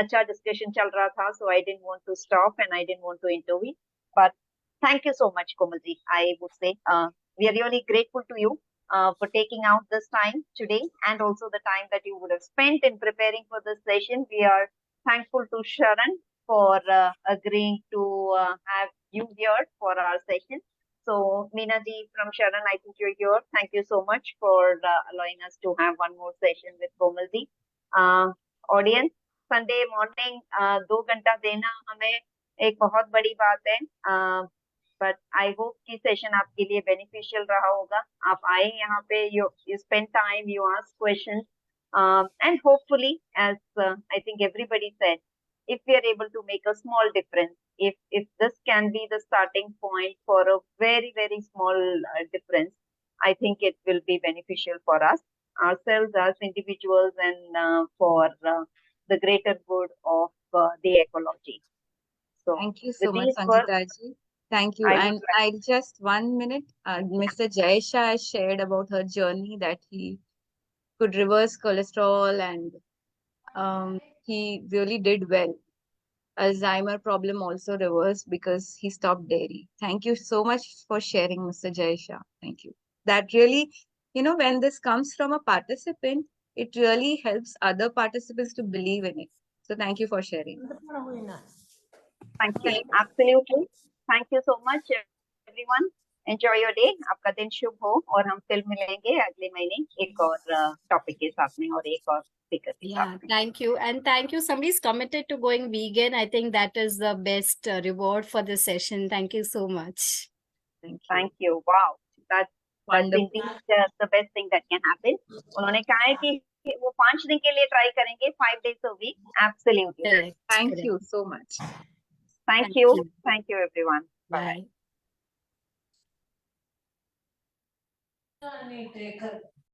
अच्छा discussion चल रहा था, so I didn't want to stop and I didn't want to intervene. But thank you so much, Komal ji. I would say we are really grateful to you for taking out this time today, and also the time that you would have spent in preparing for this session. We are thankful to Sharan for agreeing to have you here for our session. So Meena ji from Sharan, I think you're here. Thank you so much for allowing us to have one more session with Komal ji. Audience, Sunday morning 2 घंटा देना हमें एक बहुत बड़ी बात है, but I hope कि session आपके लिए beneficial रहा होगा. आप आए यहाँ पे, you spend time, you ask questions, and hopefully, as I think everybody said, if we are able to make a small difference, if this can be the starting point for a very, very small difference, I think it will be beneficial for us, ourselves as individuals, and for the greater good of the ecology. So, Thank you so with much, these words, Sanjita ji. Thank you. I would And I'll just 1 minute. Mr. Jaisha has shared about her journey that he could reverse cholesterol and he really did well. Alzheimer problem also reversed because he stopped dairy. Thank you so much for sharing, Mr. Jaisha. Thank you. That really, when this comes from a participant, it really helps other participants to believe in it. So thank you for sharing. thank you. Absolutely. Thank you so much, everyone. Enjoy your day. आपका दिन शुभ हो और हम फिर मिलेंगे अगले महीने एक और टॉपिक के साथ में और एक और स्पीकर के साथ Yeah, में. thank you. And thank you. Somebody's committed to going vegan. I think that is the best reward for this session. Thank you so much. Thank you. Thank you. Wow. That's Wonderful. indeed the best thing that can happen. उन्होंने कहा है कि वो 5 दिन के लिए try करेंगे, 5 days a week. Absolutely. Correct. Thank correct. you so much. Thank you. Thank you, everyone. Bye. Bye.